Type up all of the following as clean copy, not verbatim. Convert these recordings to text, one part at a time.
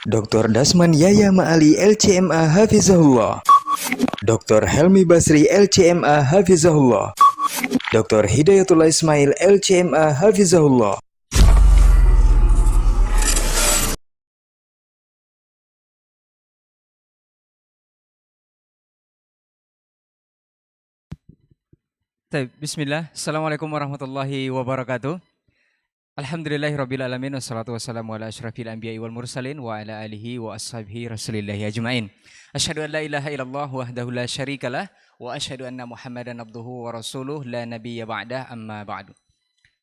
Dr. Dasman Yahya Ma'ali LCMA Hafizahullah, Dr. Helmi Basri LCMA Hafizahullah, Dr. Hidayatullah Ismail LCMA Hafizahullah. Bismillah. Assalamualaikum warahmatullahi wabarakatuh. Alhamdulillahirrabbilalamin. Wassalatu wassalamu ala asyrafil anbiya'i wal mursalin wa ala alihi wa ashabihi rasulillahi ajma'in. Asyhadu an la ilaha illallah wahdahu la syarikalah wa asyhadu anna Muhammadan abduhu wa rasuluh la nabiyya ba'dah amma ba'du.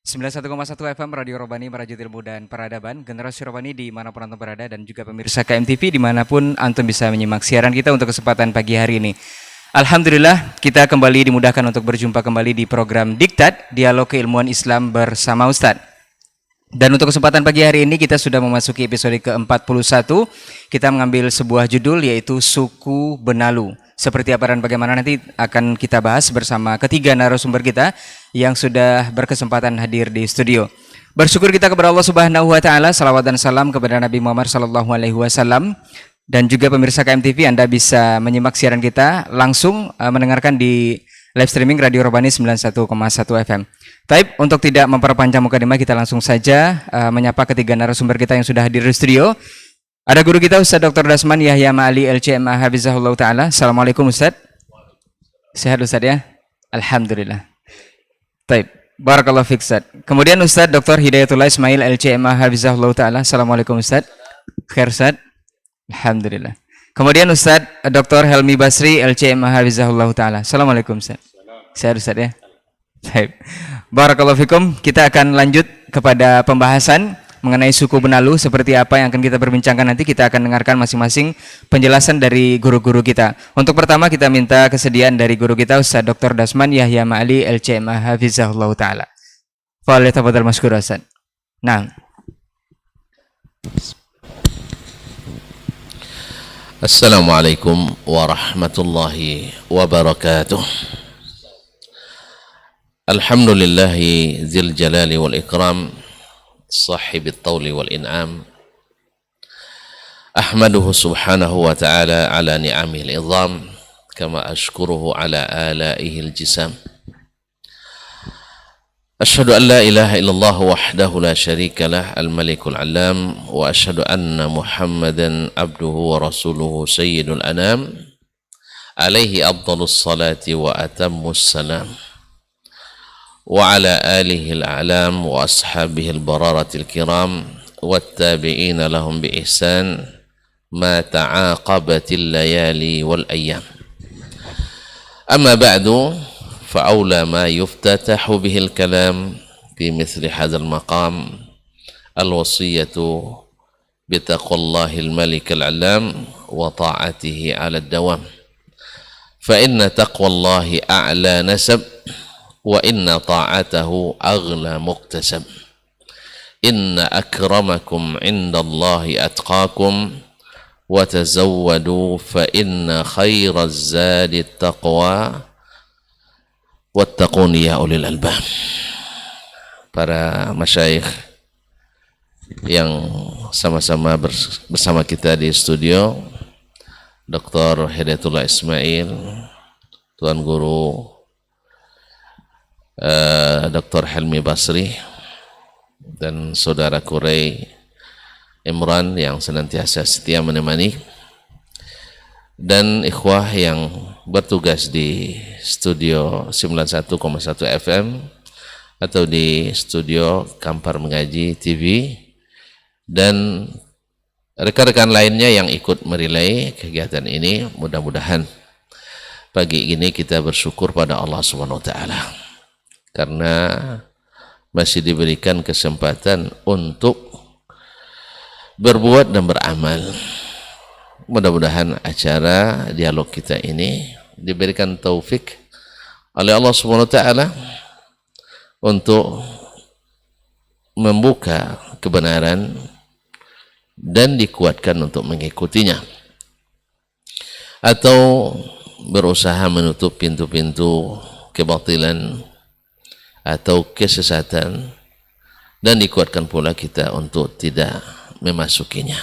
91,1 FM Radio Robani merajut ilmu dan peradaban. Generasi Robani dimanapun antum berada dan juga pemirsa KMTV dimanapun antum bisa menyimak siaran kita untuk kesempatan pagi hari ini. Alhamdulillah kita kembali dimudahkan untuk berjumpa kembali di program Diktat, Dialog Keilmuan Islam bersama Ustadz. Dan untuk kesempatan pagi hari ini kita sudah memasuki episode ke-41. Kita mengambil sebuah judul yaitu Suku Benalu. Seperti apa dan bagaimana nanti akan kita bahas bersama ketiga narasumber kita yang sudah berkesempatan hadir di studio. Bersyukur kita kepada Allah Subhanahu wa taala, salawat dan salam kepada Nabi Muhammad sallallahu alaihi wasallam. Dan juga pemirsa KMTV, Anda bisa menyimak siaran kita langsung mendengarkan di live streaming Radio Robani 91,1 FM. Taib, untuk tidak memperpanjang mukadimah, kita langsung saja menyapa ketiga narasumber kita yang sudah hadir di studio. Ada guru kita Ustaz Dr. Dasman Yahya Ma'ali LCMA Hafizahullah Ta'ala. Assalamualaikum Ustaz. Sehat Ustaz ya? Alhamdulillah. Taib, barakallahu fiik Ustaz. Kemudian Ustaz Dr. Hidayatullah Ismail LCMA Hafizahullah Ta'ala. Assalamualaikum Ustaz. Khair Ustaz. Alhamdulillah. Kemudian Ustaz Dr. Helmi Basri LCMA Hafizahullah Ta'ala. Assalamualaikum Ustaz. Sehat Ustaz ya? Baik. Barakallahu fikum. Kita akan lanjut kepada pembahasan mengenai suku Benalu. Seperti apa yang akan kita perbincangkan nanti, kita akan dengarkan masing-masing penjelasan dari guru-guru kita. Untuk pertama kita minta kesediaan dari guru kita Ustaz Dr. Dasman Yahya Ma'ali LCMA Hafizahullah Ta'ala. Falyatafadhal mashkur Ustaz. Nah. Assalamualaikum warahmatullahi wabarakatuh. Alhamdulillahi zil jalali wal ikram, sahibit tawli wal in'am. Ahmaduhu subhanahu wa ta'ala ala ni'amil idham, kama ashkuruhu ala alaihil jisam. Asyhadu an la ilaha illallah wahdahu la syarika lah al-malikul alam, wa asyhadu anna Muhammadan abduhu wa rasuluhu sayyidul anam, alaihi afdalus salati wa atammus salam, wa ala alihi al-a'lam wa ashabihi al-bararatil kiram wattabi'ina lahum bi ihsan ma ta'aqabatil layali wal ayyam. Amma ba'du, فأولى ما يفتتح به الكلام في مثل هذا المقام الوصية بتقوى الله الملك العلام وطاعته على الدوام، فإن تقوى الله أعلى نسب وإن طاعته أغلى مكتسب، إن أكرمكم عند الله أتقاكم وتزودوا فإن خير الزاد التقوى wattaquni ya ulil albab. Para masyayikh yang sama-sama bersama kita di studio, Dr. Hidayatullah Ismail, Tuan Guru Dr. Helmi Basri, dan Saudara Kurey Imran yang senantiasa setia menemani, dan ikhwah yang bertugas di studio 91,1 FM atau di studio Kampar Mengaji TV, dan rekan-rekan lainnya yang ikut merelay kegiatan ini. Mudah-mudahan pagi ini kita bersyukur pada Allah Subhanahu wa taala karena masih diberikan kesempatan untuk berbuat dan beramal. Mudah-mudahan acara dialog kita ini diberikan taufik oleh Allah Subhanahu wa taala untuk membuka kebenaran dan dikuatkan untuk mengikutinya, atau berusaha menutup pintu-pintu kebatilan atau kesesatan, dan dikuatkan pula kita untuk tidak memasukinya.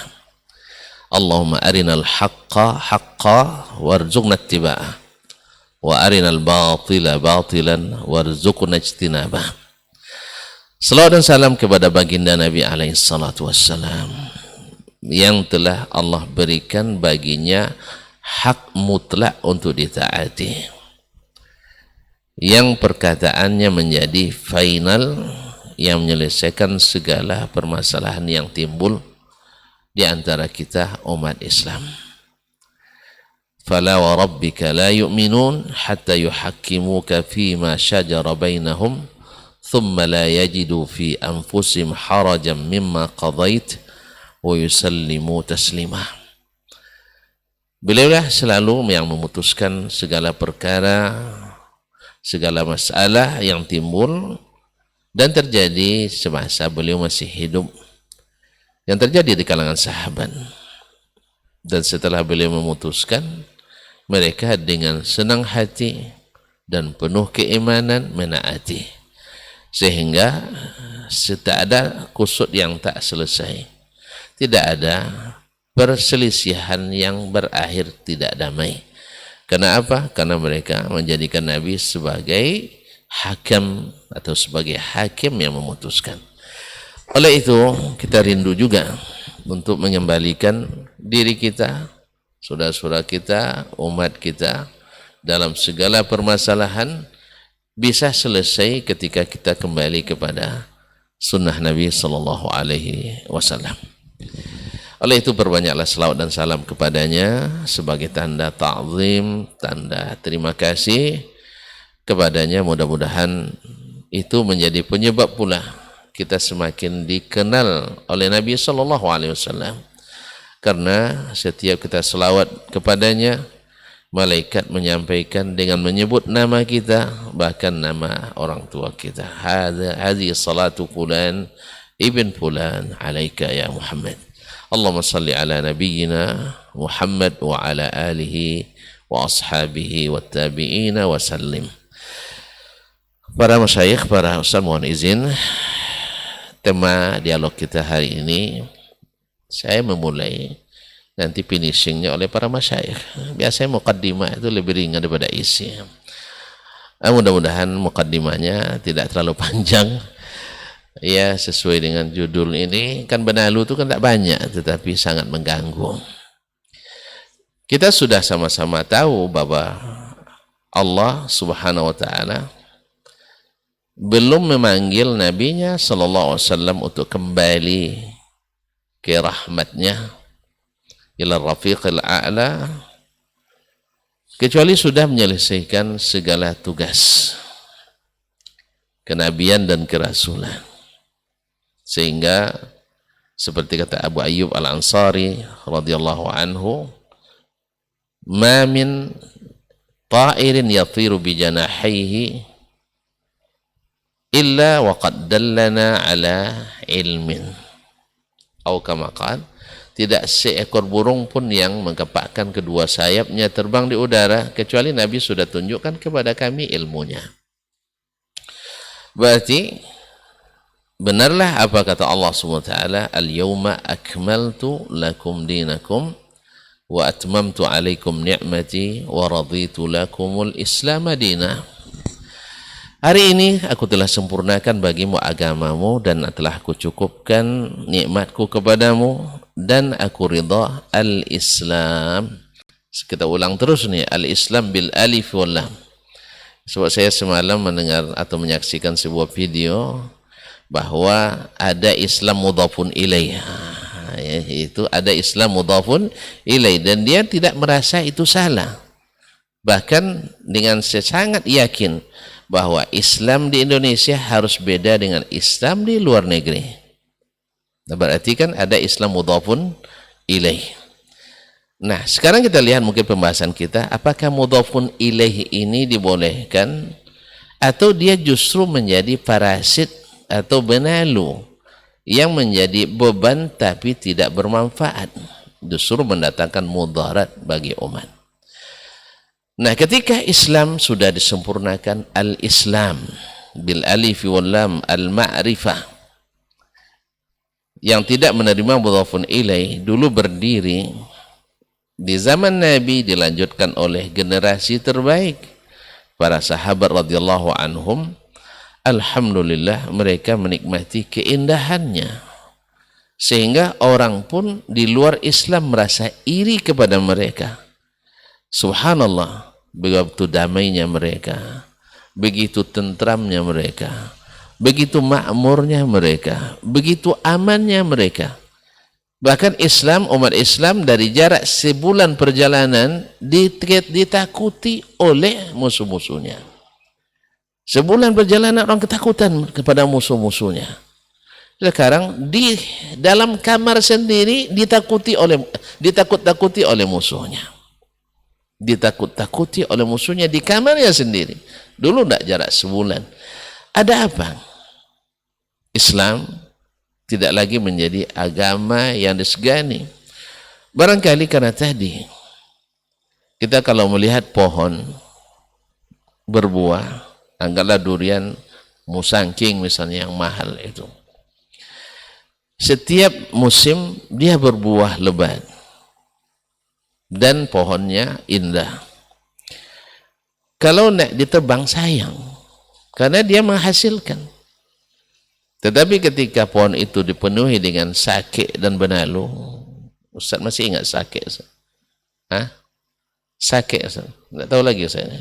Allahumma arinal haqqa haqqa warzuqna ittiba'ah wa arinal batila batilan warzuqna ijtinabah. Salawat dan salam kepada baginda Nabi alaihi salatu wassalam yang telah Allah berikan baginya hak mutlak untuk ditaati, yang perkataannya menjadi final, yang menyelesaikan segala permasalahan yang timbul di antara kita umat Islam. Fala wa rabbika la yu'minun hatta yuhakkimuka fima shajara bainahum thumma la yajidu fi anfusihim harajan mimma qadait wa yusallimu taslimah. Beliaulah selalu yang memutuskan segala perkara, segala masalah yang timbul dan terjadi semasa beliau masih hidup, yang terjadi di kalangan sahabat. Dan setelah beliau memutuskan, mereka dengan senang hati dan penuh keimanan menaati, sehingga tak ada kusut yang tak selesai, tidak ada perselisihan yang berakhir tidak damai. Kenapa? Karena mereka menjadikan Nabi sebagai hakam atau sebagai hakim yang memutuskan. Oleh itu kita rindu juga untuk mengembalikan diri kita, saudara-saudara kita, umat kita dalam segala permasalahan bisa selesai ketika kita kembali kepada sunnah Nabi sallallahu alaihi wasallam. Oleh itu perbanyaklah selawat dan salam kepadanya sebagai tanda ta'zim, tanda terima kasih kepadanya. Mudah-mudahan itu menjadi penyebab pula kita semakin dikenal oleh Nabi sallallahu alaihi wasallam. Karena setiap kita selawat kepadanya, malaikat menyampaikan dengan menyebut nama kita, bahkan nama orang tua kita. Hadhihi salatu fulan ibn fulan alaika ya Muhammad. Allahumma salli ala nabiyyina Muhammad wa ala alihi wa ashabihi wa tabi'ina wa sallim. Para masyayikh, para ustaz, mohon izin, tema dialog kita hari ini saya memulai, nanti finishingnya oleh para masyayikh. Biasanya muqaddimah itu lebih ringan daripada isi. Mudah-mudahan muqaddimahnya tidak terlalu panjang. Ya, sesuai dengan judul ini, kan benalu itu kan tak banyak tetapi sangat mengganggu. Kita sudah sama-sama tahu bahwa Allah subhanahu wa ta'ala belum memanggil nabinya sallallahu alaihi wasallam untuk kembali ke rahmatnya ila rafiqil a'la, kecuali sudah menyelesaikan segala tugas kenabian dan kerasulan. Sehingga seperti kata Abu Ayyub Al-Ansari radhiyallahu anhu, ma min ta'irin yatiru bi janahihi illa wa qad dallana ala ilmin, atau kama qala, tidak seekor burung pun yang menggepakkan kedua sayapnya terbang di udara kecuali Nabi sudah tunjukkan kepada kami ilmunya. Berarti benarlah apa kata Allah SWT, al-yawma akmaltu lakum dinakum wa atmamtu alaikum ni'mati wa raditu lakumul islam dina. Hari ini aku telah sempurnakan bagimu agamamu dan telah aku cukupkan nikmatku kepadamu dan aku ridha al-Islam. Kita ulang terus nih, al-Islam bil alif wal lam. Sebab saya semalam mendengar atau menyaksikan sebuah video bahwa ada Islam mudhafun ilaih. Itu ada Islam mudhafun ilaih dan dia tidak merasa itu salah. Bahkan dengan sangat yakin bahwa Islam di Indonesia harus beda dengan Islam di luar negeri. Nah, berarti kan ada Islam mudhafun ilaih. Nah, sekarang kita lihat mungkin pembahasan kita, apakah mudhafun ilaih ini dibolehkan atau dia justru menjadi parasit atau benalu yang menjadi beban tapi tidak bermanfaat, justru mendatangkan mudarat bagi umat. Nah, ketika Islam sudah disempurnakan, al-Islam bil alif wal lam al-ma'rifah, yang tidak menerima mudhafun ilaih, dulu berdiri di zaman Nabi dilanjutkan oleh generasi terbaik para sahabat radhiyallahu anhum. Alhamdulillah mereka menikmati keindahannya sehingga orang pun di luar Islam merasa iri kepada mereka. Subhanallah, begitu damainya mereka, begitu tentramnya mereka, begitu makmurnya mereka, begitu amannya mereka. Bahkan umat Islam dari jarak sebulan perjalanan ditakuti oleh musuh-musuhnya. Sebulan perjalanan orang ketakutan kepada musuh-musuhnya. Sekarang di dalam kamar sendiri ditakut-takuti oleh musuhnya. Ditakut-takuti oleh musuhnya di kamarnya sendiri. Dulu tidak jarak sebulan. Ada apa? Islam tidak lagi menjadi agama yang disegani. Barangkali karena tadi kita kalau melihat pohon berbuah, anggaplah durian musangking misalnya yang mahal itu. Setiap musim dia berbuah lebat dan pohonnya indah. Kalau nak ditebang sayang karena dia menghasilkan. Tetapi ketika pohon itu dipenuhi dengan sakit dan benalu, Ustaz masih ingat sakit? Sakit, Ustaz. Tak tahu lagi saya.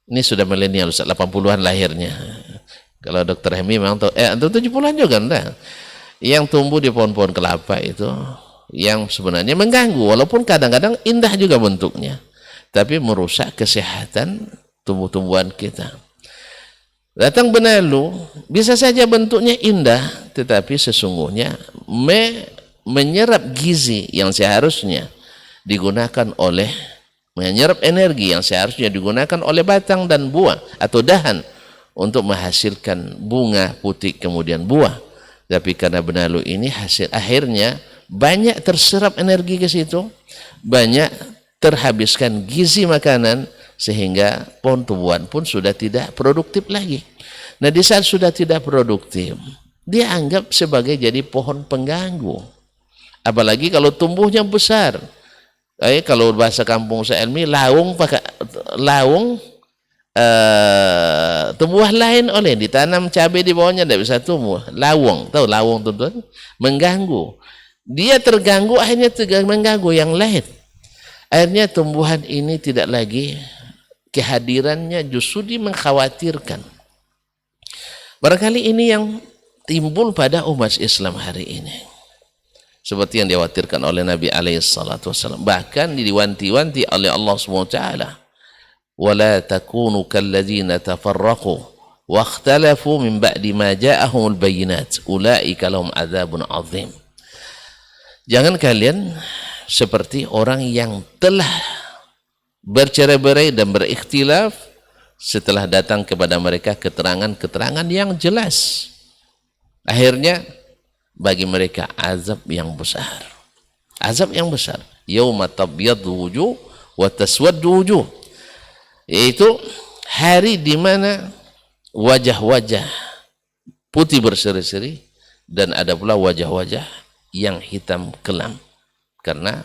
Ini sudah milenial, Ustaz, 80-an lahirnya. Kalau Dr. Hemi memang tahu, 70-an juga enggak. Yang tumbuh di pohon-pohon kelapa itu, yang sebenarnya mengganggu, walaupun kadang-kadang indah juga bentuknya. Tapi merusak kesehatan tumbuh-tumbuhan kita. Datang benalu, bisa saja bentuknya indah, tetapi sesungguhnya menyerap gizi yang seharusnya digunakan oleh, menyerap energi yang seharusnya digunakan oleh batang dan buah atau dahan untuk menghasilkan bunga putih kemudian buah. Tapi karena benalu ini akhirnya banyak terserap energi ke situ, banyak terhabiskan gizi makanan, sehingga pohon tumbuhan pun sudah tidak produktif lagi. Nah, di saat sudah tidak produktif, dia anggap sebagai jadi pohon pengganggu. Apalagi kalau tumbuhnya besar. Kalau bahasa kampung saya ilmi, laung tumbuhan lain oleh ditanam cabai di bawahnya tidak bisa tumbuh. Lawung, tahu lawung tuan-tuan? Mengganggu. Dia terganggu, akhirnya mengganggu yang lain. Akhirnya tumbuhan ini tidak lagi, kehadirannya justru mengkhawatirkan. Barangkali ini yang timbul pada umat Islam hari ini. Seperti yang dikhawatirkan oleh Nabi SAW. Bahkan diwanti-wanti oleh Allah SWT. وَلَا تَكُونُوا كَالَّذِينَ تَفَرَّقُوا وَاخْتَلَفُوا مِنْ بَعْدِ مَا جَاءَهُمُ الْبَيِّنَاتُ أُولَئِكَ لَهُمْ عَذَابٌ عَظِيمٌ. Jangan kalian seperti orang yang telah bercerai-berai dan berikhtilaf setelah datang kepada mereka keterangan-keterangan yang jelas. Akhirnya bagi mereka azab yang besar. Azab yang besar. Yauma tabyaddu wujuh wa taswaddu wujuh. Yaitu hari di mana wajah-wajah putih berseri-seri dan ada pula wajah-wajah yang hitam kelam karena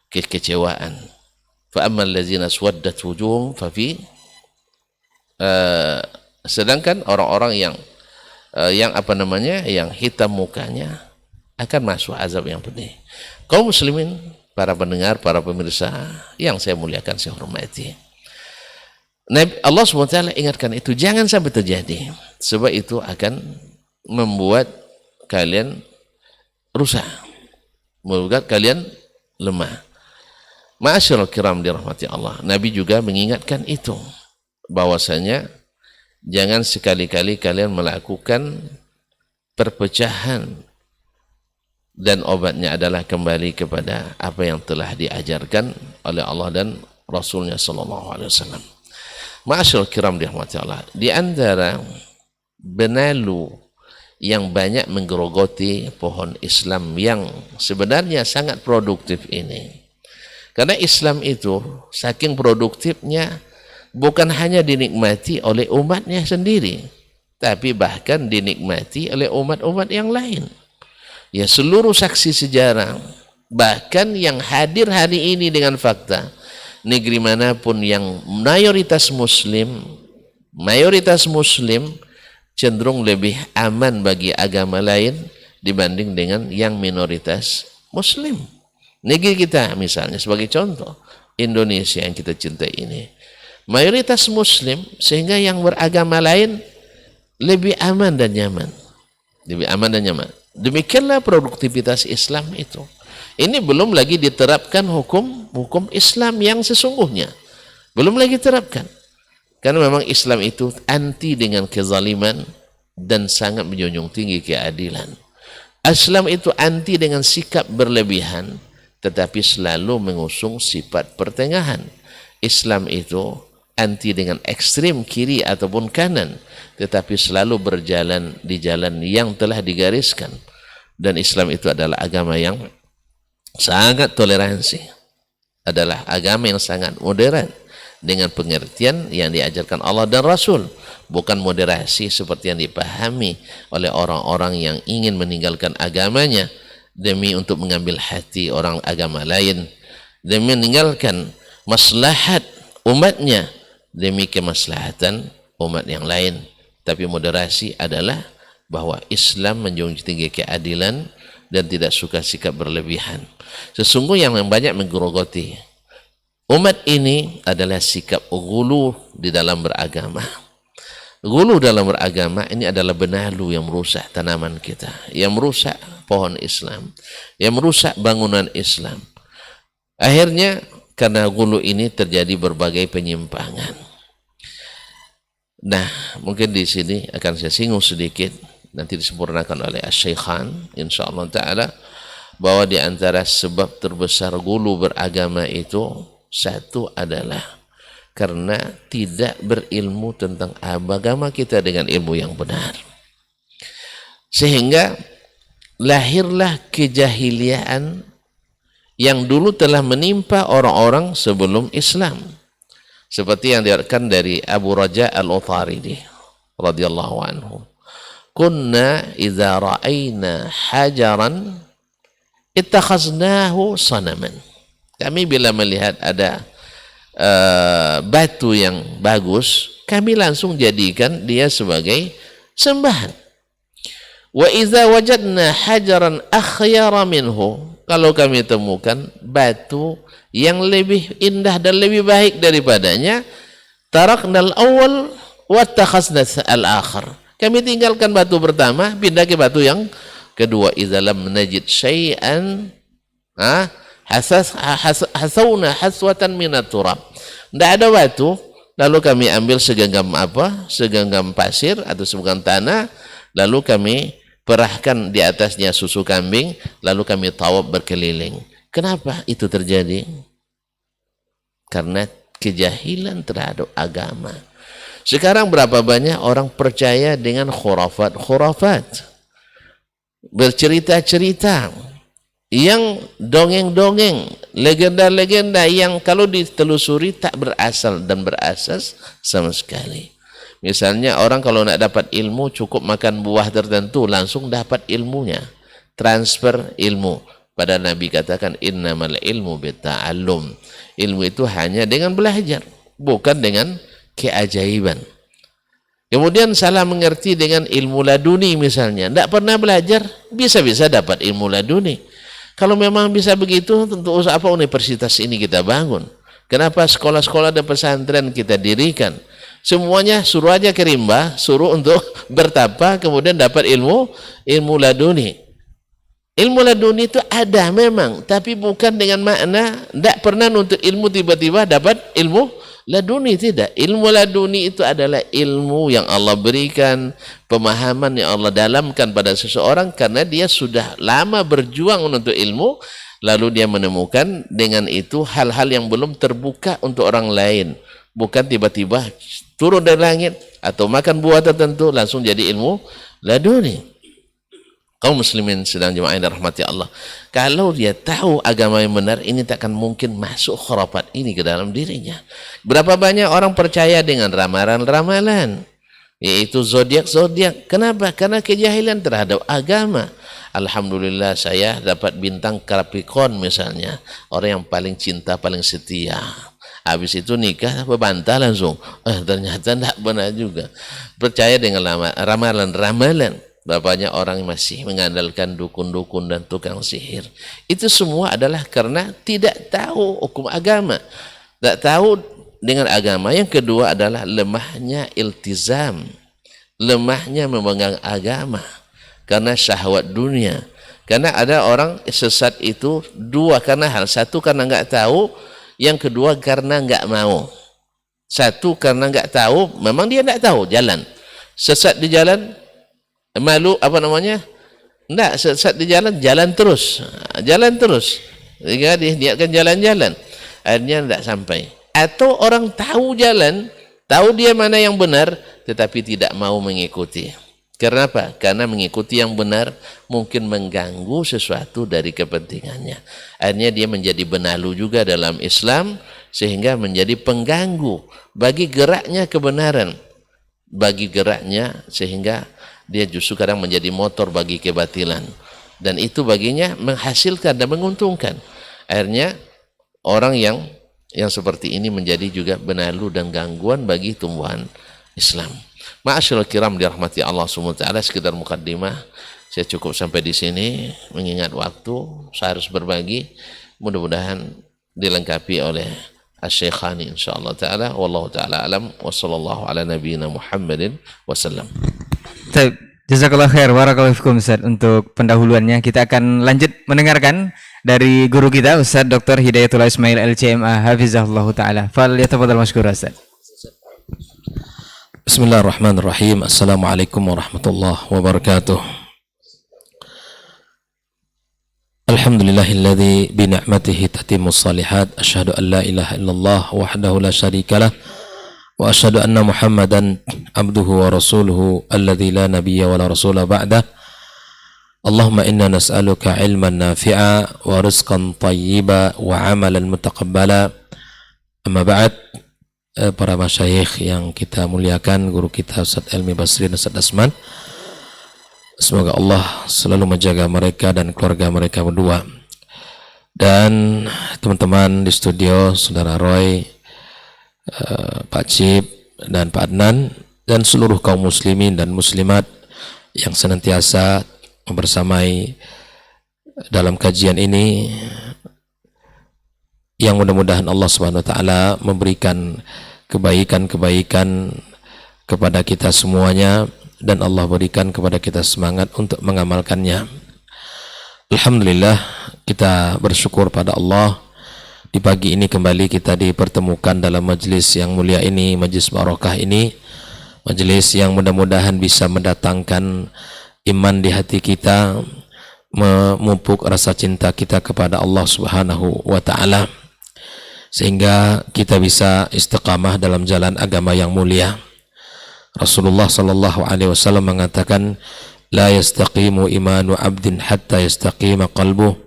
kekecewaan. Fa ammal ladzina swaddat wujuhum fa fi sedangkan orang-orang yang yang hitam mukanya akan masuk azab yang pedih. Kaum muslimin, para pendengar, para pemirsa yang saya muliakan, saya hormati. Allah SWT ingatkan itu jangan sampai terjadi, sebab itu akan membuat kalian rusak, membuat kalian lemah. Ma'asyiral kiram dirahmati Allah. Nabi juga mengingatkan itu, bahwasanya jangan sekali-kali kalian melakukan perpecahan dan obatnya adalah kembali kepada apa yang telah diajarkan oleh Allah dan Rasulnya sallallahu alaihi wasallam. Ma'asyiral kiram dirahmati Allah, di antara benalu yang banyak menggerogoti pohon Islam yang sebenarnya sangat produktif ini. Karena Islam itu saking produktifnya bukan hanya dinikmati oleh umatnya sendiri, tapi bahkan dinikmati oleh umat-umat yang lain. Ya, seluruh saksi sejarah Bahkan yang hadir hari ini dengan fakta, negeri manapun yang mayoritas muslim cenderung lebih aman bagi agama lain dibanding dengan yang minoritas muslim. Negeri kita misalnya sebagai contoh, Indonesia yang kita cintai ini, mayoritas muslim sehingga yang beragama lain lebih aman dan nyaman. Demikianlah produktivitas Islam itu. Ini belum lagi diterapkan hukum Islam yang sesungguhnya. Belum lagi terapkan. Karena memang Islam itu anti dengan kezaliman dan sangat menjunjung tinggi keadilan. Islam itu anti dengan sikap berlebihan, tetapi selalu mengusung sifat pertengahan. Islam itu anti dengan ekstrim kiri ataupun kanan, tetapi selalu berjalan di jalan yang telah digariskan. Dan Islam itu adalah agama yang sangat toleransi, adalah agama yang sangat modern dengan pengertian yang diajarkan Allah dan Rasul, bukan moderasi seperti yang dipahami oleh orang-orang yang ingin meninggalkan agamanya demi untuk mengambil hati orang agama lain, demi meninggalkan maslahat umatnya demi kemaslahatan umat yang lain. Tapi moderasi adalah bahwa Islam menjunjung tinggi keadilan dan tidak suka sikap berlebihan. Sesungguhnya yang banyak menggerogoti umat ini adalah sikap ghulu di dalam beragama. Ghulu dalam beragama ini adalah benalu yang merusak tanaman kita, yang merusak pohon Islam, yang merusak bangunan Islam. Akhirnya karena ghulu ini terjadi berbagai penyimpangan. Nah, mungkin di sini akan saya singgung sedikit, nanti disempurnakan oleh Asy-Syaikhan insyaallah taala, bahwa di antara sebab terbesar ghulu beragama itu, satu adalah karena tidak berilmu tentang agama kita dengan ilmu yang benar, sehingga lahirlah kejahiliaan yang dulu telah menimpa orang-orang sebelum Islam, seperti yang diriwayatkan dari Abu Raja Al-Utaridi radhiyallahu anhu, kunna idza ra'ayna hajaran ittakhaznahu sanaman. Kami bila melihat ada batu yang bagus, kami langsung jadikan dia sebagai sembahan. Wa idza wajadna hajaran akhyara minhu, kalau kami temukan batu yang lebih indah dan lebih baik daripadanya, taraknal awal wa takhasna al-akhar. Kami tinggalkan batu pertama, pindah ke batu yang kedua. Idza lam najid syai'an hasawna haswatan minat turab. Tidak ada batu, lalu kami ambil segenggam pasir atau segenggam tanah, lalu kami perahkan di atasnya susu kambing, lalu kami tawaf berkeliling. Kenapa itu terjadi? Karena kejahilan terhadap agama. Sekarang berapa banyak orang percaya dengan khurafat, bercerita-cerita, yang dongeng-dongeng, legenda-legenda yang kalau ditelusuri tak berasal dan berasas sama sekali. Misalnya orang kalau nak dapat ilmu cukup makan buah tertentu langsung dapat ilmunya, transfer ilmu. Pada Nabi katakan innamal ilmu bitta'allum. Ilmu itu hanya dengan belajar, bukan dengan keajaiban. Kemudian salah mengerti dengan ilmu laduni misalnya, tidak pernah belajar, bisa-bisa dapat ilmu laduni. Kalau memang bisa begitu, tentu apa universitas ini kita bangun? Kenapa sekolah-sekolah dan pesantren kita dirikan? Semuanya suruh aja ke rimba, suruh untuk bertapa, kemudian dapat ilmu laduni. Ilmu laduni itu ada memang, tapi bukan dengan makna tidak pernah nuntut ilmu tiba-tiba dapat ilmu laduni, tidak. Ilmu laduni itu adalah ilmu yang Allah berikan, pemahaman yang Allah dalamkan pada seseorang karena dia sudah lama berjuang untuk ilmu, lalu dia menemukan dengan itu hal-hal yang belum terbuka untuk orang lain. Bukan tiba-tiba turun dari langit atau makan buah tertentu langsung jadi ilmu laduni. Kaum muslimin sedang jemaah yang dirahmati Allah, kalau dia tahu agama yang benar ini takkan mungkin masuk khurafat ini ke dalam dirinya. Berapa banyak orang percaya dengan ramalan-ramalan, yaitu zodiak. Kenapa? Karena kejahilan terhadap agama. Alhamdulillah saya dapat bintang Capricorn misalnya, orang yang paling cinta, paling setia. Habis itu nikah berbantah langsung. Ternyata tidak benar juga. Percaya dengan ramalan. Bapaknya orang masih mengandalkan dukun-dukun dan tukang sihir. Itu semua adalah karena tidak tahu hukum agama. Tidak tahu dengan agama. Yang kedua adalah lemahnya iltizam. Lemahnya memegang agama. Karena syahwat dunia. Karena ada orang sesat itu dua karena hal. Satu karena enggak tahu. Yang kedua karena enggak mau. Satu karena enggak tahu. Memang dia enggak tahu jalan. Sesat di jalan. Malu apa namanya? Enggak, sesat di jalan terus. Jalan terus. Jika dia akan jalan-jalan. Akhirnya enggak sampai. Atau orang tahu jalan, tahu dia mana yang benar, tetapi tidak mau mengikuti. Kenapa? Karena mengikuti yang benar mungkin mengganggu sesuatu dari kepentingannya. Akhirnya dia menjadi benalu juga dalam Islam, sehingga menjadi pengganggu bagi geraknya kebenaran. Bagi geraknya sehingga dia justru kadang menjadi motor bagi kebatilan. Dan itu baginya menghasilkan dan menguntungkan. Akhirnya orang yang seperti ini menjadi juga benalu dan gangguan bagi tumbuhan Islam. Ma'asyiral kiram dirahmati Allah SWT, sekedar mukaddimah. Saya cukup sampai di sini, mengingat waktu, saya harus berbagi. Mudah-mudahan dilengkapi oleh Asy-Syekhani insyaallah taala. Wallahu taala alam wa sallallahu ala nabiyyina Muhammadin wasallam. Jazakallah khair, barakallahu fikum Ustaz untuk pendahuluannya. Kita akan lanjut mendengarkan dari guru kita Ustaz Dr. Hidayatullah Ismail LCMA hafizahullah taala. Fal yatafadhal mashkur Ustaz. Bismillahirrahmanirrahim. Assalamualaikum warahmatullahi wabarakatuh. Alhamdulillahilladzi bi ni'matihi tatimmus shalihat. Asyhadu an la ilaha illallah wahdahu la syarikalah wa asyhadu anna Muhammadan abduhu wa rasuluhu alladzi la nabiyya wa la rasula ba'dah. Allahumma inna nas'aluka ilman nafi'a wa rizqan thayyiba wa amalan mutaqabbala. Amma ba'd. Para masyayikh yang kita muliakan, guru kita Ustaz Helmy Basri dan Ustaz Dasman, semoga Allah selalu menjaga mereka dan keluarga mereka berdua. Dan teman-teman di studio, Saudara Roy, Pak Cip, dan Pak Adnan, dan seluruh kaum muslimin dan muslimat yang senantiasa membersamai dalam kajian ini, yang mudah-mudahan Allah Subhanahu wa taala memberikan kebaikan-kebaikan kepada kita semuanya, dan Allah berikan kepada kita semangat untuk mengamalkannya. Alhamdulillah, kita bersyukur pada Allah, di pagi ini kembali kita dipertemukan dalam majlis yang mulia ini, majlis barokah ini, majlis yang mudah-mudahan bisa mendatangkan iman di hati kita, memupuk rasa cinta kita kepada Allah Subhanahu wa taala, sehingga kita bisa istiqamah dalam jalan agama yang mulia. Rasulullah sallallahu alaihi wasallam mengatakan, la yastaqimu imanu abdin hatta yastaqima qalbuh.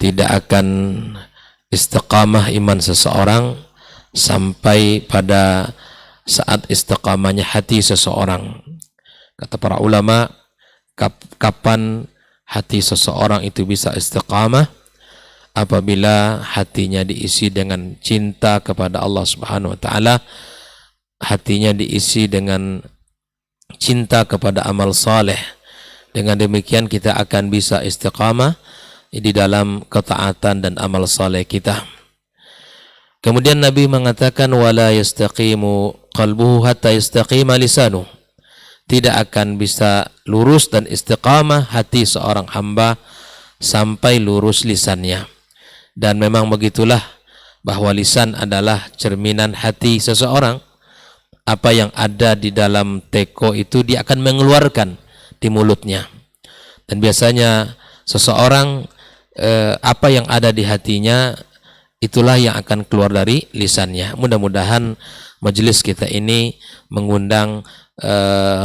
Tidak akan istiqamah iman seseorang sampai pada saat istiqamahnya hati seseorang. Kata para ulama, kapan hati seseorang itu bisa istiqamah? Apabila hatinya diisi dengan cinta kepada Allah Subhanahu wa taala, hatinya diisi dengan cinta kepada amal saleh. Dengan demikian kita akan bisa istiqamah di dalam ketaatan dan amal saleh kita. Kemudian Nabi mengatakan, wala yastaqimu qalbuhu hatta yastaqima lisanuh. Tidak akan bisa lurus dan istiqamah hati seorang hamba sampai lurus lisannya. Dan memang begitulah, bahwa lisan adalah cerminan hati seseorang. Apa yang ada di dalam teko itu dia akan mengeluarkan di mulutnya. Dan biasanya seseorang apa yang ada di hatinya itulah yang akan keluar dari lisannya. Mudah-mudahan majelis kita ini mengundang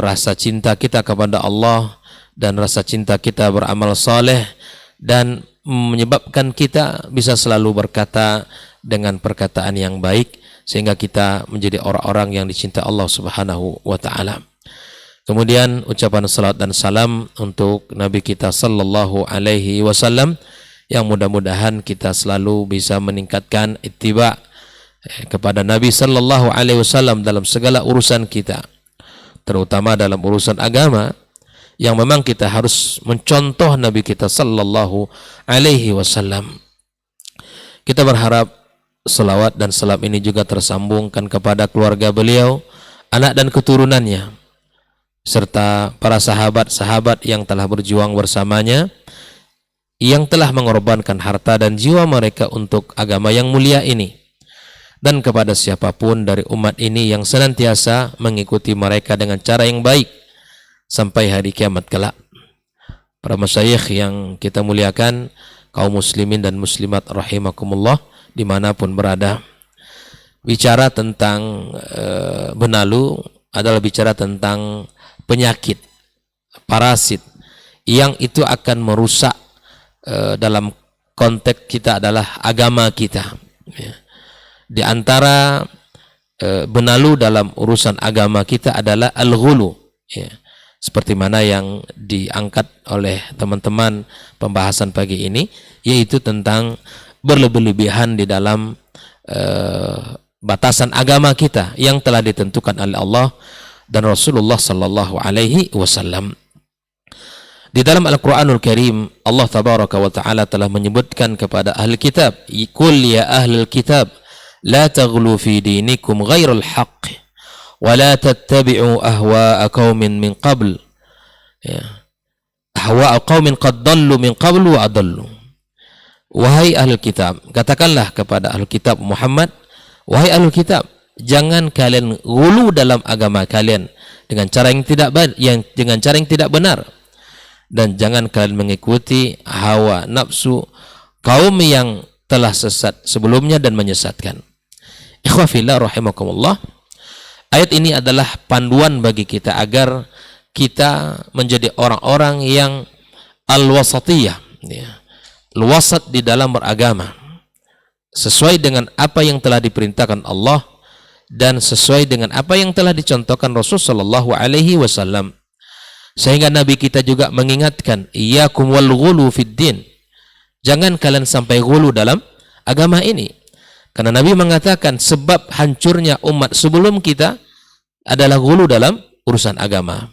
rasa cinta kita kepada Allah dan rasa cinta kita beramal saleh, dan menyebabkan kita bisa selalu berkata dengan perkataan yang baik, sehingga kita menjadi orang-orang yang dicintai Allah Subhanahu wa taala. Kemudian ucapan salat dan salam untuk Nabi kita sallallahu alaihi wasallam, yang mudah-mudahan kita selalu bisa meningkatkan ittiba kepada Nabi sallallahu alaihi wasallam dalam segala urusan kita, terutama dalam urusan agama, yang memang kita harus mencontoh Nabi kita sallallahu alaihi wasallam. Kita berharap selawat dan salam ini juga tersambungkan kepada keluarga beliau, anak dan keturunannya, serta para sahabat-sahabat yang telah berjuang bersamanya, yang telah mengorbankan harta dan jiwa mereka untuk agama yang mulia ini, dan kepada siapapun dari umat ini yang senantiasa mengikuti mereka dengan cara yang baik sampai hari kiamat kelak. Para masyayikh yang kita muliakan, kaum muslimin dan muslimat rahimakumullah dimanapun berada, bicara tentang benalu adalah bicara tentang penyakit, parasit, yang itu akan merusak dalam konteks kita adalah agama kita. Di antara benalu dalam urusan agama kita adalah al-ghulu, seperti mana yang diangkat oleh teman-teman pembahasan pagi ini, yaitu tentang berlebih-lebihan di dalam batasan agama kita yang telah ditentukan oleh Allah dan Rasulullah sallallahu alaihi wasallam. Di dalam Al-Qur'anul Karim, Allah tabaraka wa ta'ala telah menyebutkan kepada ahli kitab, "Qul ya ahlul kitab, la taghlu fi dinikum ghairal haqq, wa la tattabi'u ahwa'a qaumin min qabl." Ahwa'a qaumin qad dallu min qablu wa adallu. Wahai ahlul kitab, katakanlah kepada ahlul kitab Muhammad, wahai ahlul kitab, jangan kalian ghulu dalam agama kalian dengan cara yang tidak benar, dan jangan kalian mengikuti hawa nafsu kaum yang telah sesat sebelumnya dan menyesatkan. Ikhwafillah rahimakumullah, ayat ini adalah panduan bagi kita agar kita menjadi orang-orang yang al-wasatiyah, al-wasat di dalam beragama, sesuai dengan apa yang telah diperintahkan Allah dan sesuai dengan apa yang telah dicontohkan Rasul sallallahu alaihi wasallam. Sehingga Nabi kita juga mengingatkan, iyyakum wal ghulu fid din. Jangan kalian sampai ghulu dalam agama ini. Karena Nabi mengatakan sebab hancurnya umat sebelum kita adalah ghulu dalam urusan agama.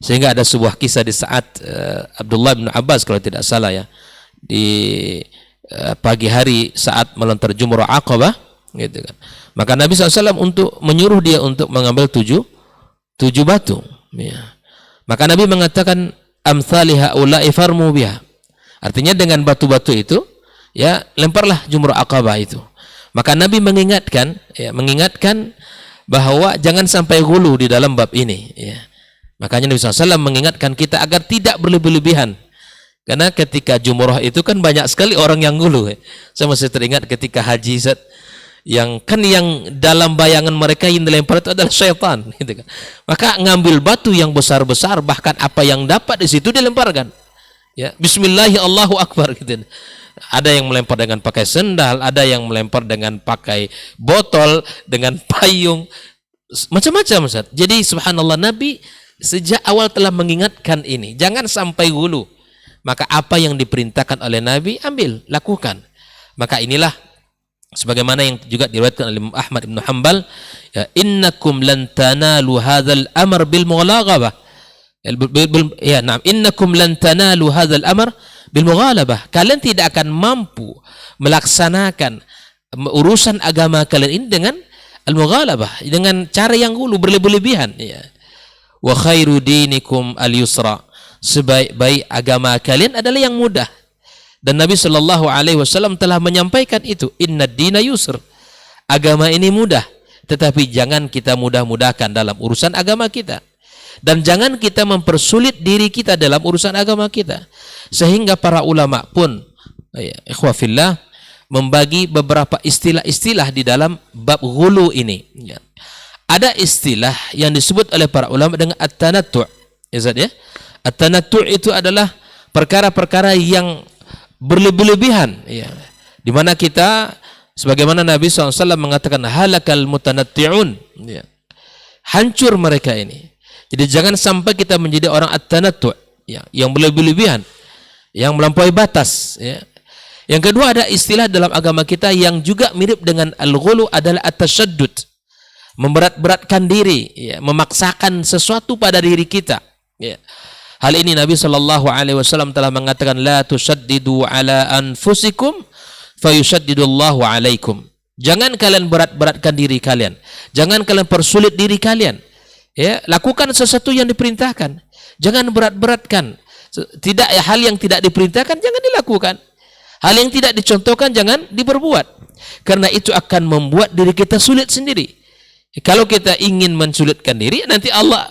Sehingga ada sebuah kisah di saat Abdullah bin Abbas kalau tidak salah ya, di pagi hari saat melontar Jumrah Aqabah gitu kan. Maka Nabi SAW untuk menyuruh dia untuk mengambil tujuh batu ya. Maka Nabi mengatakan amsali haula'i farmu biha. Artinya dengan batu-batu itu ya lemparlah Jumrah Aqabah itu. Maka Nabi mengingatkan bahwa jangan sampai ghulu di dalam bab ini ya. Makanya Nabi SAW mengingatkan kita agar tidak berlebih-lebihan. Karena ketika Jumrah itu kan banyak sekali orang yang ghulu. Saya masih teringat ketika haji yang dalam bayangan mereka yang dilempar itu adalah syaitan gitu kan. Maka ngambil batu yang besar-besar, bahkan apa yang dapat di situ dilemparkan. Ya, bismillah Allahu akbar gitu. Ada yang melempar dengan pakai sendal, ada yang melempar dengan pakai botol, dengan payung, macam-macam Ustaz. Jadi subhanallah, Nabi sejak awal telah mengingatkan ini, jangan sampai ghulu. Maka apa yang diperintahkan oleh Nabi ambil, lakukan. Maka inilah sebagaimana yang juga diriwayatkan oleh Imam Ahmad bin Hanbal, ya, innakum lan tanalu hadzal amr bil mughalabah. Ya, na'am, innakum lan tanalu hadzal amr bil mughalabah. Kalian tidak akan mampu melaksanakan urusan agama kalian ini dengan al-mughalabah, dengan cara yang ghulu, berlebih-lebihan ya. Wa khairu dinikum al-yusra. Sebaik-baik agama kalian adalah yang mudah. Dan Nabi Shallallahu Alaihi Wasallam telah menyampaikan itu, inna dina yusr, agama ini mudah, tetapi jangan kita mudah-mudahkan dalam urusan agama kita, dan jangan kita mempersulit diri kita dalam urusan agama kita. Sehingga para ulama pun, ikhwafillah, membagi beberapa istilah-istilah di dalam bab ghulu ini. Ada istilah yang disebut oleh para ulama dengan at-tanattu'. Ya, at-tanattu' itu adalah perkara-perkara yang berlebih-lebihan ya. Di mana kita sebagaimana Nabi SAW mengatakan halakal mutanatti'un ya. Hancur mereka ini Jadi jangan sampai kita menjadi orang at-tanattu', ya, yang berlebihan, yang melampaui batas, ya. Yang kedua, ada istilah dalam agama kita yang juga mirip dengan al-ghulu, adalah at-tashaddud, memberat-beratkan diri, ya, memaksakan sesuatu pada diri kita, ya. Hal ini Nabi SAW telah mengatakan, la tushaddidu ala anfusikum fayushaddidullahu alaikum. Jangan kalian berat-beratkan diri kalian, jangan kalian persulit diri kalian. Ya, lakukan sesuatu yang diperintahkan, jangan berat-beratkan. Tidak, hal yang tidak diperintahkan jangan dilakukan. Hal yang tidak dicontohkan jangan diperbuat. Karena itu akan membuat diri kita sulit sendiri. Kalau kita ingin mensulitkan diri, nanti Allah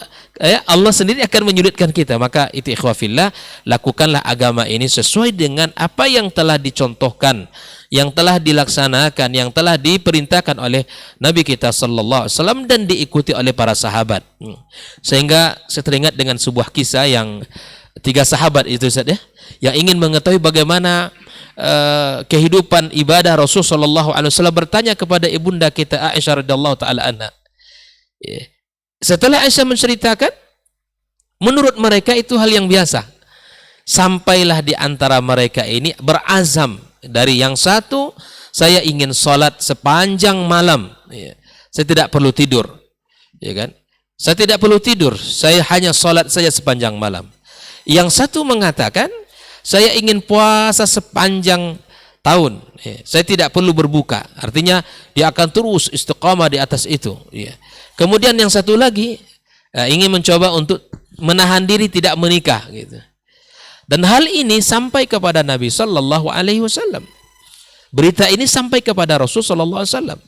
sendiri akan menyulitkan kita. Maka itu ikhwafillah, lakukanlah agama ini sesuai dengan apa yang telah dicontohkan, yang telah dilaksanakan, yang telah diperintahkan oleh Nabi kita sallallahu alaihi wasallam dan diikuti oleh para sahabat. Sehingga saya teringat dengan sebuah kisah yang 3 sahabat itu, Ustaz, ya, yang ingin mengetahui bagaimana kehidupan ibadah Rasul sallallahu alaihi wasallam, bertanya kepada ibunda kita Aisyah radhiyallahu taala anha. Setelah Aisyah menceritakan, menurut mereka itu hal yang biasa. Sampailah di antara mereka ini berazam, dari yang satu, saya ingin sholat sepanjang malam, ya. Saya tidak perlu tidur, ya kan? Saya tidak perlu tidur, saya hanya sholat saja sepanjang malam. Yang satu mengatakan, saya ingin puasa sepanjang tahun, ya. Saya tidak perlu berbuka. Artinya dia akan terus istiqamah di atas itu, ya. Kemudian yang satu lagi ingin mencoba untuk menahan diri tidak menikah, gitu. Dan hal ini sampai kepada Nabi sallallahu alaihi wasallam. Berita ini sampai kepada Rasul sallallahu alaihi wasallam.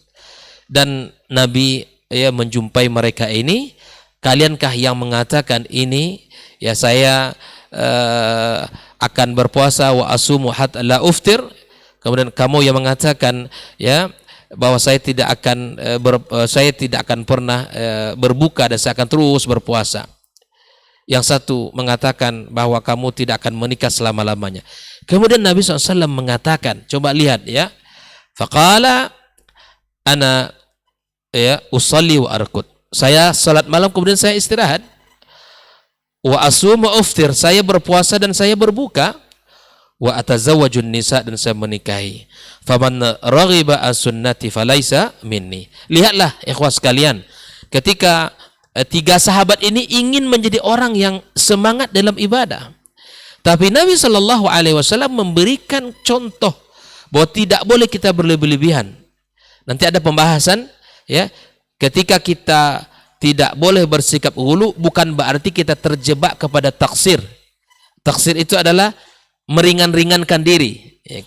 Dan Nabi, ya, menjumpai mereka ini, kaliankah yang mengatakan ini, ya, saya akan berpuasa wa asumu hatta la uftir. Kemudian kamu yang mengatakan, ya, bahwa saya tidak akan pernah berbuka dan saya akan terus berpuasa. Yang satu mengatakan bahwa kamu tidak akan menikah selama-lamanya. Kemudian Nabi SAW mengatakan, coba lihat, ya, faqala ana, ya, usalli wa arkud. Saya salat malam kemudian saya istirahat. Wa asum wa uftir, saya berpuasa dan saya berbuka. Wa atazawwajun nisa, dan saya menikahi. Faman raghiba as-sunnati falaisa minni. Lihatlah ikhwas sekalian, ketika 3 sahabat ini ingin menjadi orang yang semangat dalam ibadah, tapi Nabi Shallallahu Alaihi Wasallam memberikan contoh bahwa tidak boleh kita berlebihan. Nanti ada pembahasan, ya, ketika kita tidak boleh bersikap ghulu, bukan berarti kita terjebak kepada taksir. Taksir itu adalah meringan-ringankan diri. Ya,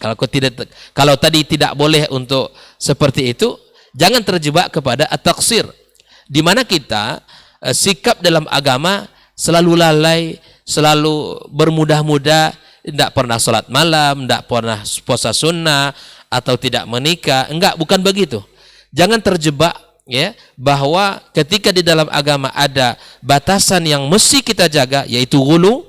kalau tadi tidak boleh untuk seperti itu, jangan terjebak kepada at-taksir, di mana kita sikap dalam agama selalu lalai, selalu bermudah-mudah, tidak pernah sholat malam, tidak pernah puasa sunnah, atau tidak menikah. Enggak, bukan begitu. Jangan terjebak, ya, bahwa ketika di dalam agama ada batasan yang mesti kita jaga, yaitu ghulu,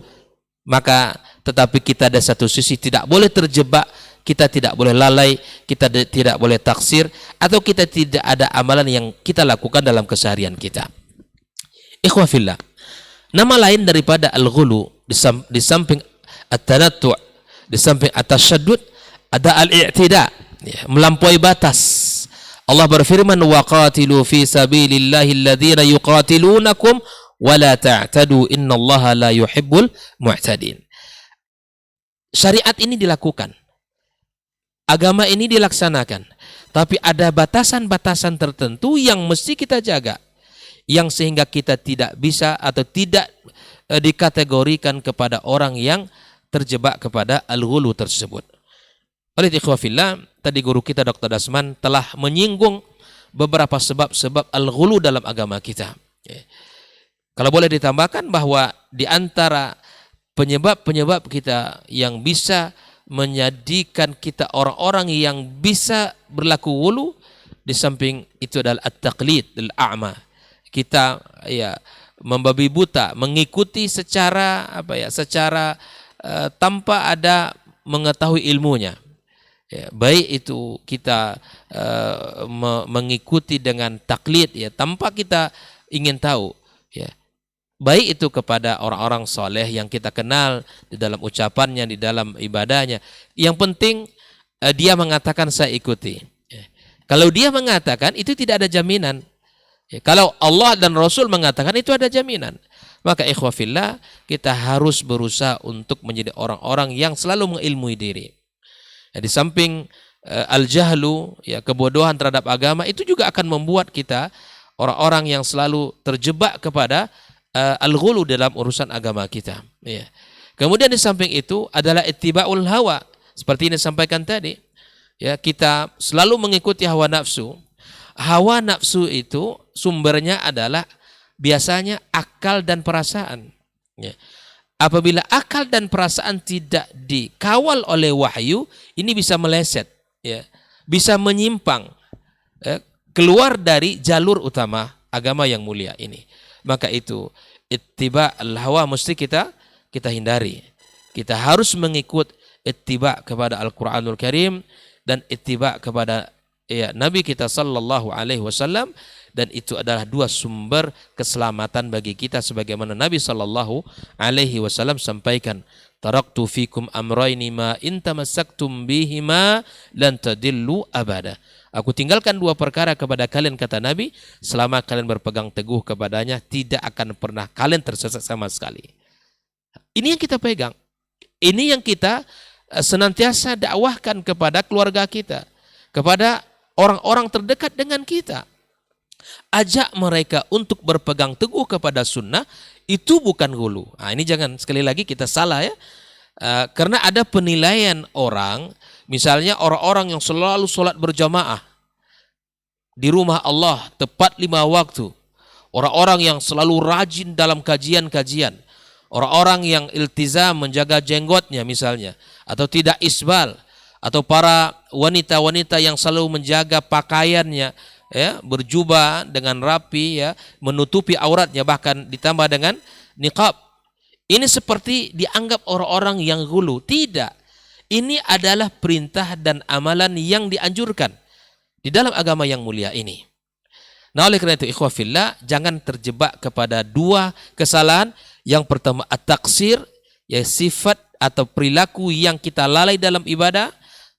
maka tetapi kita ada satu sisi tidak boleh terjebak, kita tidak boleh lalai, kita tidak boleh taksir, atau kita tidak ada amalan yang kita lakukan dalam keseharian kita. Ikhwafillah, nama lain daripada al-ghulu, di samping at-tanattu', di samping at-tashaddud, ada al-i'tida, ya, melampaui batas. Allah berfirman, wa qatilu fi sabilillahi alladhina yuqatilunakum wa la ta'tadu innallaha la yuhibbul mu'tadin. Syariat ini dilakukan, agama ini dilaksanakan, tapi ada batasan-batasan tertentu yang mesti kita jaga, yang sehingga kita tidak bisa atau tidak dikategorikan kepada orang yang terjebak kepada al-ghulu tersebut. Oleh ikhwafillah, tadi guru kita Dr. Dasman telah menyinggung beberapa sebab-sebab al-ghulu dalam agama kita. Kalau boleh ditambahkan bahwa di antara penyebab-penyebab kita yang bisa menjadikan kita orang-orang yang bisa berlaku ghulu, di samping itu adalah at-taqlid al-a'ma. Kita, ya, membabi buta, mengikuti secara tanpa ada mengetahui ilmunya. Ya, baik itu kita mengikuti dengan taklid, ya, tanpa kita ingin tahu, ya, baik itu kepada orang-orang soleh yang kita kenal di dalam ucapannya, di dalam ibadahnya. Yang penting dia mengatakan saya ikuti. Kalau dia mengatakan itu tidak ada jaminan. Kalau Allah dan Rasul mengatakan itu ada jaminan. Maka ikhwafillah, kita harus berusaha untuk menjadi orang-orang yang selalu mengilmui diri. Di samping al-jahlu, ya, kebodohan terhadap agama, itu juga akan membuat kita orang-orang yang selalu terjebak kepada al-ghulu dalam urusan agama kita. Ya. Kemudian di samping itu adalah ittiba'ul hawa. Seperti yang disampaikan tadi. Ya, kita selalu mengikuti hawa nafsu. Hawa nafsu itu sumbernya adalah biasanya akal dan perasaan. Ya. Apabila akal dan perasaan tidak dikawal oleh wahyu, ini bisa meleset, ya, bisa menyimpang, keluar dari jalur utama agama yang mulia ini. Maka itu ittiba al-hawa mesti kita hindari. Kita harus mengikut ittiba kepada Al-Qur'anul Karim dan ittiba kepada Nabi kita sallallahu alaihi wasallam, dan itu adalah dua sumber keselamatan bagi kita sebagaimana Nabi sallallahu alaihi wasallam sampaikan, taraktu fikum amrayni ma in tamassaktum bihima lan tadillu abada. Aku tinggalkan dua perkara kepada kalian, kata Nabi, selama kalian berpegang teguh kepadanya tidak akan pernah kalian tersesat sama sekali. Ini yang kita pegang. Ini yang kita senantiasa dakwahkan kepada keluarga kita, kepada orang-orang terdekat dengan kita. Ajak mereka untuk berpegang teguh kepada sunnah, itu bukan hulu. Nah, ini jangan sekali lagi kita salah, ya. Karena ada penilaian orang, misalnya orang-orang yang selalu sholat berjamaah di rumah Allah tepat 5 waktu, orang-orang yang selalu rajin dalam kajian-kajian, orang-orang yang iltizam menjaga jenggotnya misalnya, atau tidak isbal, atau para wanita-wanita yang selalu menjaga pakaiannya, ya, berjubah dengan rapi, ya, menutupi auratnya, bahkan ditambah dengan niqab. Ini seperti dianggap orang-orang yang ghulu. Tidak. Ini adalah perintah dan amalan yang dianjurkan di dalam agama yang mulia ini. Nah, oleh karena itu ikhwah fillah, jangan terjebak kepada dua kesalahan. Yang pertama at-taqsir, ya, sifat atau perilaku yang kita lalai dalam ibadah.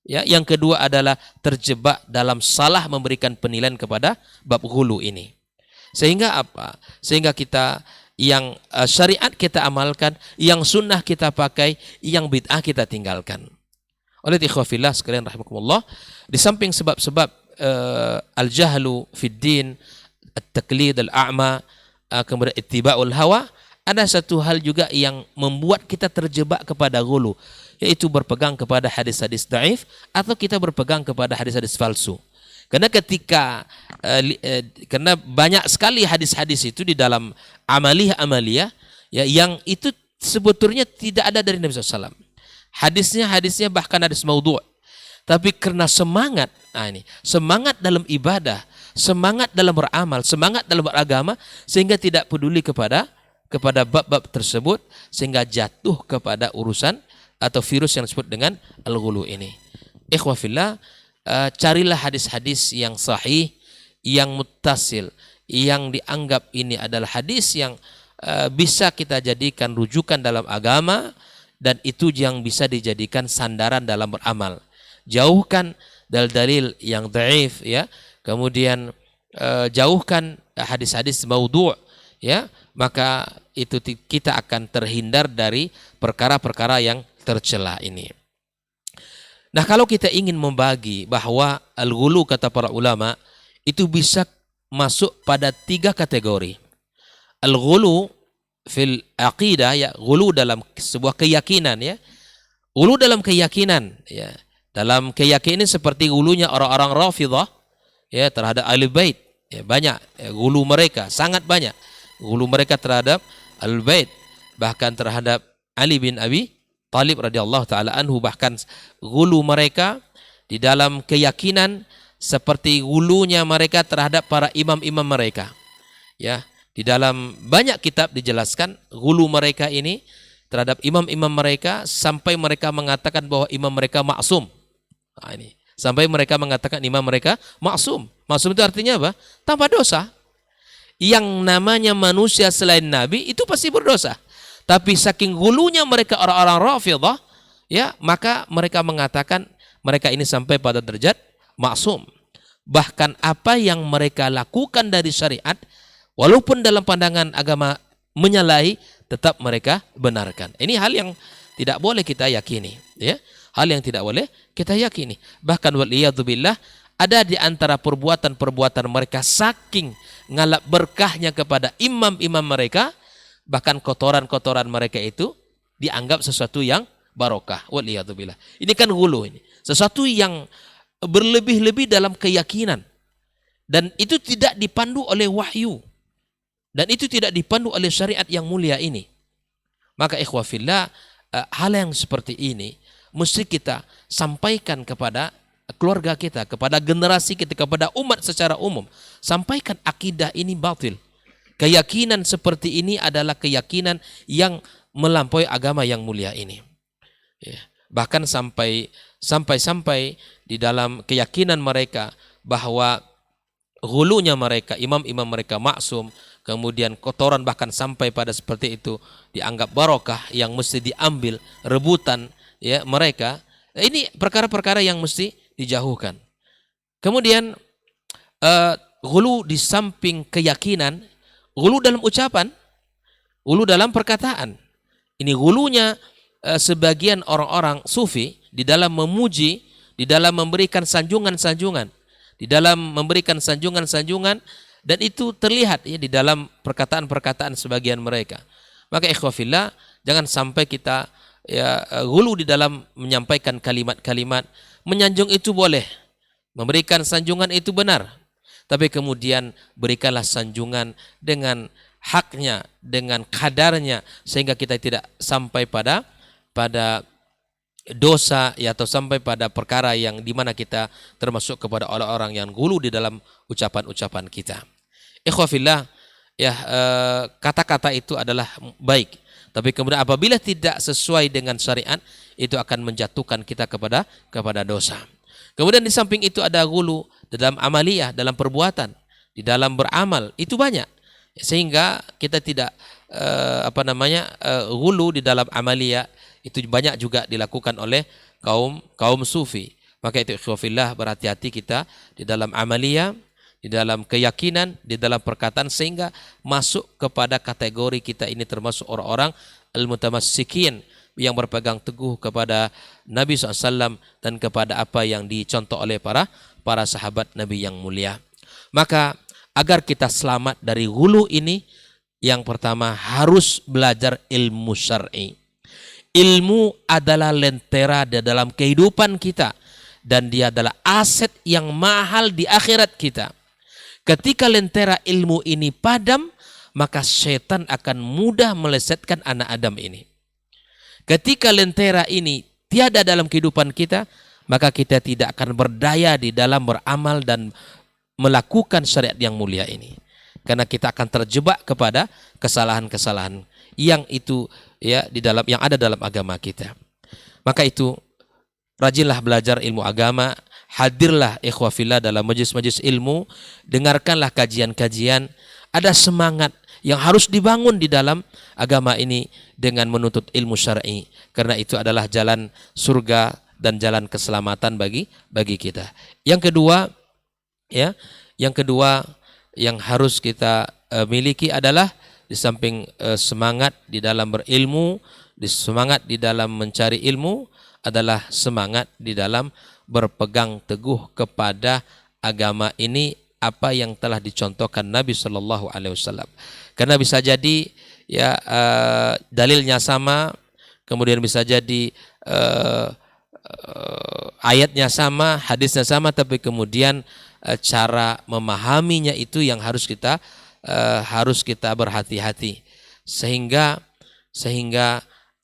Ya, yang kedua adalah terjebak dalam salah memberikan penilaian kepada bab ghulu ini. Sehingga apa? Sehingga kita yang syariat kita amalkan, yang sunnah kita pakai, yang bid'ah kita tinggalkan. Oleh ikhwafillah sekalian rahimakumullah, di samping sebab-sebab al-jahlu fid din, at-taqlid al-a'ma, kemudian ittiba'ul hawa, ada satu hal juga yang membuat kita terjebak kepada ghulu, yaitu berpegang kepada hadis-hadis dhaif atau kita berpegang kepada hadis-hadis palsu. Karena karena banyak sekali hadis-hadis itu di dalam amaliyah, ya, yang itu sebetulnya tidak ada dari Nabi SAW. Hadisnya bahkan hadis maudhu'. Tapi karena semangat, semangat dalam ibadah, semangat dalam beramal, semangat dalam beragama, sehingga tidak peduli kepada bab-bab tersebut, sehingga jatuh kepada urusan atau virus yang disebut dengan al-ghulu ini. Ikhwah fillah, carilah hadis-hadis yang sahih, yang muttasil, yang dianggap ini adalah hadis yang bisa kita jadikan rujukan dalam agama, dan itu yang bisa dijadikan sandaran dalam beramal. Jauhkan dalil-dalil yang dhaif, ya. Kemudian jauhkan hadis-hadis maudhu', ya. Maka itu kita akan terhindar dari perkara-perkara yang tercela ini. Nah, kalau kita ingin membagi bahwa al-ghulu, kata para ulama, itu bisa masuk pada 3 kategori. Al-ghulu fil aqidah, ya, ghulu dalam sebuah keyakinan, ya. Ghulu dalam keyakinan, ya. Dalam keyakinan seperti ghulunya orang-orang Rafidhah, ya, terhadap Ahlul Bait, ya, banyak, ya, ghulu mereka sangat banyak. Ghulu mereka terhadap Ahlul Bait, bahkan terhadap Ali bin Abi Thalib radhiyallahu taala anhu, bahkan ghulu mereka di dalam keyakinan seperti ghulunya mereka terhadap para imam-imam mereka. Ya, di dalam banyak kitab dijelaskan ghulu mereka ini terhadap imam-imam mereka sampai mereka mengatakan bahwa imam mereka maksum. Nah, ini sampai mereka mengatakan imam mereka maksum. Maksum itu artinya apa? Tanpa dosa. yang namanya manusia selain Nabi itu pasti berdosa. Tapi saking hulunya mereka orang-orang Rafidhah, ya, maka mereka mengatakan mereka ini sampai pada derajat maksum. Bahkan apa yang mereka lakukan dari syariat, walaupun dalam pandangan agama menyalahi, tetap mereka benarkan. Ini hal yang tidak boleh kita yakini, ya. Hal yang tidak boleh kita yakini. Bahkan waliyadzubillah, ada di antara perbuatan-perbuatan mereka saking ngalap berkahnya kepada imam-imam mereka, bahkan kotoran-kotoran mereka itu dianggap sesuatu yang barokah. Waliyadzubillah. Ini kan hulu ini. Sesuatu yang berlebih-lebih dalam keyakinan. Dan itu tidak dipandu oleh wahyu. Dan itu tidak dipandu oleh syariat yang mulia ini. Maka ikhwah fillah, hal yang seperti ini mesti kita sampaikan kepada keluarga kita, kepada generasi kita, kepada umat secara umum. Sampaikan akidah ini batil. Keyakinan seperti ini adalah keyakinan yang melampaui agama yang mulia ini. Ya. Bahkan sampai di dalam keyakinan mereka bahwa hulunya mereka, imam-imam mereka maksum, kemudian kotoran bahkan sampai pada seperti itu dianggap barokah yang mesti diambil rebutan, ya, mereka. Ini perkara-perkara yang mesti dijauhkan. Kemudian hulu di samping keyakinan, hulu dalam ucapan, hulu dalam perkataan. Ini hulunya sebagian orang-orang sufi di dalam memuji, di dalam memberikan sanjungan-sanjungan, di dalam memberikan sanjungan-sanjungan, dan itu terlihat, ya, di dalam perkataan-perkataan sebagian mereka. Maka ikhwafillah, jangan sampai kita, ya, hulu di dalam menyampaikan kalimat-kalimat. Menyanjung itu boleh, memberikan sanjungan itu benar, tapi kemudian berikanlah sanjungan dengan haknya, dengan kadarnya, sehingga kita tidak sampai pada dosa, ya, atau sampai pada perkara yang dimana kita termasuk kepada orang-orang yang hulu di dalam ucapan-ucapan kita. Ikhwafillah, ya, kata-kata itu adalah baik, tapi kemudian apabila tidak sesuai dengan syariat, itu akan menjatuhkan kita kepada dosa. Kemudian di samping itu ada hulu dalam amaliyah, dalam perbuatan, di dalam beramal, itu banyak, sehingga kita tidak hulu di dalam amaliyah. Itu banyak juga dilakukan oleh kaum sufi. Maka itu ikhwafillah, berhati-hati kita di dalam amaliyah, di dalam keyakinan, di dalam perkataan, sehingga masuk kepada kategori kita ini termasuk orang-orang al-mutamassikin yang berpegang teguh kepada Nabi SAW dan kepada apa yang dicontoh oleh para sahabat Nabi yang mulia. Maka agar kita selamat dari hulu ini, yang pertama harus belajar ilmu syar'i. Ilmu adalah lentera di dalam kehidupan kita, dan dia adalah aset yang mahal di akhirat kita. Ketika lentera ilmu ini padam, maka setan akan mudah melesetkan anak Adam ini. Ketika lentera ini tiada dalam kehidupan kita, maka kita tidak akan berdaya di dalam beramal dan melakukan syariat yang mulia ini. Karena kita akan terjebak kepada kesalahan-kesalahan yang itu, ya, di dalam yang ada dalam agama kita. Maka itu rajinlah belajar ilmu agama, hadirlah ikhwafillah dalam majlis-majlis ilmu, dengarkanlah kajian-kajian, ada semangat yang harus dibangun di dalam agama ini dengan menuntut ilmu syar'i, karena itu adalah jalan surga dan jalan keselamatan bagi kita. Yang kedua, ya, yang harus kita miliki adalah di samping semangat di dalam berilmu, semangat di dalam mencari ilmu, adalah semangat di dalam berpegang teguh kepada agama ini, apa yang telah dicontohkan Nabi Shallallahu Alaihi Wasallam. Karena bisa jadi, ya, dalilnya sama, kemudian bisa jadi ayatnya sama, hadisnya sama, tapi kemudian cara memahaminya itu yang harus kita berhati-hati, sehingga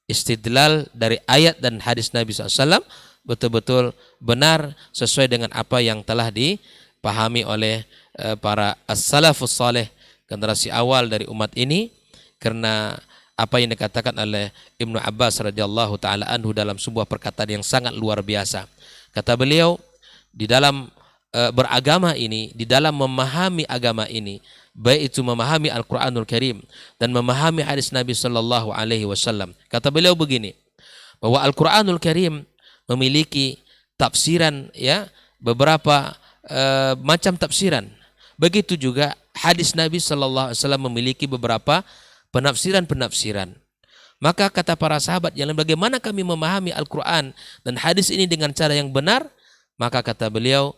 istidlal dari ayat dan hadis Nabi SAW betul-betul benar sesuai dengan apa yang telah dipahami oleh para as-salafus saleh, generasi awal dari umat ini. Karena apa yang dikatakan oleh Ibnu Abbas radhiyallahu taala anhu dalam sebuah perkataan yang sangat luar biasa. Kata beliau, di dalam beragama ini, di dalam memahami agama ini, baik itu memahami Al-Quranul Karim dan memahami hadis Nabi Sallallahu Alaihi Wasallam. Kata beliau begini, bahwa Al-Quranul Karim memiliki tafsiran, ya, beberapa macam tafsiran. Begitu juga hadis Nabi Sallallahu Alaihi Wasallam memiliki beberapa penafsiran-penafsiran. Maka kata para sahabat, yang bagaimana kami memahami Al-Quran dan hadis ini dengan cara yang benar? Maka kata beliau,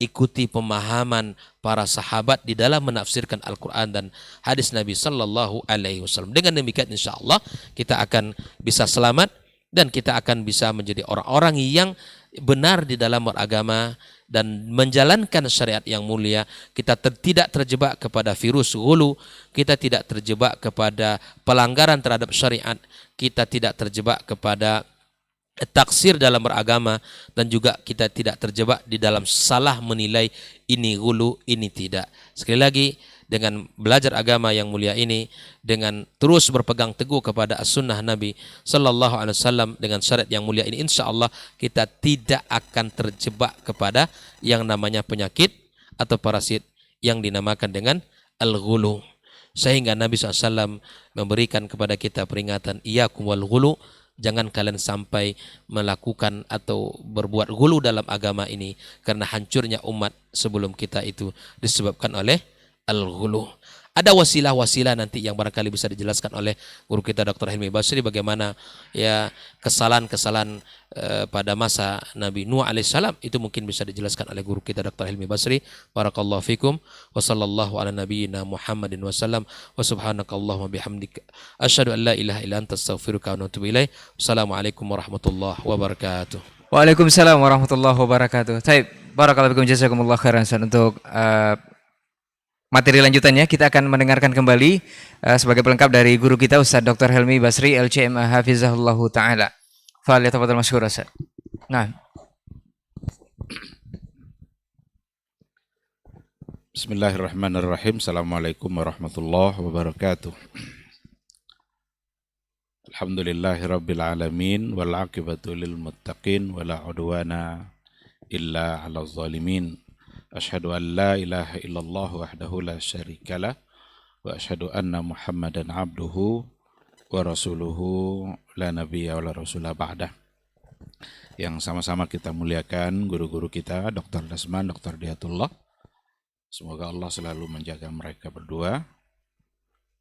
ikuti pemahaman para sahabat di dalam menafsirkan Al-Quran dan hadis Nabi Sallallahu Alaihi Wasallam. Dengan demikian insya Allah kita akan bisa selamat dan kita akan bisa menjadi orang-orang yang benar di dalam beragama dan menjalankan syariat yang mulia. Kita tidak terjebak kepada virus ghulu, kita tidak terjebak kepada pelanggaran terhadap syariat, kita tidak terjebak kepada taksir dalam beragama, dan juga kita tidak terjebak di dalam salah menilai ini ghulu, ini tidak. Sekali lagi, dengan belajar agama yang mulia ini, dengan terus berpegang teguh kepada as-sunnah Nabi Sallallahu Alaihi Wasallam dengan syariat yang mulia ini, insya Allah kita tidak akan terjebak kepada yang namanya penyakit atau parasit yang dinamakan dengan al-ghulu. Sehingga Nabi SAW memberikan kepada kita peringatan, iyyakum wal ghulu, jangan kalian sampai melakukan atau berbuat ghulu dalam agama ini, karena hancurnya umat sebelum kita itu disebabkan oleh al-ghulu. Ada wasilah-wasilah nanti yang barangkali bisa dijelaskan oleh guru kita Dr. Helmi Basri, bagaimana ya kesalahan-kesalahan pada masa Nabi Nuh alaihissalam, itu mungkin bisa dijelaskan oleh guru kita Dr. Helmi Basri. Barakallahu fikum wa sallallahu ala nabiyyina Muhammadin wa sallam wa subhanakallahumma bihamdika asyhadu an la ilaha illa anta astaghfiruka wa atubu ilaik. Wassalamualaikum warahmatullahi wabarakatuh. Waalaikumsalam warahmatullahi wabarakatuh. Baik, barakallahu fikum, jazakumullah khairan. Untuk materi lanjutannya kita akan mendengarkan kembali sebagai pelengkap dari guru kita Ustaz Dr. Helmi Basri LCMA Hafizahullahu Ta'ala. Fa'aliyatafadhal masykur Ustaz. Nah. Bismillahirrahmanirrahim. Assalamualaikum warahmatullahi wabarakatuh. Alhamdulillahi rabbil alamin wal aqibatu lil muttaqin wala udwana illa 'alal zalimin. Asyhadu an la ilaha illallah wahdahu la syarikalah wa asyhadu anna Muhammadan abduhu wa rasuluhu la nabiyya wa la rasulah ba'dah. Yang sama-sama kita muliakan guru-guru kita, Dr. Dasman, Dr. Diatullah. Semoga Allah selalu menjaga mereka berdua,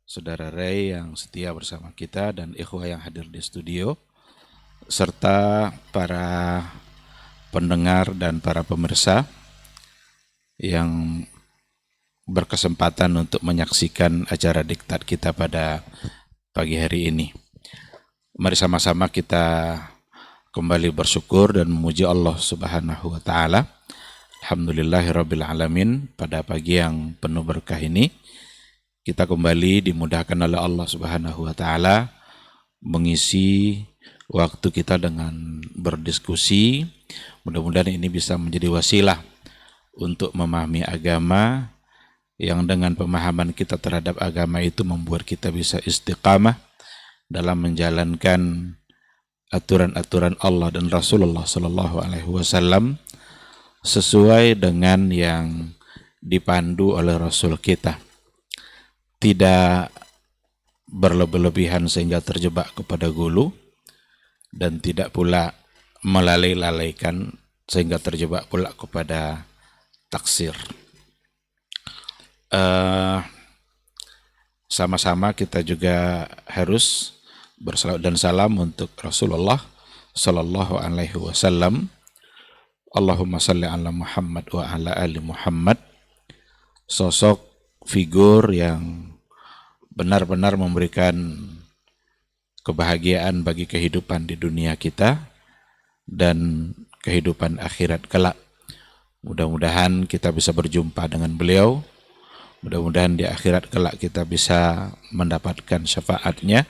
saudara Ray yang setia bersama kita, dan ikhwah yang hadir di studio, serta para pendengar dan para pemirsa yang berkesempatan untuk menyaksikan acara diktat kita pada pagi hari ini. Mari sama-sama kita kembali bersyukur dan memuji Allah Subhanahu wa Ta'ala. Alhamdulillahirabbil alamin. Pada pagi yang penuh berkah ini kita kembali dimudahkan oleh Allah Subhanahu wa Ta'ala mengisi waktu kita dengan berdiskusi. Mudah-mudahan ini bisa menjadi wasilah untuk memahami agama, yang dengan pemahaman kita terhadap agama itu membuat kita bisa istiqamah dalam menjalankan aturan-aturan Allah dan Rasulullah Sallallahu Alaihi Wasallam sesuai dengan yang dipandu oleh Rasul kita. Tidak berlebih-lebihan sehingga terjebak kepada ghulu, dan tidak pula melalai-lalaikan sehingga terjebak pula kepada taksir. Sama-sama kita juga harus bersalawat dan salam untuk Rasulullah Sallallahu Alaihi Wasallam. Allahumma salli ala Muhammad wa ala ali Muhammad. Sosok figur yang benar-benar memberikan kebahagiaan bagi kehidupan di dunia kita dan kehidupan akhirat kelak. Mudah-mudahan kita bisa berjumpa dengan beliau. Mudah-mudahan di akhirat kelak kita bisa mendapatkan syafaatnya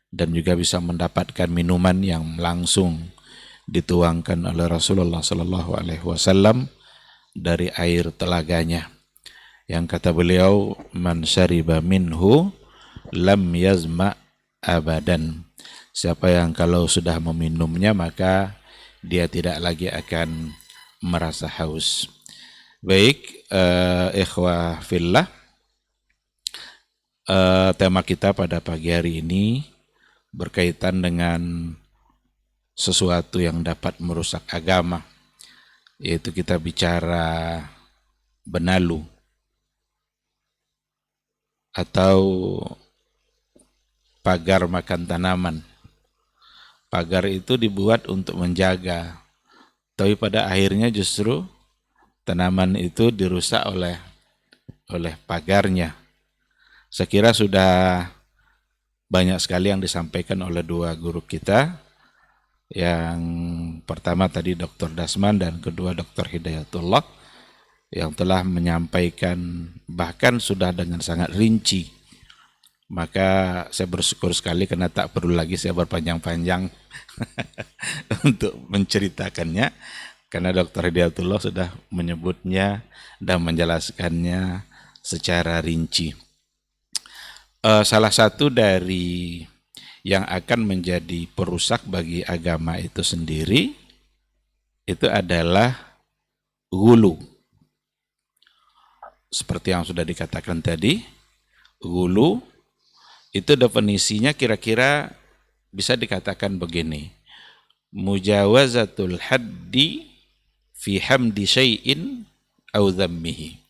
dan juga bisa mendapatkan minuman yang langsung dituangkan oleh Rasulullah Sallallahu Alaihi Wasallam dari air telaganya. Yang kata beliau, man syariba minhu lam yazma abadan. Siapa yang kalau sudah meminumnya maka dia tidak lagi akan merasa haus. Baik, ikhwah fillah, tema kita pada pagi hari ini berkaitan dengan sesuatu yang dapat merusak agama, yaitu kita bicara benalu atau pagar makan tanaman. Pagar itu dibuat untuk menjaga, tapi pada akhirnya justru tanaman itu dirusak oleh pagarnya. Saya kira sudah banyak sekali yang disampaikan oleh dua guru kita. Yang pertama tadi Dr. Dasman dan kedua Dr. Hidayatullah yang telah menyampaikan bahkan sudah dengan sangat rinci. Maka saya bersyukur sekali karena tak perlu lagi saya berpanjang-panjang untuk menceritakannya, karena Dr. Hidayatullah sudah menyebutnya dan menjelaskannya secara rinci. Salah satu dari yang akan menjadi perusak bagi agama itu sendiri itu adalah ghulu. Seperti yang sudah dikatakan tadi, ghulu itu definisinya kira-kira bisa dikatakan begini: mujawazatul haddi fi hamdi syai'in au dhammihi.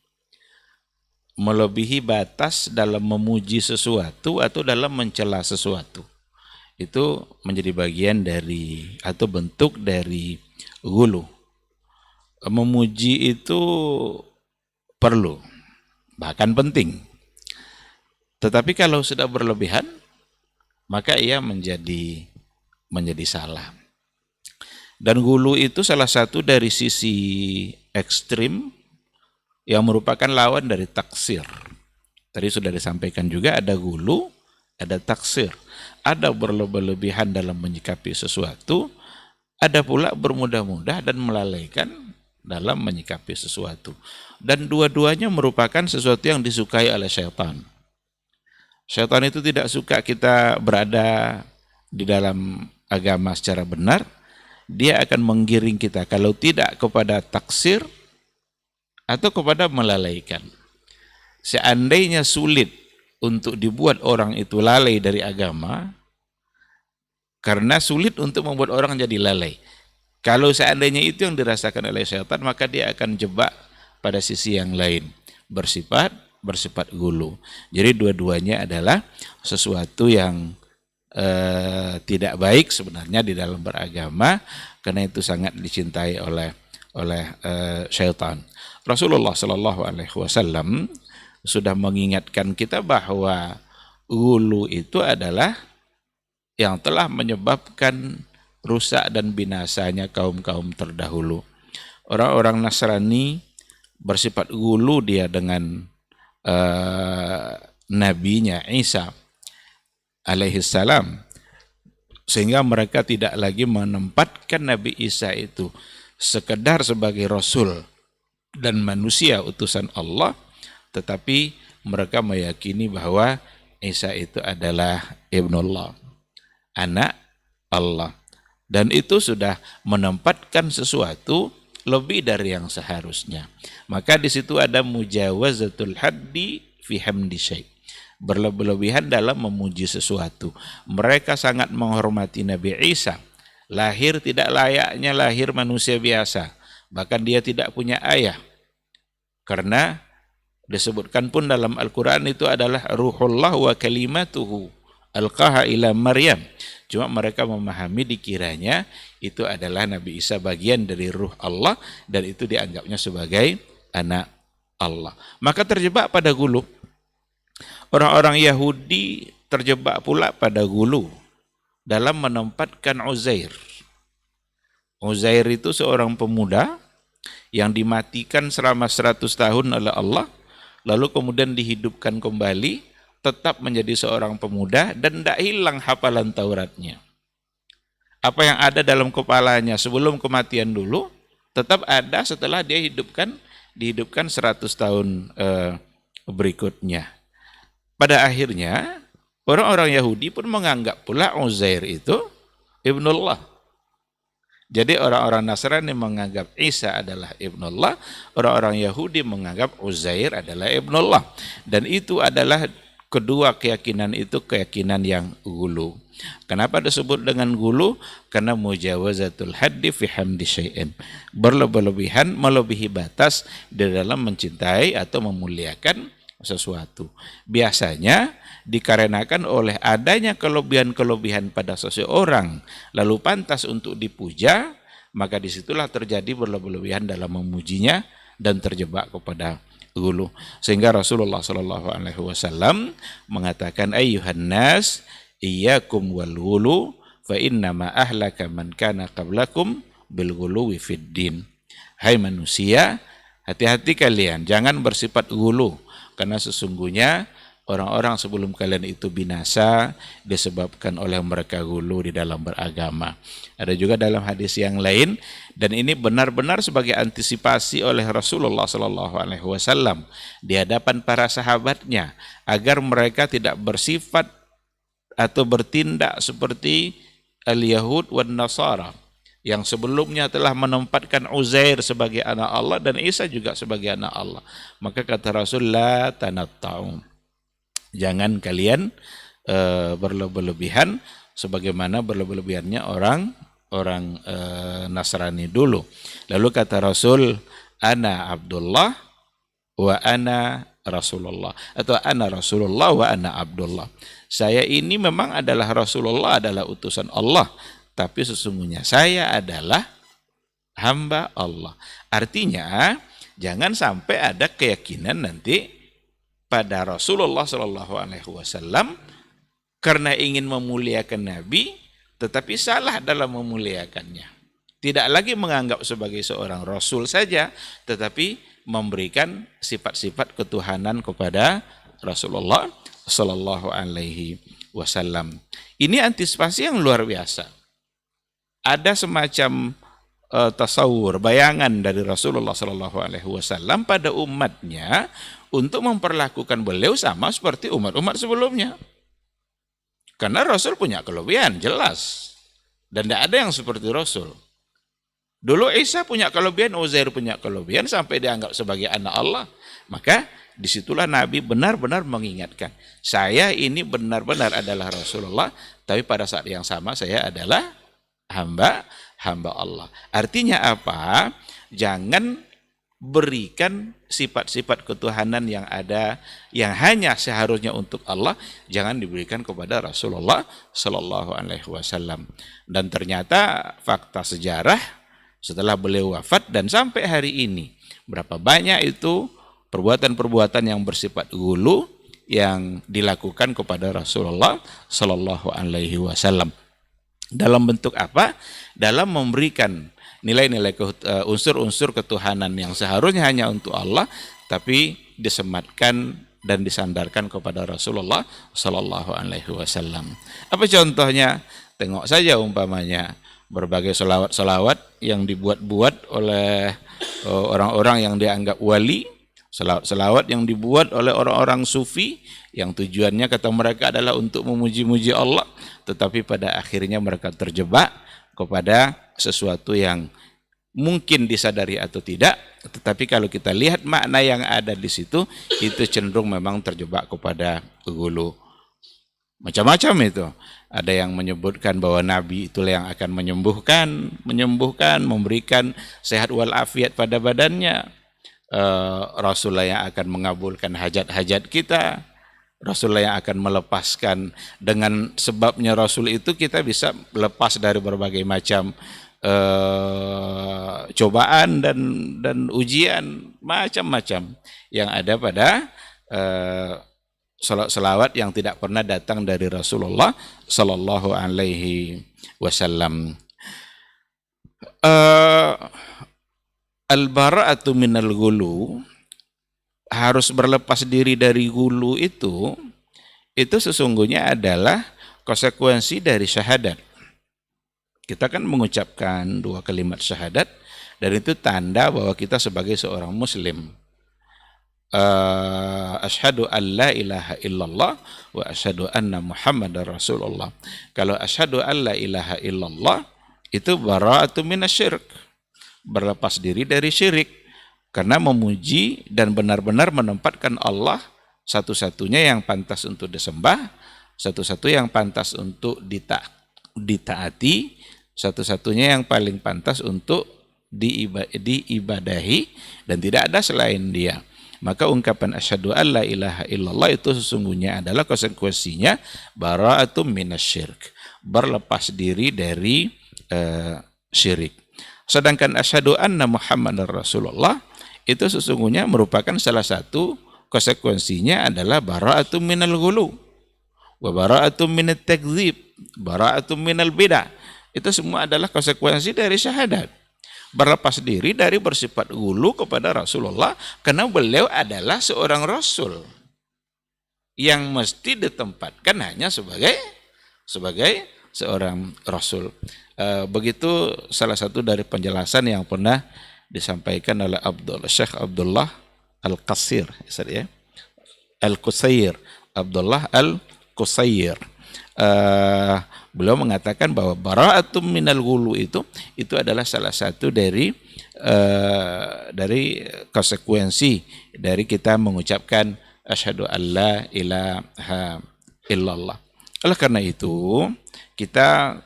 Melebihi batas dalam memuji sesuatu atau dalam mencela sesuatu. Itu menjadi bagian dari atau bentuk dari ghulu. Memuji itu perlu, bahkan penting. Tetapi kalau sudah berlebihan, maka ia menjadi salah. Dan ghulu itu salah satu dari sisi ekstrim yang merupakan lawan dari taksir. Tadi sudah disampaikan juga ada ghulu, ada taksir. Ada berlebihan dalam menyikapi sesuatu, ada pula bermudah-mudah dan melalaikan dalam menyikapi sesuatu. Dan dua-duanya merupakan sesuatu yang disukai oleh syaitan. Syaitan itu tidak suka kita berada di dalam agama secara benar. Dia akan menggiring kita kalau tidak kepada taksir atau kepada melalaikan. Seandainya sulit untuk dibuat orang itu lalai dari agama, karena sulit untuk membuat orang jadi lalai. Kalau seandainya itu yang dirasakan oleh syaitan, maka dia akan jebak pada sisi yang lain, bersifat ghulu. Jadi dua-duanya adalah sesuatu yang tidak baik sebenarnya di dalam beragama, karena itu sangat dicintai oleh syaitan. Rasulullah Shallallahu Alaihi Wasallam sudah mengingatkan kita bahwa ghulu itu adalah yang telah menyebabkan rusak dan binasanya kaum-kaum terdahulu. Orang-orang Nasrani bersifat ghulu dia dengan nabinya Isa alaihissalam, sehingga mereka tidak lagi menempatkan Nabi Isa itu sekedar sebagai Rasul dan manusia utusan Allah, tetapi mereka meyakini bahwa Isa itu adalah Ibnullah, anak Allah. Dan itu sudah menempatkan sesuatu lebih dari yang seharusnya. Maka di situ ada mujawazatul haddi fi hamdi syai'. Berlebihan dalam memuji sesuatu. Mereka sangat menghormati Nabi Isa. Lahir tidak layaknya lahir manusia biasa. Bahkan dia tidak punya ayah. Karena disebutkan pun dalam Al-Quran itu adalah ruhullah wa kalimatuhu alqaha ila Maryam. Cuma mereka memahami dikiranya itu adalah Nabi Isa bagian dari ruh Allah, dan itu dianggapnya sebagai anak Allah. Maka terjebak pada ghulu. Orang-orang Yahudi terjebak pula pada ghulu dalam menempatkan Uzair. Uzair itu seorang pemuda yang dimatikan selama 100 tahun oleh Allah, lalu kemudian dihidupkan kembali, tetap menjadi seorang pemuda dan tidak hilang hafalan Tauratnya. Apa yang ada dalam kepalanya sebelum kematian dulu, tetap ada setelah dia dihidupkan 100 tahun berikutnya. Pada akhirnya, orang-orang Yahudi pun menganggap pula Uzair itu Ibnullah. Jadi orang-orang Nasrani menganggap Isa adalah ibnullah, orang-orang Yahudi menganggap Uzair adalah ibnullah. Dan itu adalah kedua keyakinan itu keyakinan yang gulu. Kenapa disebut dengan gulu? Karena mujawazatul haddi fi hamdi syai'in. Berlebih-lebihan, melebihi batas di dalam mencintai atau memuliakan sesuatu. Biasanya dikarenakan oleh adanya kelebihan-kelebihan pada seseorang lalu pantas untuk dipuja, maka disitulah terjadi berlebih-lebihan dalam memujinya dan terjebak kepada gulu. Sehingga Rasulullah Shallallahu Alaihi Wasallam mengatakan, ayyuhan nas iyyakum wal ghulu fa innama ahlaka man kana qablakum bil ghuluwi fid din. Hai manusia, hati-hati kalian, jangan bersifat gulu, karena sesungguhnya orang-orang sebelum kalian itu binasa disebabkan oleh mereka gulu di dalam beragama. Ada juga dalam hadis yang lain, dan ini benar-benar sebagai antisipasi oleh Rasulullah Sallallahu Alaihi Wasallam di hadapan para sahabatnya, agar mereka tidak bersifat atau bertindak seperti al-Yahud wan Nasara yang sebelumnya telah menempatkan Uzair sebagai anak Allah dan Isa juga sebagai anak Allah. Maka kata Rasul, la tanatta'u, jangan kalian berlebih-lebihan sebagaimana berlebih-lebihannya orang Nasrani dulu. Lalu kata Rasul, ana Abdullah wa ana Rasulullah, atau ana Rasulullah wa ana Abdullah. Saya ini memang adalah Rasulullah, adalah utusan Allah, tapi sesungguhnya saya adalah hamba Allah. Artinya jangan sampai ada keyakinan nanti pada Rasulullah Shallallahu Alaihi Wasallam karena ingin memuliakan Nabi, tetapi salah dalam memuliakannya. Tidak lagi menganggap sebagai seorang Rasul saja, tetapi memberikan sifat-sifat ketuhanan kepada Rasulullah Shallallahu Alaihi Wasallam. Ini antisipasi yang luar biasa. Ada semacam tasawur, bayangan dari Rasulullah Shallallahu Alaihi Wasallam pada umatnya untuk memperlakukan beliau sama seperti umat-umat sebelumnya. Karena Rasul punya kelebihan, jelas. Dan tidak ada yang seperti Rasul. Dulu Isa punya kelebihan, Uzair punya kelebihan, sampai dianggap sebagai anak Allah. Maka disitulah Nabi benar-benar mengingatkan, saya ini benar-benar adalah Rasulullah, tapi pada saat yang sama saya adalah hamba Allah. Artinya apa? Jangan berikan sifat-sifat ketuhanan yang ada, yang hanya seharusnya untuk Allah, jangan diberikan kepada Rasulullah Sallallahu Alaihi Wasallam. Dan ternyata fakta sejarah setelah beliau wafat dan sampai hari ini, berapa banyak itu perbuatan-perbuatan yang bersifat gulu yang dilakukan kepada Rasulullah Sallallahu Alaihi Wasallam. Dalam bentuk apa? Dalam memberikan nilai-nilai unsur-unsur ketuhanan yang seharusnya hanya untuk Allah, tapi disematkan dan disandarkan kepada Rasulullah Sallallahu Alaihi Wasallam. Apa contohnya? Tengok saja umpamanya berbagai selawat yang dibuat-buat oleh orang-orang yang dianggap wali, selawat yang dibuat oleh orang-orang sufi yang tujuannya kata mereka adalah untuk memuji-muji Allah, tetapi pada akhirnya mereka terjebak kepada sesuatu yang mungkin disadari atau tidak, tetapi kalau kita lihat makna yang ada di situ, itu cenderung memang terjebak kepada gulu. Macam-macam itu. Ada yang menyebutkan bahwa Nabi itulah yang akan menyembuhkan, memberikan sehat walafiat pada badannya. Rasulullah yang akan mengabulkan hajat-hajat kita. Rasulullah yang akan melepaskan, dengan sebabnya Rasul itu kita bisa lepas dari berbagai macam cobaan dan ujian macam-macam yang ada pada selawat yang tidak pernah datang dari Rasulullah Sallallahu Alaihi Wasallam. Al-bara'atu minal ghulu, harus berlepas diri dari gulu itu sesungguhnya adalah konsekuensi dari syahadat. Kita kan mengucapkan 2 kalimat syahadat, dan itu tanda bahwa kita sebagai seorang muslim. Asyhadu an la ilaha illallah wa asyhadu anna Muhammadar Rasulullah. Kalau asyhadu an la ilaha illallah, itu bara'atun minasyirik, berlepas diri dari syirik, karena memuji dan benar-benar menempatkan Allah satu-satunya yang pantas untuk disembah, satu-satunya yang pantas untuk ditaati, satu-satunya yang paling pantas untuk diibadahi, dan tidak ada selain dia. Maka ungkapan asyhadu an la ilaha illallah itu sesungguhnya adalah konsekuensinya bara'atum minasyirik, berlepas diri dari syirik. Sedangkan asyhadu anna Muhammadar Rasulullah itu sesungguhnya merupakan salah satu konsekuensinya adalah bara'atum minal ghulu wa bara'atum minat takdzib, bara'atum minal bidah. Itu semua adalah konsekuensi dari syahadat. Berlepas diri dari bersifat ghulu kepada Rasulullah, karena beliau adalah seorang rasul yang mesti ditempatkan hanya sebagai seorang rasul. Begitu salah satu dari penjelasan yang pernah disampaikan oleh Syekh Abdullah Al-Qasir, ya, Al-Qusayr, Abdullah Al-Qusayr. Beliau mengatakan bahwa bara'atum minal ghulu itu adalah salah satu dari konsekuensi dari kita mengucapkan asyhadu alla ilaha illallah. Oleh karena itu, kita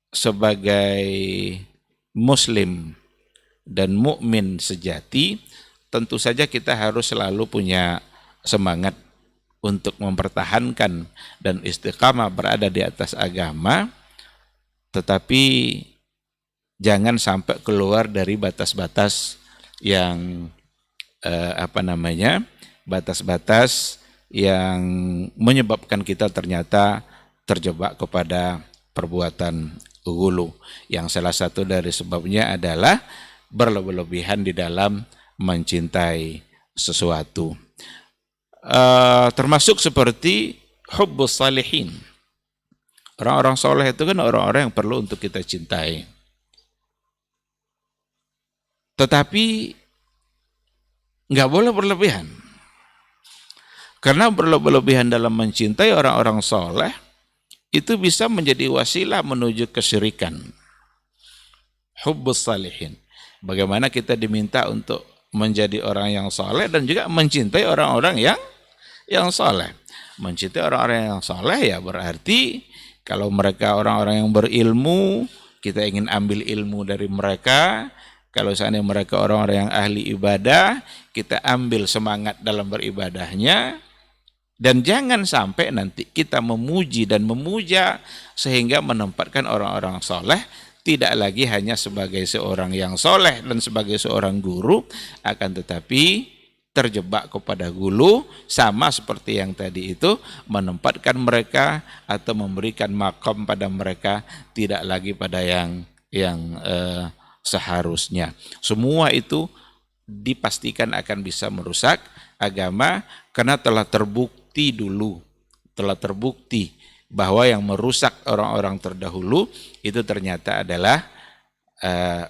sebagai muslim dan mukmin sejati, tentu saja kita harus selalu punya semangat untuk mempertahankan dan istiqamah berada di atas agama, tetapi jangan sampai keluar dari batas-batas yang batas-batas yang menyebabkan kita ternyata terjebak kepada perbuatan ghulu, yang salah satu dari sebabnya adalah berlebih-lebihan di dalam mencintai sesuatu. Termasuk seperti hubbus salihin. Orang-orang soleh itu kan orang-orang yang perlu untuk kita cintai. Tetapi nggak boleh berlebihan. Karena berlebihan dalam mencintai orang-orang soleh itu bisa menjadi wasilah menuju kesyirikan. Hubbus salihin. Bagaimana kita diminta untuk menjadi orang yang soleh dan juga mencintai orang-orang yang soleh. Mencintai orang-orang yang soleh ya berarti kalau mereka orang-orang yang berilmu, kita ingin ambil ilmu dari mereka. Kalau seandainya mereka orang-orang yang ahli ibadah, kita ambil semangat dalam beribadahnya. Dan jangan sampai nanti kita memuji dan memuja sehingga menempatkan orang-orang soleh tidak lagi hanya sebagai seorang yang soleh dan sebagai seorang guru, akan tetapi terjebak kepada ghulu, sama seperti yang tadi itu, menempatkan mereka atau memberikan makom pada mereka tidak lagi pada yang seharusnya. Semua itu dipastikan akan bisa merusak agama, karena telah terbukti bahwa yang merusak orang-orang terdahulu itu ternyata adalah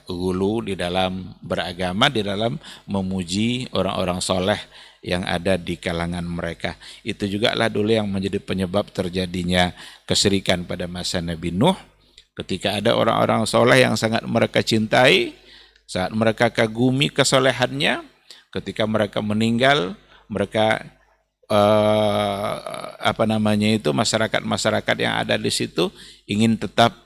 ghulu di dalam beragama, di dalam memuji orang-orang soleh yang ada di kalangan mereka. Itu juga lah dulu yang menjadi penyebab terjadinya kesyirikan pada masa Nabi Nuh, ketika ada orang-orang soleh yang sangat mereka cintai, saat mereka kagumi kesolehannya, ketika mereka meninggal, mereka masyarakat yang ada di situ ingin tetap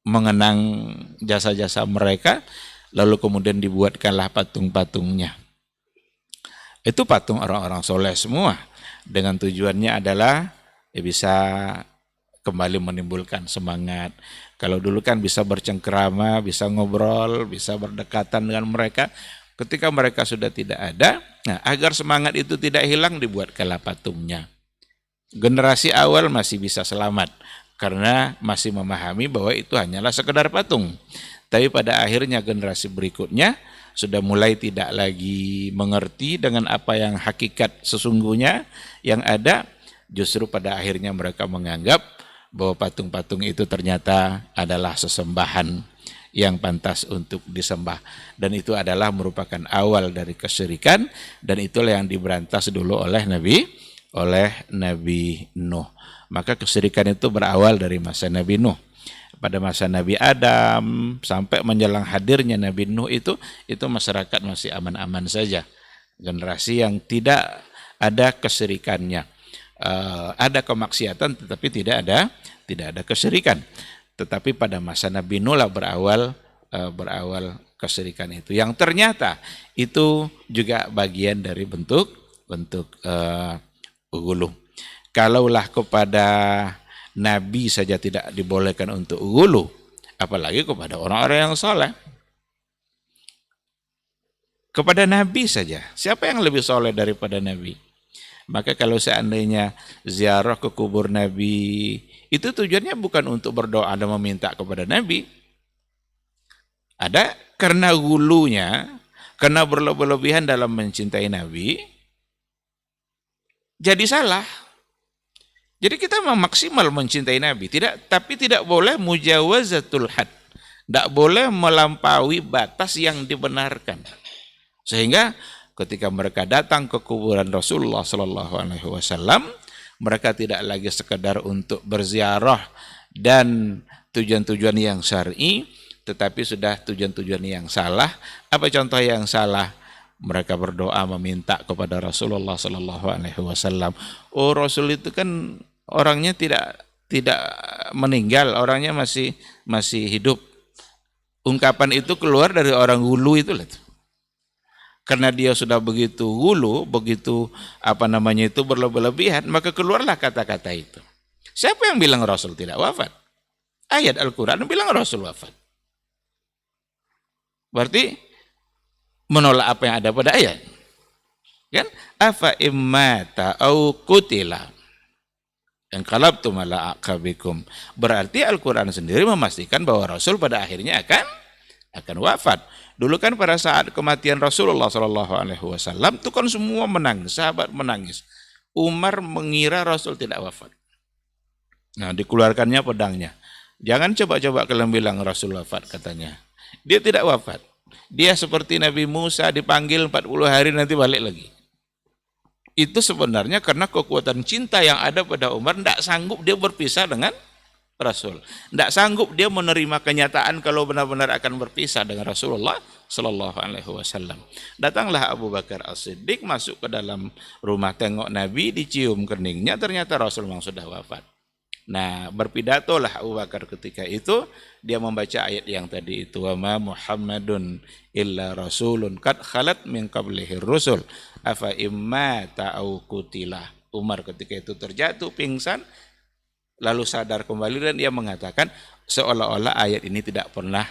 mengenang jasa-jasa mereka, lalu kemudian dibuatkanlah patung-patungnya. Itu patung orang-orang soleh semua, dengan tujuannya adalah bisa kembali menimbulkan semangat. Kalau dulu kan bisa bercengkerama, bisa ngobrol, bisa berdekatan dengan mereka. Ketika mereka sudah tidak ada, nah agar semangat itu tidak hilang, dibuatkanlah patungnya. Generasi awal masih bisa selamat karena masih memahami bahwa itu hanyalah sekedar patung. Tapi pada akhirnya generasi berikutnya sudah mulai tidak lagi mengerti dengan apa yang hakikat sesungguhnya yang ada. Justru pada akhirnya mereka menganggap bahwa patung-patung itu ternyata adalah sesembahan yang pantas untuk disembah, dan itu adalah merupakan awal dari kesyirikan, dan itulah yang diberantas dulu oleh Nabi Nuh. Maka kesyirikan itu berawal dari masa Nabi Nuh. pada masa Nabi Adam sampai menjelang hadirnya Nabi Nuh itu masyarakat masih aman-aman saja. Generasi yang tidak ada kesyirikannya. Ada kemaksiatan tetapi tidak ada kesyirikan. Tetapi pada masa Nabi Nuh lah berawal kesyirikan itu. Yang ternyata itu juga bagian dari bentuk ghuluw. Kalaulah kepada Nabi saja tidak dibolehkan untuk ghuluw, apalagi kepada orang-orang yang soleh. Kepada Nabi saja, siapa yang lebih soleh daripada Nabi? Maka kalau seandainya ziarah ke kubur Nabi, itu tujuannya bukan untuk berdoa dan meminta kepada Nabi. Ada karena ghuluwnya, karena berlebihan dalam mencintai Nabi, jadi salah. Jadi kita memang maksimal mencintai Nabi, tapi tidak boleh mujawazatul had, tidak boleh melampaui batas yang dibenarkan. Sehingga ketika mereka datang ke kuburan Rasulullah Sallallahu Alaihi Wasallam, mereka tidak lagi sekedar untuk berziarah dan tujuan-tujuan yang syar'i, tetapi sudah tujuan-tujuan yang salah. Apa contoh yang salah? Mereka berdoa meminta kepada Rasulullah Sallallahu Alaihi Wasallam. Oh, Rasul itu kan orangnya tidak meninggal, orangnya masih hidup. Ungkapan itu keluar dari orang ghuluw itu. Karena dia sudah begitu ghuluw, begitu itu berlebihan, maka keluarlah kata-kata itu. Siapa yang bilang Rasul tidak wafat? Ayat Al-Quran bilang Rasul wafat. Berarti menolak apa yang ada pada ayat. Kan? Afa immata au qutila inqalabtum ala aqabikum. Berarti Al-Quran sendiri memastikan bahwa Rasul pada akhirnya akan wafat. Dulu kan pada saat kematian Rasulullah Sallallahu Alaihi Wasallam itu kan semua menangis, sahabat menangis. Umar mengira Rasul tidak wafat. Nah, dikeluarkannya pedangnya. Jangan coba-coba kalian bilang Rasul wafat, katanya. Dia tidak wafat. Dia seperti Nabi Musa dipanggil 40 hari nanti balik lagi. Itu sebenarnya karena kekuatan cinta yang ada pada Umar, tidak sanggup dia berpisah dengan Rasul. Tidak sanggup dia menerima kenyataan kalau benar-benar akan berpisah dengan Rasulullah Sallallahu Alaihi Wasallam. Datanglah Abu Bakar As-Siddiq masuk ke dalam rumah, tengok Nabi, dicium keningnya, ternyata Rasul memang sudah wafat. Nah, berpidatolah Abu Bakar ketika itu, dia membaca ayat yang tadi itu, wa ma Muhammadun illa rasulun qad khalat min qablihi rusul afa imma ta'au qutilah. Umar ketika itu terjatuh pingsan, lalu sadar kembali dan dia mengatakan seolah-olah ayat ini tidak pernah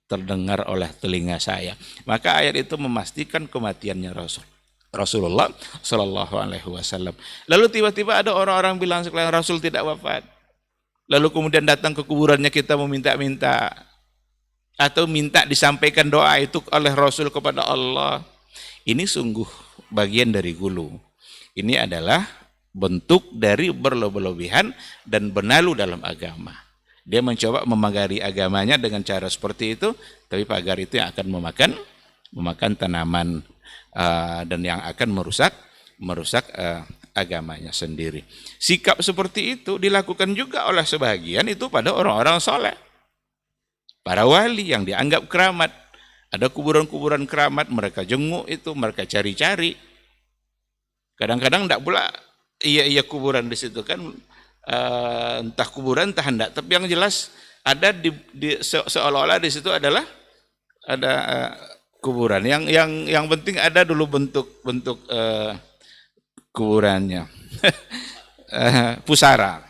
terdengar oleh telinga saya. Maka ayat itu memastikan kematiannya Rasulullah Sallallahu Alaihi Wasallam. Lalu tiba-tiba ada orang-orang bilang sekalian Rasul tidak wafat. Lalu kemudian datang ke kuburannya kita meminta-minta atau minta disampaikan doa itu oleh Rasul kepada Allah. Ini sungguh bagian dari ghuluw. Ini adalah bentuk dari berlebihan dan benalu dalam agama. Dia mencoba memagari agamanya dengan cara seperti itu, tapi pagar itu yang akan memakan tanaman dan yang akan merusak agamanya sendiri. Sikap seperti itu dilakukan juga oleh sebagian itu pada orang-orang soleh, para wali yang dianggap keramat. Ada kuburan-kuburan keramat, mereka jenguk itu, mereka cari-cari. Kadang-kadang tidak pula iya kuburan di situ kan, entah kuburan entah hendak, tapi yang jelas ada seolah-olah di situ adalah ada kuburan. Yang penting ada dulu bentuk kuburannya. Pusara.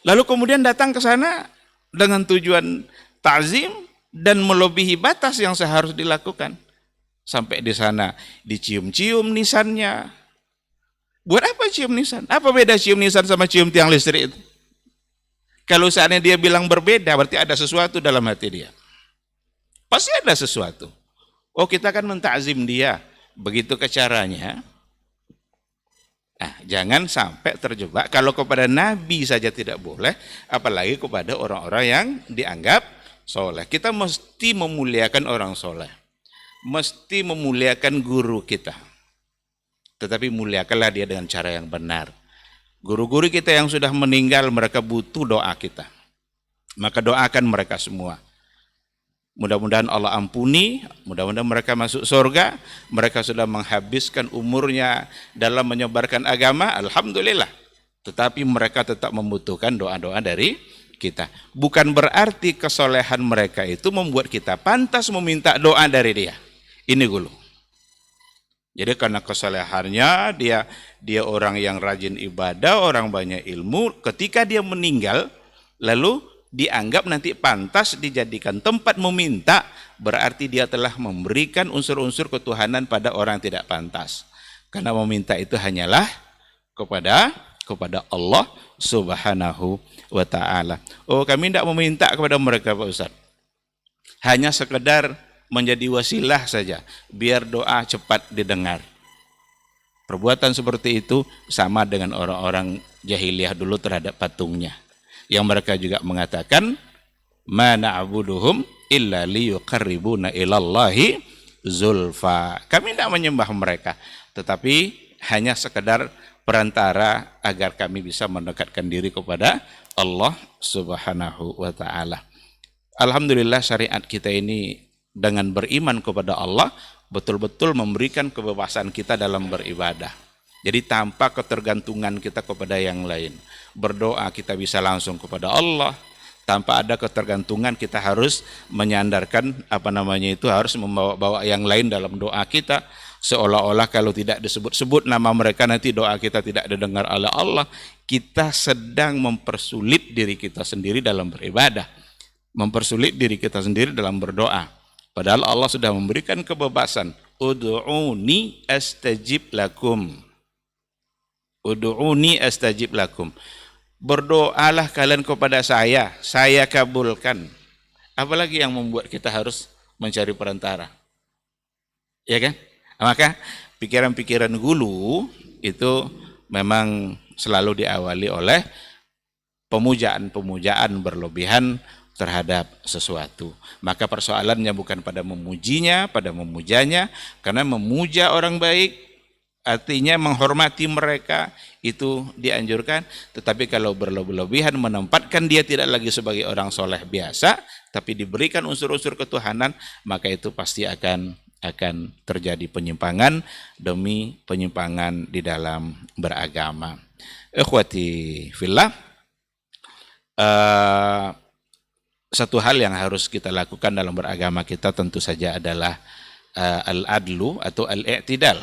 Lalu kemudian datang ke sana dengan tujuan ta'zim dan melebihi batas yang seharusnya dilakukan. Sampai di sana dicium-cium nisannya. Buat apa cium nisan? Apa beda cium nisan sama cium tiang listrik itu? Kalau seandainya dia bilang berbeda, berarti ada sesuatu dalam hati dia. Pasti ada sesuatu. Oh, kita kan mentakzim dia. Begitu ke caranya. Nah, jangan sampai terjebak. Kalau kepada Nabi saja tidak boleh, apalagi kepada orang-orang yang dianggap soleh. Kita mesti memuliakan orang soleh. Mesti memuliakan guru kita. Tetapi muliakanlah dia dengan cara yang benar. Guru-guru kita yang sudah meninggal, mereka butuh doa kita. Maka doakan mereka semua. Mudah-mudahan Allah ampuni, mudah-mudahan mereka masuk surga. Mereka sudah menghabiskan umurnya dalam menyebarkan agama, alhamdulillah. Tetapi mereka tetap membutuhkan doa-doa dari kita. Bukan berarti kesolehan mereka itu membuat kita pantas meminta doa dari dia. Ini dulu. Jadi karena kesolehannya, dia orang yang rajin ibadah, orang banyak ilmu, ketika dia meninggal, lalu dianggap nanti pantas dijadikan tempat meminta, berarti dia telah memberikan unsur-unsur ketuhanan pada orang yang tidak pantas. Karena meminta itu hanyalah kepada Allah Subhanahu wa ta'ala. Oh, kami tidak meminta kepada mereka, Pak Ustaz. Hanya sekedar menjadi wasilah saja, biar doa cepat didengar. Perbuatan seperti itu sama dengan orang-orang jahiliyah dulu terhadap patungnya. Yang mereka juga mengatakan, ma na'buduhum illa liyuqarribuna ilallahi zulfa. Kami tidak menyembah mereka, tetapi hanya sekedar perantara agar kami bisa mendekatkan diri kepada Allah Subhanahu wa ta'ala. Alhamdulillah syariat kita ini dengan beriman kepada Allah betul-betul memberikan kebebasan kita dalam beribadah. Jadi tanpa ketergantungan kita kepada yang lain. Berdoa kita bisa langsung kepada Allah. Tanpa ada ketergantungan kita harus menyandarkan harus membawa yang lain dalam doa kita. Seolah-olah kalau tidak disebut-sebut nama mereka nanti doa kita tidak didengar oleh Allah. Kita sedang mempersulit diri kita sendiri dalam beribadah. Mempersulit diri kita sendiri dalam berdoa. Padahal Allah sudah memberikan kebebasan. Ud'uni astajib lakum. Ud'uni astajib lakum. Berdoalah kalian kepada saya kabulkan. Apalagi yang membuat kita harus mencari perantara? Ya kan? Maka pikiran-pikiran gulu itu memang selalu diawali oleh pemujaan-pemujaan berlebihan terhadap sesuatu. Maka persoalannya bukan pada memujinya, pada memujanya, karena memuja orang baik artinya menghormati mereka itu dianjurkan, tetapi kalau berlebihan menempatkan dia tidak lagi sebagai orang soleh biasa, tapi diberikan unsur-unsur ketuhanan, maka itu pasti akan terjadi penyimpangan demi penyimpangan di dalam beragama. Ikhwati fillah, satu hal yang harus kita lakukan dalam beragama kita tentu saja adalah al-adlu atau al-i'tidal.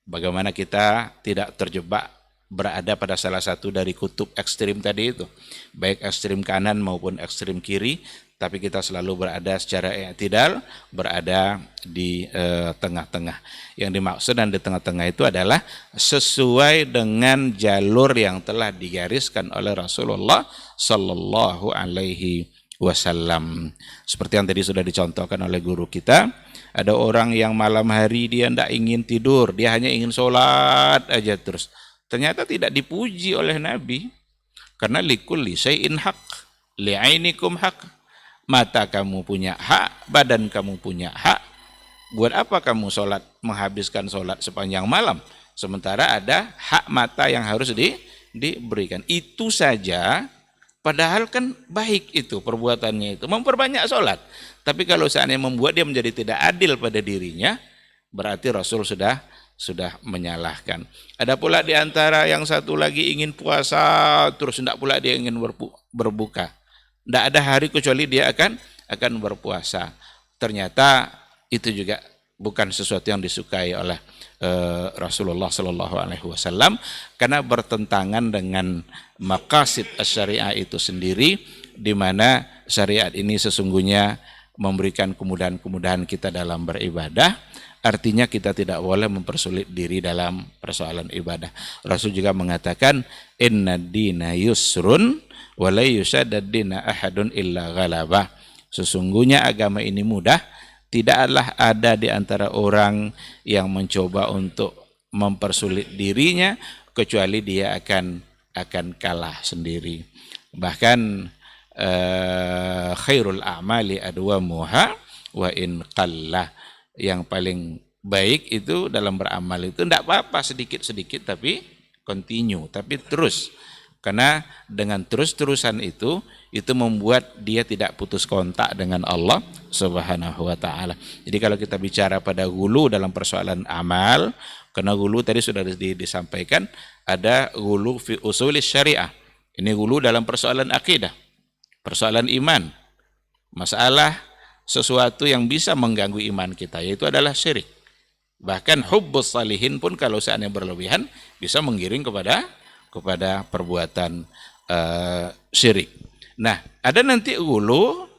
Bagaimana kita tidak terjebak berada pada salah satu dari kutub ekstrim tadi itu, baik ekstrim kanan maupun ekstrim kiri, tapi kita selalu berada secara i'tidal, berada di tengah-tengah. Yang dimaksud dan di tengah-tengah itu adalah sesuai dengan jalur yang telah digariskan oleh Rasulullah Sallallahu Alaihi Wasallam. Seperti yang tadi sudah dicontohkan oleh guru kita, ada orang yang malam hari dia tidak ingin tidur, dia hanya ingin sholat aja terus. Ternyata tidak dipuji oleh Nabi, karena likulli syai'in haq, li'ainikum haq. Mata kamu punya hak, badan kamu punya hak. Buat apa kamu sholat, menghabiskan sholat sepanjang malam, sementara ada hak mata yang harus diberikan. Itu saja. Padahal kan baik itu perbuatannya itu, memperbanyak sholat. Tapi kalau seandainya membuat dia menjadi tidak adil pada dirinya, berarti Rasul sudah menyalahkan. Ada pula di antara yang satu lagi ingin puasa, terus tidak pula dia ingin berbuka. Tidak ada hari kecuali dia akan berpuasa. Ternyata itu juga bukan sesuatu yang disukai oleh Rasulullah Sallallahu Alaihi Wasallam, karena bertentangan dengan maqasid syariah itu sendiri, di mana syariat ini sesungguhnya memberikan kemudahan-kemudahan kita dalam beribadah. Artinya kita tidak boleh mempersulit diri dalam persoalan ibadah. Rasul juga mengatakan, inna dina yusrun wa la yusaddad dina ahadun illa ghalabah. Sesungguhnya agama ini mudah, tidaklah ada di antara orang yang mencoba untuk mempersulit dirinya kecuali dia akan kalah sendiri. Bahkan khairul a'mali adwamuha wa in qalla. Yang paling baik itu dalam beramal itu tidak apa-apa sedikit-sedikit, tapi continue, tapi terus. Karena dengan terus-terusan itu itu membuat dia tidak putus kontak dengan Allah Subhanahu wa taala. Jadi kalau kita bicara pada gulu dalam persoalan amal, karena gulu tadi sudah disampaikan ada gulu fi usulis syariah. Ini gulu dalam persoalan akidah, persoalan iman. Masalah sesuatu yang bisa mengganggu iman kita, yaitu adalah syirik. Bahkan hubbus salihin pun kalau seandainya berlebihan bisa menggiring kepada perbuatan syirik. Nah, ada nanti gulu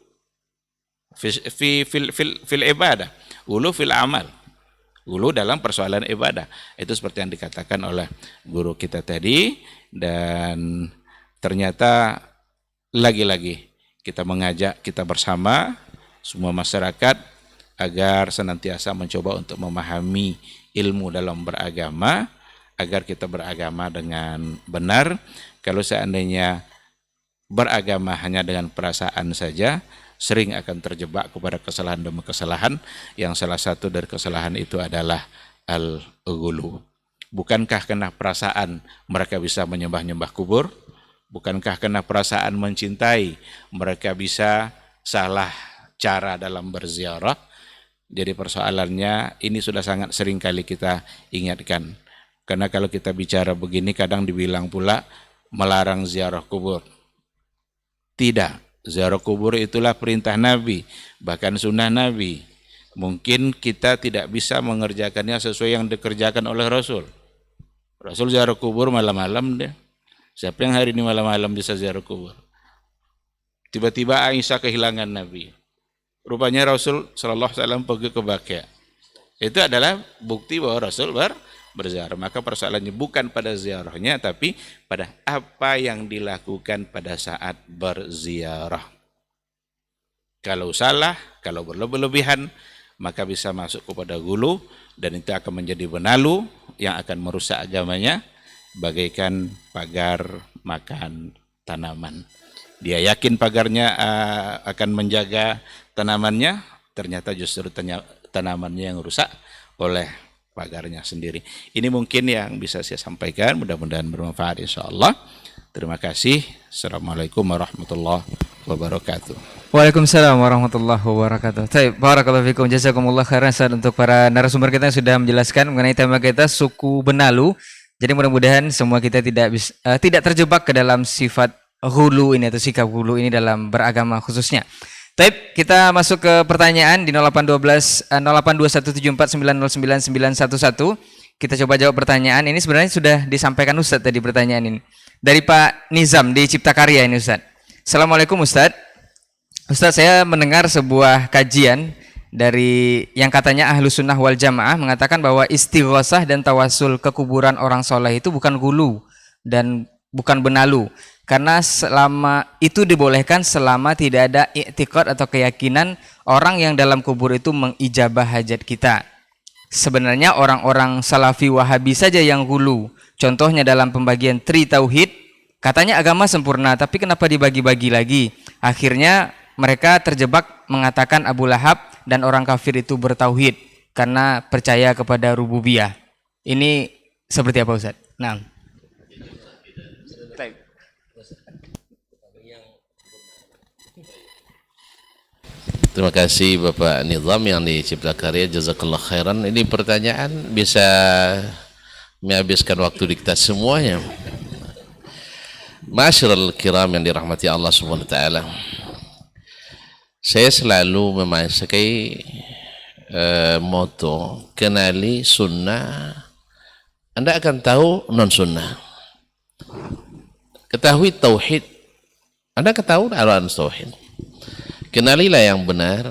fil ibadah, gulu fil amal, gulu dalam persoalan ibadah. Itu seperti yang dikatakan oleh guru kita tadi, dan ternyata lagi-lagi kita mengajak kita bersama semua masyarakat agar senantiasa mencoba untuk memahami ilmu dalam beragama, agar kita beragama dengan benar. Kalau seandainya beragama hanya dengan perasaan saja, sering akan terjebak kepada kesalahan demi kesalahan, yang salah satu dari kesalahan itu adalah al-ghulu. Bukankah karena perasaan mereka bisa menyembah-nyembah kubur? Bukankah karena perasaan mencintai mereka bisa salah cara dalam berziarah? Jadi persoalannya ini sudah sangat sering kali kita ingatkan. Karena kalau kita bicara begini kadang dibilang pula melarang ziarah kubur. Tidak, ziarah kubur itulah perintah Nabi, bahkan sunnah Nabi. Mungkin kita tidak bisa mengerjakannya sesuai yang dikerjakan oleh Rasul. Rasul ziarah kubur malam-malam deh. Siapa yang hari ini malam-malam bisa ziarah kubur? Tiba-tiba Aisyah kehilangan Nabi. Rupanya Rasul sallallahu alaihi wasallam pergi ke Baqi'. Itu adalah bukti bahwa Rasul berziarah. Maka persoalannya bukan pada ziarahnya, tapi pada apa yang dilakukan pada saat berziarah. Kalau salah, kalau berlebihan, maka bisa masuk kepada gulu, dan itu akan menjadi benalu yang akan merusak agamanya, bagaikan pagar makan tanaman. Dia yakin pagarnya akan menjaga tanamannya, ternyata justru tanamannya yang rusak oleh pagarnya sendiri. Ini mungkin yang bisa saya sampaikan, mudah-mudahan bermanfaat insyaallah. Terima kasih. Assalamualaikum warahmatullahi wabarakatuh. Waalaikumsalam warahmatullahi wabarakatuh. Baik, barakallahu fikum, jazakumullah khairan untuk para narasumber kita yang sudah menjelaskan mengenai tema kita suku Benalu. Jadi mudah-mudahan semua kita tidak terjebak ke dalam sifat ghulu ini atau sikap ghulu ini dalam beragama khususnya. Baik, kita masuk ke pertanyaan di 082174909911. Kita coba jawab pertanyaan. Ini sebenarnya sudah disampaikan Ustadz tadi pertanyaan ini. Dari Pak Nizam di Cipta Karya ini Ustadz. Assalamualaikum Ustadz. Ustadz, saya mendengar sebuah kajian dari yang katanya Ahlu Sunnah wal Jamaah mengatakan bahwa istighosah dan tawasul ke kuburan orang soleh itu bukan ghulu dan bukan benalu. Karena selama itu dibolehkan selama tidak ada i'tiqad atau keyakinan orang yang dalam kubur itu mengijabah hajat kita. Sebenarnya orang-orang Salafi Wahabi saja yang ghulu. Contohnya dalam pembagian tri tauhid, katanya agama sempurna, tapi kenapa dibagi-bagi lagi? Akhirnya mereka terjebak mengatakan Abu Lahab dan orang kafir itu bertauhid karena percaya kepada rububiyah. Ini seperti apa Ustaz? Nah. Terima kasih Bapak Nizam yang di Cipta Karya, jazakallah khairan. Ini pertanyaan bisa menghabiskan waktu di kita semuanya. Masyarul kiram yang dirahmati Allah Subhanahu wa taala. Saya selalu memakai moto kenali sunnah, Anda akan tahu non sunnah. Ketahui tauhid, Anda ketahui alam tauhid. Kenalilah yang benar,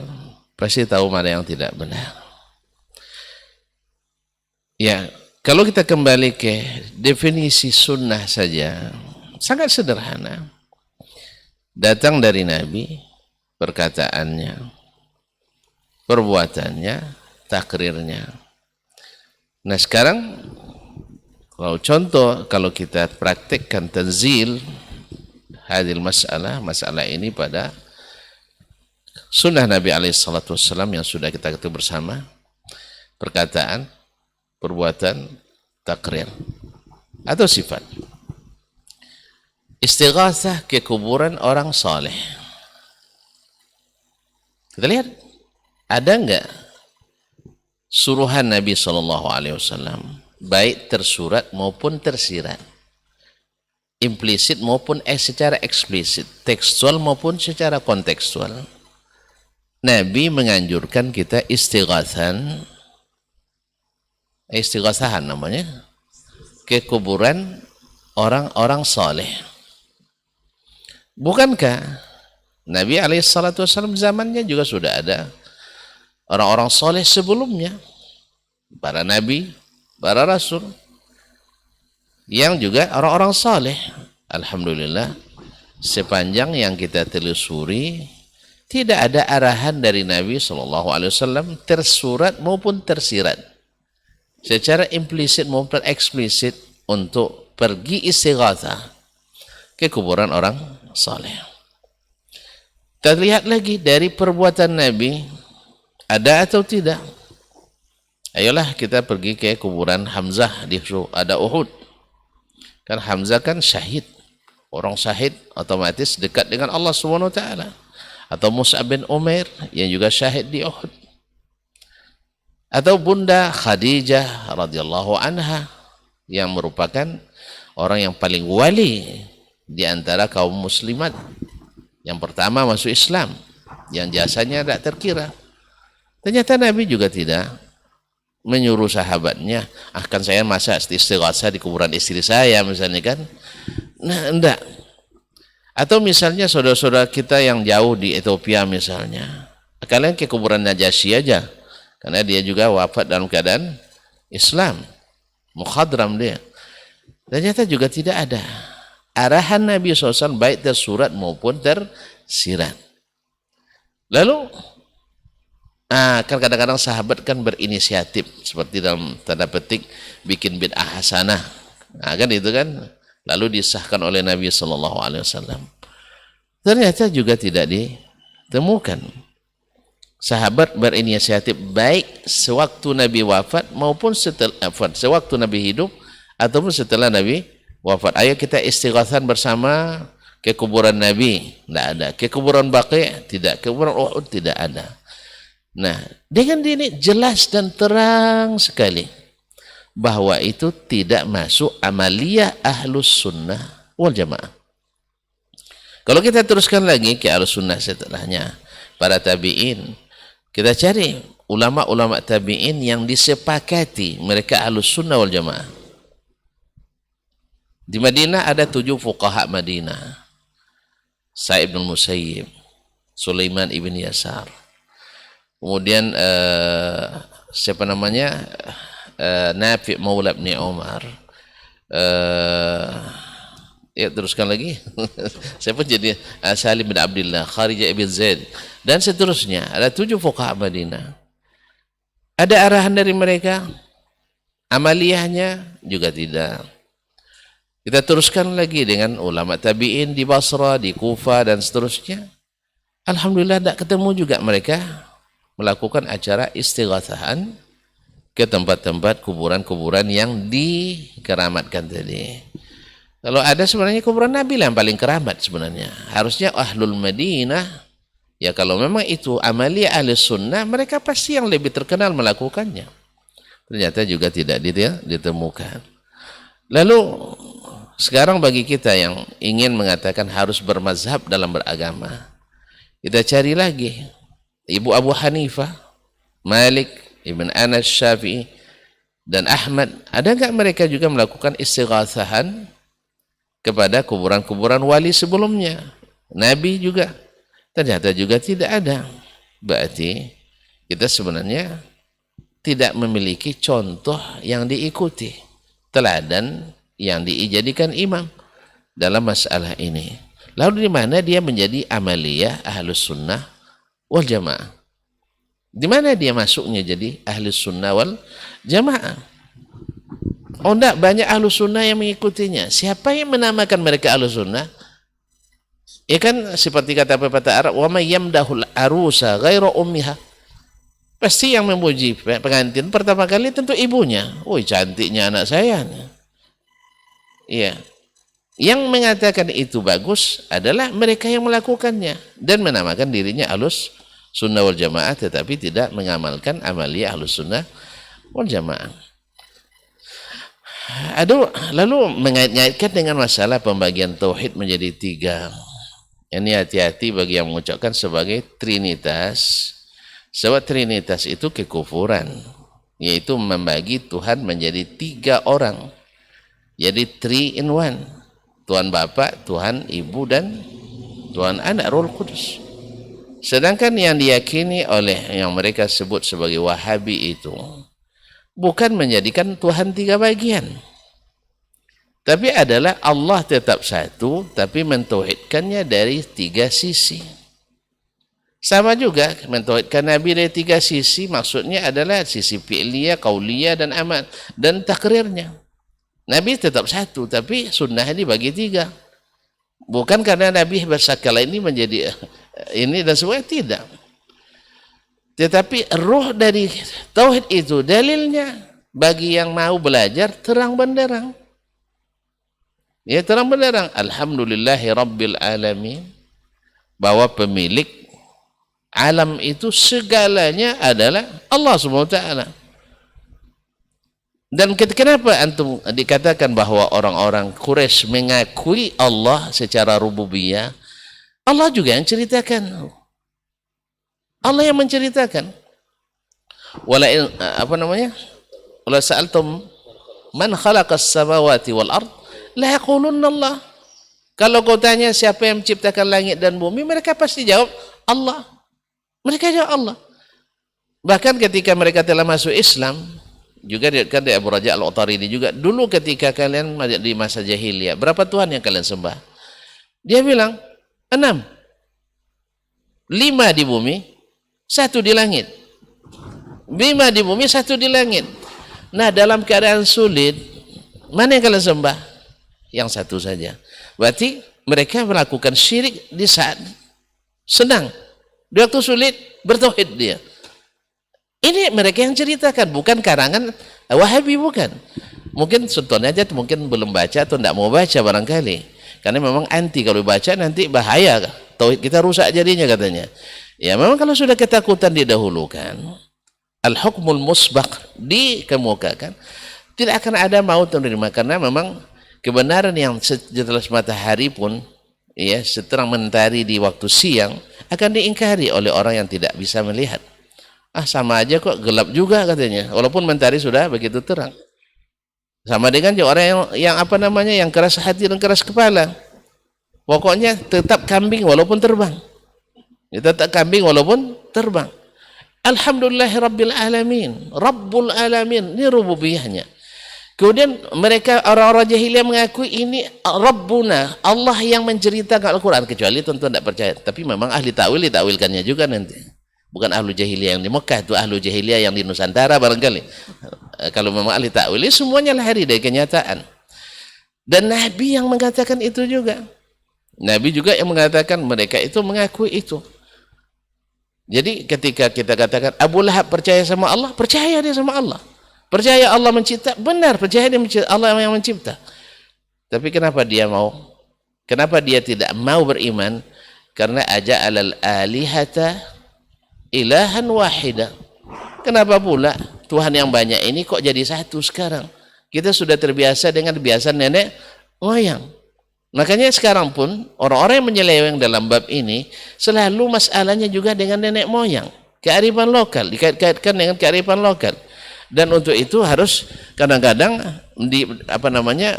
pasti tahu mana yang tidak benar. Ya, kalau kita kembali ke definisi sunnah saja, sangat sederhana. Datang dari Nabi, perkataannya, perbuatannya, takrirnya. Nah sekarang, kalau kita praktekkan tanzil hadil masalah ini pada sunnah Nabi SAW yang sudah kita ketahui bersama, perkataan, perbuatan, takrir atau sifat. istighatsah ke kuburan orang saleh. Kita lihat, ada enggak suruhan Nabi SAW, baik tersurat maupun tersirat, implisit maupun secara eksplisit, tekstual maupun secara kontekstual. Nabi menganjurkan kita istighatsahan namanya, ke kuburan orang-orang saleh. Bukankah Nabi SAW zamannya juga sudah ada orang-orang soleh sebelumnya, para nabi, para rasul, yang juga orang-orang soleh. Alhamdulillah, sepanjang yang kita telusuri, tidak ada arahan dari Nabi SAW tersurat maupun tersirat, secara implisit maupun eksplisit, untuk pergi istighatsah ke kuburan orang soleh. Kita lihat lagi dari perbuatan Nabi, ada atau tidak. Ayolah kita pergi ke kuburan Hamzah di ada Uhud. Kan Hamzah kan syahid. Orang syahid otomatis dekat dengan Allah Subhanahu wa taala. Atau Mus'ab bin Umair yang juga syahid di Uhud. Atau Bunda Khadijah radhiyallahu anha yang merupakan orang yang paling wali di antara kaum muslimat. Yang pertama masuk Islam, yang jasanya tidak terkira. Ternyata Nabi juga tidak menyuruh sahabatnya, akan saya masa istighatsah di kuburan istri saya misalnya kan. Nah, enggak. Atau misalnya saudara-saudara kita yang jauh di Ethiopia misalnya, kalian ke kuburan Najasyi aja, karena dia juga wafat dalam keadaan Islam, mukhadram dia. Ternyata juga tidak ada arahan Nabi SAW baik tersurat maupun tersirat. Lalu kan kadang-kadang sahabat kan berinisiatif, seperti dalam tanda petik bikin bid'ah hasanah, kan itu kan, lalu disahkan oleh Nabi SAW. Ternyata juga tidak ditemukan sahabat berinisiatif baik sewaktu Nabi wafat maupun setelah sewaktu Nabi hidup ataupun setelah Nabi wafat. Ayo kita istighatsah bersama ke kuburan Nabi, tidak ada. Ke kuburan Baqi' tidak, ke kuburan Uhud tidak ada. Nah, dengan ini jelas dan terang sekali bahwa itu tidak masuk amaliyah ahlus sunnah wal jamaah. Kalau kita teruskan lagi ke ahlus sunnah setelahnya, para tabi'in, kita cari ulama-ulama tabi'in yang disepakati mereka ahlus sunnah wal jamaah. Di Madinah ada 7 fuqaha Madinah. Sa'id bin Musayyib, Sulaiman ibn Yasar. Kemudian siapa namanya? Nafi' Maula bin Umar. Ya teruskan lagi. Siapa jadi Salim bin Abdullah, Kharijah ibn Zaid, dan seterusnya. Ada 7 fuqaha Madinah. Ada arahan dari mereka? Amaliyahnya juga tidak. Kita teruskan lagi dengan ulama tabi'in di Basra, di Kufa, dan seterusnya. Alhamdulillah tidak ketemu juga mereka melakukan acara istighatsahan ke tempat-tempat kuburan-kuburan yang dikeramatkan tadi. Kalau ada sebenarnya kuburan Nabi yang paling keramat sebenarnya. Harusnya Ahlul Madinah, ya kalau memang itu amaliyah ahli sunnah, mereka pasti yang lebih terkenal melakukannya. Ternyata juga tidak ditemukan. Lalu sekarang bagi kita yang ingin mengatakan harus bermazhab dalam beragama, kita cari lagi Ibu Abu Hanifah, Malik, Ibn Anas, Syafi'i, dan Ahmad. Ada enggak mereka juga melakukan istighatsahan kepada kuburan-kuburan wali sebelumnya? Nabi juga. Ternyata juga tidak ada. Berarti kita sebenarnya tidak memiliki contoh yang diikuti, teladan yang dijadikan imam dalam masalah ini. Lalu di mana dia menjadi amaliyah ahlus sunnah wal jamaah? Di mana dia masuknya jadi ahlus sunnah wal jamaah? Oh enggak, banyak ahlus sunnah yang mengikutinya. Siapa yang menamakan mereka ahlus sunnah? Ya kan seperti kata pepatah Arab, wa may yamdahul arusa ghairu ummiha. Pasti yang memuji pengantin pertama kali tentu ibunya. Woi, cantiknya anak saya. Iya. Yang mengatakan itu bagus adalah mereka yang melakukannya dan menamakan dirinya Ahlus Sunnah wal Jamaah, tetapi tidak mengamalkan amaliyah Ahlus Sunnah wal Jamaah. Aduh, lalu mengait-ngaitkan dengan masalah pembagian tauhid menjadi 3. Ini hati-hati bagi yang mengucapkan sebagai trinitas. Sebab trinitas itu kekufuran, yaitu membagi Tuhan menjadi 3 orang. Jadi 3 in 1. Tuhan Bapa, Tuhan Ibu, dan Tuhan Anak Roh Kudus. Sedangkan yang diyakini oleh yang mereka sebut sebagai Wahabi itu bukan menjadikan Tuhan 3 bagian, tapi adalah Allah tetap satu, tapi mentauhidkannya dari 3 sisi. Sama juga mentauhidkan Nabi dari 3 sisi, maksudnya adalah sisi fi'liyah, qauliyah, dan amal, dan takrirnya. Nabi tetap satu, tapi sunnah ini bagi 3. Bukan karena Nabi bersakala ini menjadi ini dan semua, tidak. Tetapi ruh dari tauhid itu dalilnya bagi yang mau belajar terang benderang. Ya, terang benderang. Alhamdulillahi Rabbil Alamin. Bahwa pemilik alam itu segalanya adalah Allah SWT. Dan kenapa antum dikatakan bahwa orang-orang Quraisy mengakui Allah secara rububiyah? Allah juga yang ceritakan. Allah yang menceritakan. Wala Wala sa'altum man khalaqas samawati wal ard la yaqulunna Allah. Kalau kau tanya siapa yang menciptakan langit dan bumi, mereka pasti jawab Allah. Mereka jawab Allah. Bahkan ketika mereka telah masuk Islam, juga kan di Abu Raja Al-Utaridi juga, dulu ketika kalian di masa jahiliyah, berapa Tuhan yang kalian sembah? Dia bilang 6. 5 di bumi, 1 di langit. 5 di bumi, 1 di langit. Nah, dalam keadaan sulit, mana yang kalian sembah? Yang 1 saja. Berarti mereka melakukan syirik di saat senang. Di waktu sulit, bertauhid dia. Ini mereka yang ceritakan, bukan karangan Wahabi, bukan. Mungkin contohnya aja, mungkin belum baca atau tidak mau baca barangkali. Karena memang anti, kalau baca nanti bahaya. Tauhid kita rusak jadinya katanya. Ya memang kalau sudah ketakutan didahulukan, al-hukmul musbaq dikemukakan, tidak akan ada maut menerima. Karena memang kebenaran yang jelas matahari pun, ya, seterang mentari di waktu siang, akan diingkari oleh orang yang tidak bisa melihat. Sama aja kok, gelap juga katanya, walaupun mentari sudah begitu terang. Sama dengan orang yang keras hati dan keras kepala. Pokoknya tetap kambing walaupun terbang. Ya, tetap kambing walaupun terbang. Alhamdulillahi Rabbil Alamin. Rabbul Alamin, ini rububiyahnya. Kemudian mereka orang-orang jahiliyah mengakui ini Rabbuna, Allah yang menceritakan Al-Quran, kecuali tentu tidak percaya. Tapi memang ahli ta'wil dita'wilkannya juga nanti. Bukan ahlu jahiliyah yang di Mekah, itu ahlu jahiliyah yang di Nusantara barangkali. Kalau memang ahli ta'wil, semuanya lahir dari kenyataan. Dan Nabi yang mengatakan itu juga. Nabi juga yang mengatakan mereka itu mengakui itu. Jadi ketika kita katakan Abu Lahab percaya sama Allah, percaya dia sama Allah. Percaya Allah mencipta, benar, percaya dia mencipta, Allah yang mencipta. Tapi kenapa dia tidak mau beriman? Karena aja'alal alihata ilahan wahida. Kenapa pula Tuhan yang banyak ini kok jadi satu sekarang? Kita sudah terbiasa dengan kebiasaan nenek moyang. Makanya sekarang pun orang-orang yang menyeleweng dalam bab ini selalu masalahnya juga dengan nenek moyang, kearifan lokal, dikait-kaitkan dengan kearifan lokal. Dan untuk itu harus kadang-kadang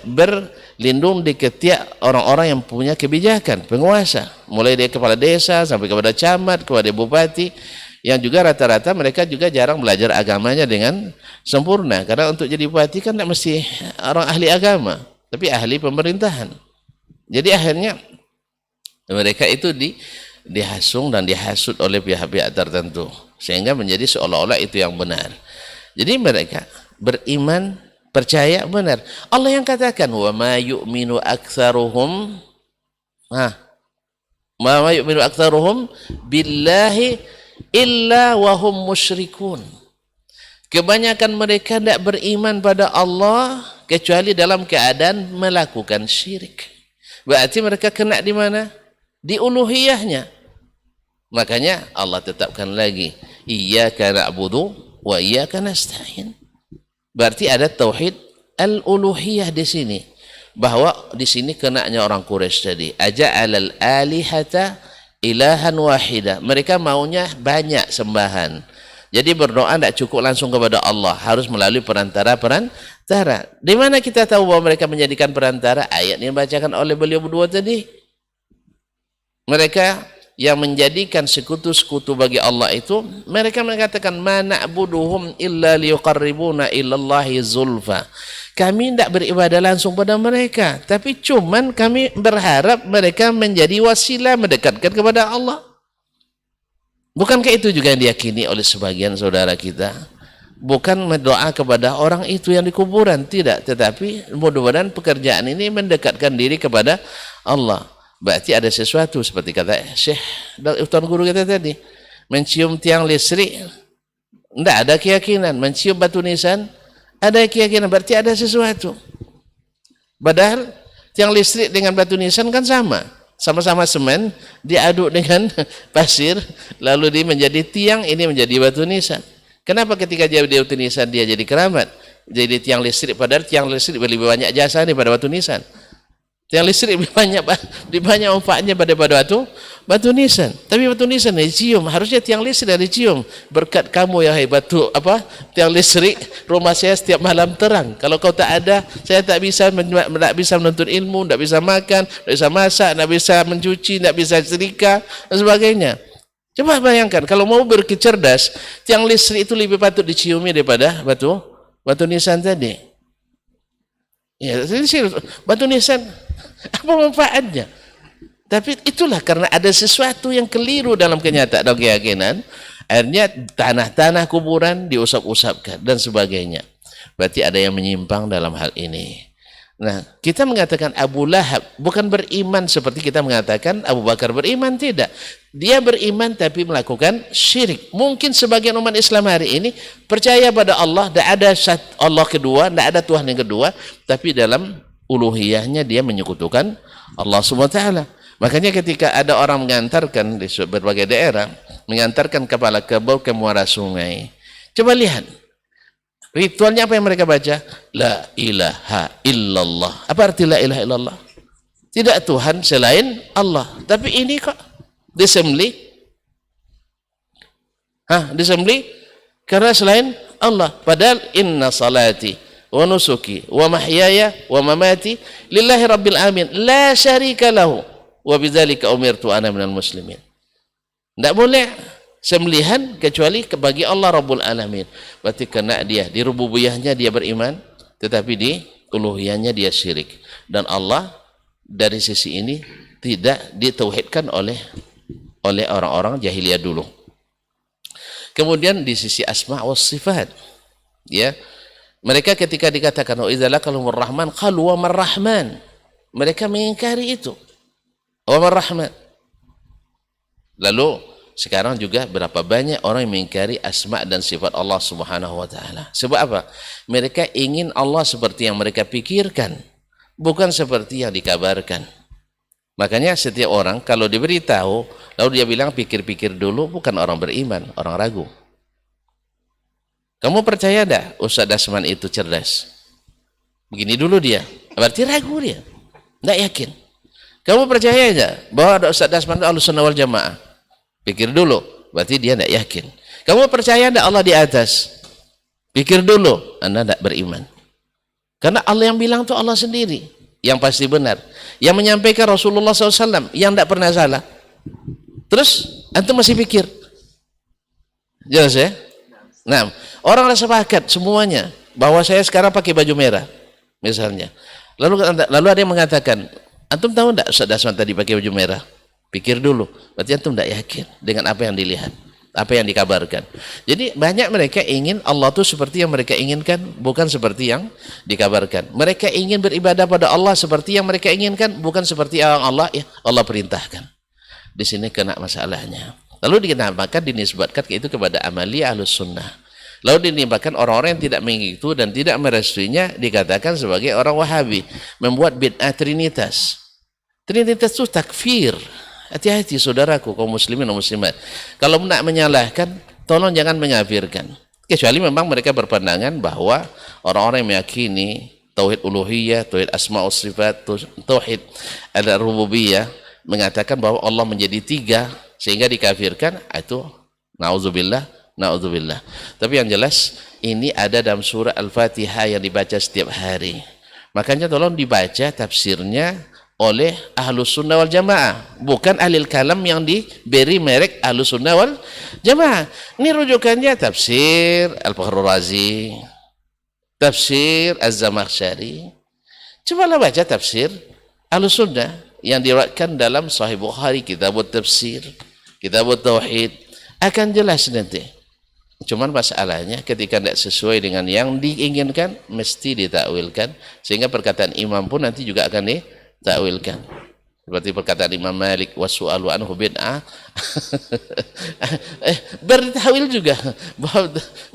berlindung di ketiak orang-orang yang punya kebijakan, penguasa, mulai dari kepala desa sampai kepada camat, kepada bupati, yang juga rata-rata mereka juga jarang belajar agamanya dengan sempurna. Karena untuk jadi bupati kan tidak mesti orang ahli agama, tapi ahli pemerintahan. Jadi akhirnya mereka itu dihasung dan dihasut oleh pihak-pihak tertentu, sehingga menjadi seolah-olah itu yang benar. Jadi mereka beriman, percaya benar. Allah yang katakan wa ma yu'minu aktsaruhum billahi illa wa hum musyrikun. Kebanyakan mereka tidak beriman pada Allah kecuali dalam keadaan melakukan syirik. Berarti mereka kena di mana? Di uluhiyahnya. Makanya Allah tetapkan lagi, iyyaka na'budu wa iyyaka nasta'in. Berarti ada tauhid al-uluhiyah di sini. Bahwa di sini kenanya orang Quraisy tadi, aja'alal alihata ilahan wahida. Mereka maunya banyak sembahan. Jadi berdoa tidak cukup langsung kepada Allah, harus melalui perantara. Di mana kita tahu bahwa mereka menjadikan perantara? Ayat yang dibacakan oleh beliau berdua tadi. Mereka yang menjadikan sekutu-sekutu bagi Allah itu, mereka mengatakan ma na'buduhum illa liyuqarribuna ilallahi zulfa. Kami tidak beribadah langsung pada mereka, tapi cuman kami berharap mereka menjadi wasilah mendekatkan kepada Allah. Bukankah itu juga yang diyakini oleh sebagian saudara kita? Bukan berdoa kepada orang itu yang di kuburan, tidak, tetapi mudah-mudahan pekerjaan ini mendekatkan diri kepada Allah. Berarti ada sesuatu seperti kata Syekh Tuan Guru kita tadi, mencium tiang listrik tidak ada keyakinan, mencium batu nisan ada keyakinan, berarti ada sesuatu. Padahal tiang listrik dengan batu nisan kan sama-sama semen diaduk dengan pasir lalu dia menjadi tiang, ini menjadi batu nisan. Kenapa ketika dia batu nisan dia jadi keramat, jadi tiang listrik, padahal tiang listrik lebih banyak jasa daripada batu nisan. Tiang listrik lebih banyak manfaatnya pada batu nisan. Tapi batu nisan dicium, harusnya tiang listrik dicium. Berkat kamu ya hai tiang listrik, rumah saya setiap malam terang. Kalau kau tak ada, saya tak bisa menuntut ilmu, tak bisa makan, tak bisa masak, tak bisa mencuci, tak bisa setrika dan sebagainya. Coba bayangkan kalau mau berkecerdas, tiang listrik itu lebih patut diciumi daripada batu nisan tadi. Ya, batu nisan apa manfaatnya? Tapi itulah karena ada sesuatu yang keliru dalam kenyataan dan keyakinan, akhirnya tanah-tanah kuburan diusap-usapkan dan sebagainya. Berarti ada yang menyimpang dalam hal ini. Nah, kita mengatakan Abu Lahab bukan beriman seperti kita mengatakan Abu Bakar beriman, tidak. Dia beriman tapi melakukan syirik. Mungkin sebagian umat Islam hari ini percaya pada Allah, tidak ada Allah kedua, tidak ada Tuhan yang kedua, tapi dalam uluhiyahnya dia menyekutukan Allah SWT. Makanya ketika ada orang mengantarkan di berbagai daerah, mengantarkan kepala kebau ke muara sungai, coba lihat ritualnya apa yang mereka baca? La ilaha illallah. Apa arti la ilaha illallah? Tidak Tuhan selain Allah. Tapi ini kok disembelih? Disembelih karena selain Allah. Padahal inna salati wa nusuki wa mahyaya wa mamati lillahi rabbil alamin la syarika lahu wa bidzalika umirtu ana minal muslimin. Tidak boleh sembelihan kecuali bagi Allah Rabbul Alamin. Berarti kena dia di rububiyahnya dia beriman, tetapi di uluhiyahnya dia syirik. Dan Allah dari sisi ini tidak ditauhidkan oleh orang-orang jahiliyah dulu. Kemudian di sisi asma wa sifat, ya, mereka ketika dikatakan wa idza lakalumur rahman qalu wa marrahman, mereka mengingkari itu. Wa marrahman. Lalu sekarang juga berapa banyak orang yang mengingkari asma dan sifat Allah Subhanahu wa taala. Sebab apa? Mereka ingin Allah seperti yang mereka pikirkan, bukan seperti yang dikabarkan. Makanya setiap orang kalau diberitahu lalu dia bilang pikir-pikir dulu, bukan orang beriman, orang ragu. Kamu percaya dah Ustaz Dasman itu cerdas? Begini dulu dia, berarti ragu dia, tidak yakin. Kamu percaya aja bahwa ada Ustaz Dasman itu Ahlussunnah wal Jamaah? Pikir dulu, berarti dia tidak yakin. Kamu percaya tidak Allah di atas? Pikir dulu, Anda tidak beriman. Karena Allah yang bilang itu Allah sendiri, yang pasti benar. Yang menyampaikan Rasulullah SAW, yang tidak pernah salah. Terus, antum masih pikir. Jelas ya? Nah, orang sepakat semuanya, bahwa saya sekarang pakai baju merah, misalnya. Lalu ada yang mengatakan, antum tahu tidak Ustaz Dasman tadi pakai baju merah? Pikir dulu, berarti antum tidak yakin dengan apa yang dilihat, apa yang dikabarkan. Jadi banyak mereka ingin Allah itu seperti yang mereka inginkan, bukan seperti yang dikabarkan. Mereka ingin beribadah pada Allah seperti yang mereka inginkan, bukan seperti yang Allah perintahkan. Di sini kena masalahnya. Lalu dinisbatkan itu kepada amali ahlus sunnah. Lalu dinisbatkan orang-orang yang tidak mengikuti dan tidak merestuinya dikatakan sebagai orang Wahabi, membuat bid'ah trinitas. Trinitas itu takfir. Hati-hati saudaraku kaum muslimin dan muslimat. Kalau nak menyalahkan, tolong jangan mengafirkan. Kecuali memang mereka berpandangan bahwa orang-orang yang meyakini tauhid uluhiyah, tauhid asma wa sifat, tauhid al-rububiyah mengatakan bahwa Allah menjadi tiga sehingga dikafirkan, itu naudzubillah, naudzubillah. Tapi yang jelas ini ada dalam surah Al-Fatihah yang dibaca setiap hari. Makanya tolong dibaca tafsirnya oleh Ahlus Sunnah wal Jamaah, bukan ahlil kalam yang diberi merek Ahlus Sunnah wal Jamaah. Ini rujukannya tafsir Al-Fakhrur Razi, tafsir Az-Zamakhsyari. Cobalah baca tafsir Ahlus Sunnah yang diriwayatkan dalam Sahih Bukhari, Kitabut Tafsir, Kitabut Tauhid, akan jelas nanti. Cuman masalahnya ketika tidak sesuai dengan yang diinginkan, mesti ditakwilkan, sehingga perkataan imam pun nanti juga akan ditakwilkan. Seperti perkataan Imam Malik, wasu'alu anhu bid'ah. Bertakwil juga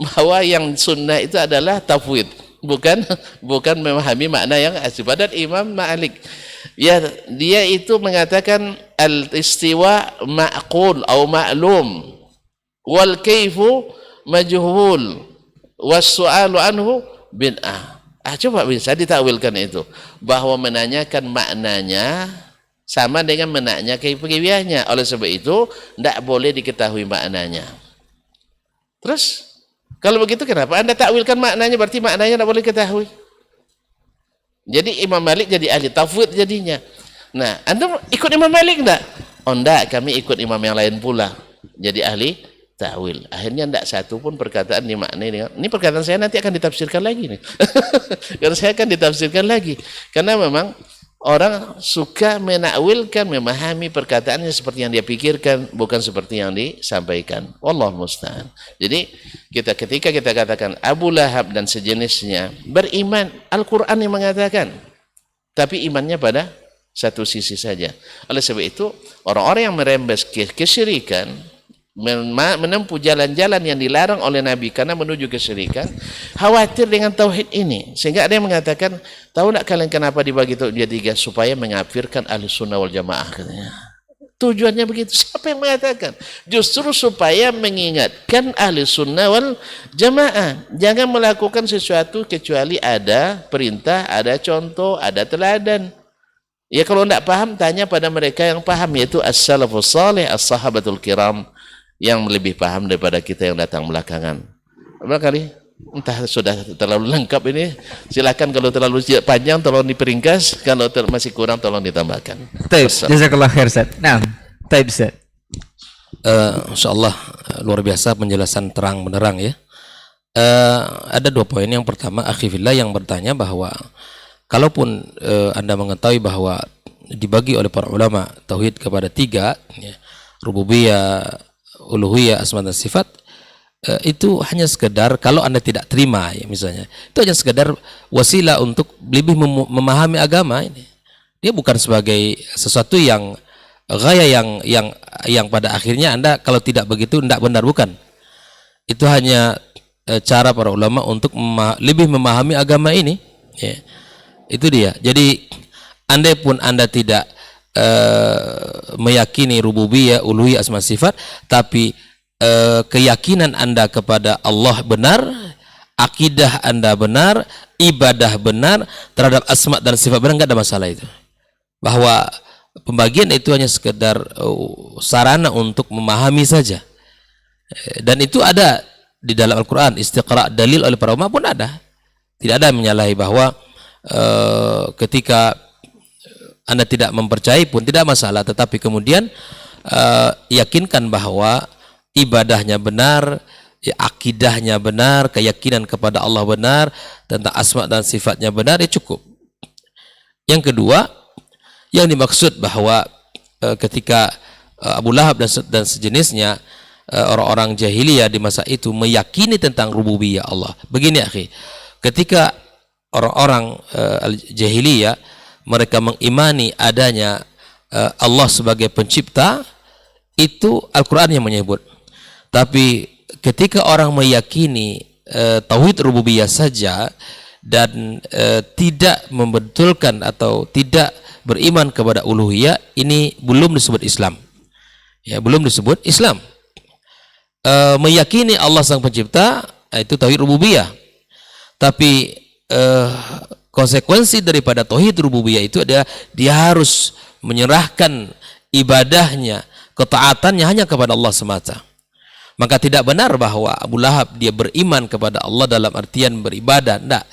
bahwa yang sunnah itu adalah tafwid, bukan memahami makna yang asli. Padahal Imam Malik, ya, dia itu mengatakan al-istiwa ma'qul atau ma'lum, wal kaifu majhul, was-su'alu anhu bid'ah. Coba bisa ditakwilkan itu, bahwa menanyakan maknanya sama dengan menanya kaifiahnya. Oleh sebab itu tidak boleh diketahui maknanya. Terus kalau begitu kenapa Anda takwilkan maknanya? Berarti maknanya tidak boleh diketahui. Jadi Imam Malik jadi ahli tafwid jadinya. Nah, Anda ikut Imam Malik enggak? Oh enggak, kami ikut imam yang lain pula, jadi ahli takwil. Akhirnya tidak satu pun perkataan dimaknai dengan, ini perkataan saya nanti akan ditafsirkan lagi nih. Karena saya akan ditafsirkan lagi. Karena memang orang suka menakwilkan, memahami perkataannya seperti yang dia pikirkan, bukan seperti yang disampaikan. Wallahu musta'an. Jadi ketika kita katakan Abu Lahab dan sejenisnya beriman, Al-Quran yang mengatakan, tapi imannya pada satu sisi saja. Oleh sebab itu orang-orang yang merembes kesyirikan, menempuh jalan-jalan yang dilarang oleh Nabi karena menuju kesyirikan, khawatir dengan tauhid ini, sehingga ada yang mengatakan, tahu tak kalian kenapa dibagi tauhid jadi tiga? Supaya mengkafirkan Ahlus Sunnah wal Jamaah, katanya. Tujuannya begitu. Siapa yang mengatakan? Justru supaya mengingatkan Ahlus Sunnah wal Jamaah, jangan melakukan sesuatu kecuali ada perintah, ada contoh, ada teladan. Ya, kalau tidak paham, tanya pada mereka yang paham, yaitu as-salafus salih, as-sahabatul kiram, yang lebih paham daripada kita yang datang belakangan. Barangkali entah sudah terlalu lengkap ini, silakan. Kalau terlalu panjang tolong diperingkas, kalau masih kurang tolong ditambahkan. Taib, jazakallah khair Ustaz. Nah, taib Ustaz. Insyaallah luar biasa penjelasan terang benderang ya. Ada 2 poin. Yang pertama, akhi fillah yang bertanya bahwa kalaupun Anda mengetahui bahwa dibagi oleh para ulama tauhid kepada 3 ya, rububiyah, uluhiyah, asma dan sifat, itu hanya sekedar, kalau Anda tidak terima ya misalnya, itu hanya sekedar wasilah untuk lebih memahami agama ini. Dia bukan sebagai sesuatu yang gaya yang pada akhirnya Anda kalau tidak begitu tidak benar, bukan. Itu hanya cara para ulama untuk lebih memahami agama ini ya. Itu dia. Jadi andai pun Anda tidak meyakini rububiyah, uluhiyah, asma sifat, tapi keyakinan Anda kepada Allah benar, akidah Anda benar, ibadah benar terhadap asma dan sifat benar, enggak ada masalah itu. Bahwa pembagian itu hanya sekedar sarana untuk memahami saja. Dan itu ada di dalam Al-Quran, istiqra' dalil oleh para ulama pun ada. Tidak ada yang menyalahi bahwa ketika Anda tidak mempercayai pun tidak masalah, tetapi kemudian yakinkan bahwa ibadahnya benar, ya, akidahnya benar, keyakinan kepada Allah benar, tentang asma dan sifatnya benar, ya cukup. Yang kedua, yang dimaksud bahwa ketika Abu Lahab dan sejenisnya, orang-orang jahiliyah di masa itu meyakini tentang rububiyah Allah. Begini akhi, ketika orang-orang jahiliyah mereka mengimani adanya Allah sebagai pencipta, itu Al-Quran yang menyebut. Tapi ketika orang meyakini tauhid rububiyah saja dan tidak membetulkan atau tidak beriman kepada uluhiyah, ini belum disebut Islam. Ya, belum disebut Islam. Meyakini Allah sang pencipta, itu tauhid rububiyah. Tapi konsekuensi daripada tauhid rububiyah itu adalah dia harus menyerahkan ibadahnya, ketaatannya hanya kepada Allah semata. Maka tidak benar bahwa Abu Lahab dia beriman kepada Allah dalam artian beribadah. Tidak.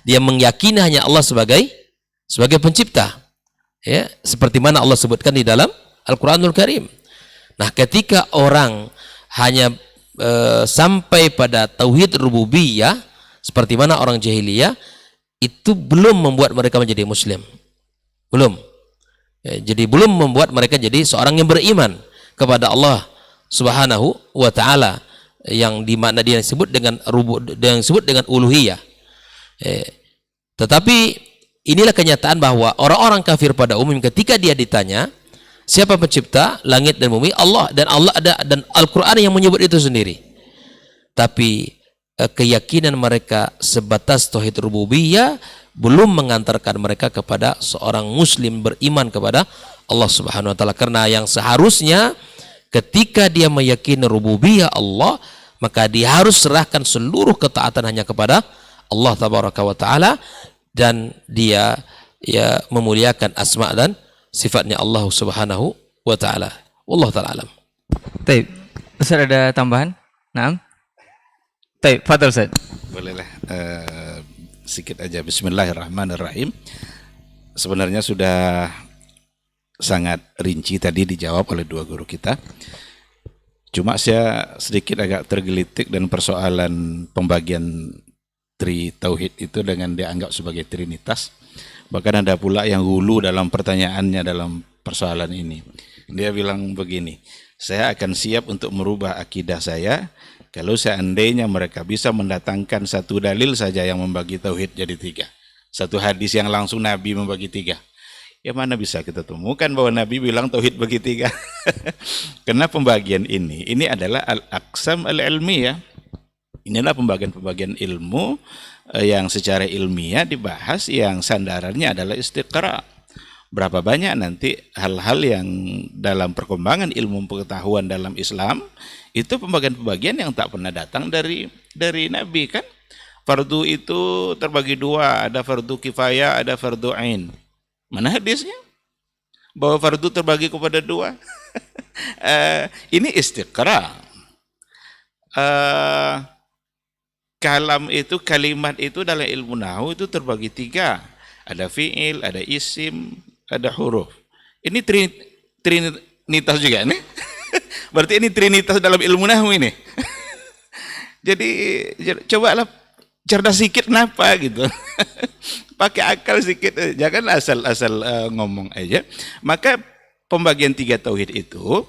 Dia meyakini hanya Allah sebagai pencipta. Ya, seperti mana Allah sebutkan di dalam Al-Qur'anul Karim. Nah, ketika orang hanya sampai pada tauhid rububiyah seperti mana orang jahiliyah, itu belum membuat mereka menjadi muslim. Belum. Ya, jadi belum membuat mereka jadi seorang yang beriman kepada Allah Subhanahu wa ta'ala, yang dimana dia disebut dengan uluhiyah. Tetapi inilah kenyataan bahwa orang-orang kafir pada umum ketika dia ditanya siapa pencipta langit dan bumi, Allah, dan Allah ada, dan Al-Quran yang menyebut itu sendiri. Tapi keyakinan mereka sebatas tauhid rububiyah belum mengantarkan mereka kepada seorang muslim beriman kepada Allah Subhanahu wa ta'ala. Karena yang seharusnya ketika dia meyakini rububiyah Allah, maka dia harus serahkan seluruh ketaatan hanya kepada Allah Tabaraka wa ta'ala, dan dia memuliakan asma dan sifatnya Allah Subhanahu wa ta'ala. Wallahu ta'ala alam. Taib, Ustaz ada tambahan? Naam. Taib, fadal Ustaz. Bolehlah sedikit aja. Bismillahirrahmanirrahim. Sebenarnya sudah sangat rinci tadi dijawab oleh dua guru kita. Cuma saya sedikit agak tergelitik dan persoalan pembagian tauhid itu dengan dianggap sebagai trinitas. Bahkan ada pula yang hulu dalam pertanyaannya dalam persoalan ini. Dia bilang begini, saya akan siap untuk merubah akidah saya kalau seandainya mereka bisa mendatangkan satu dalil saja yang membagi tauhid jadi tiga. Satu hadis yang langsung Nabi membagi tiga. Ya mana bisa kita temukan bahwa Nabi bilang tauhid bagi tiga. Karena pembagian ini adalah al-aqsam al-ilmiyah. Inilah pembagian-pembagian ilmu yang secara ilmiah dibahas, yang sandarannya adalah istiqra. Berapa banyak nanti hal-hal yang dalam perkembangan ilmu pengetahuan dalam Islam itu pembagian-pembagian yang tak pernah datang dari Nabi kan. Fardu itu terbagi dua, ada fardu kifayah, ada fardu ain. Mana hadisnya? Bahwa fardu terbagi kepada dua. Ini istiqra. Kalam itu, kalimat itu dalam ilmu nahwu itu terbagi tiga. Ada fi'il, ada isim, ada huruf. Ini trinitas juga nih. Berarti ini trinitas dalam ilmu nahwu ini. Jadi cobalah cerdas sedikit kenapa gitu. Pakai akal sedikit, jangan asal ngomong aja. Maka pembagian tiga tauhid itu,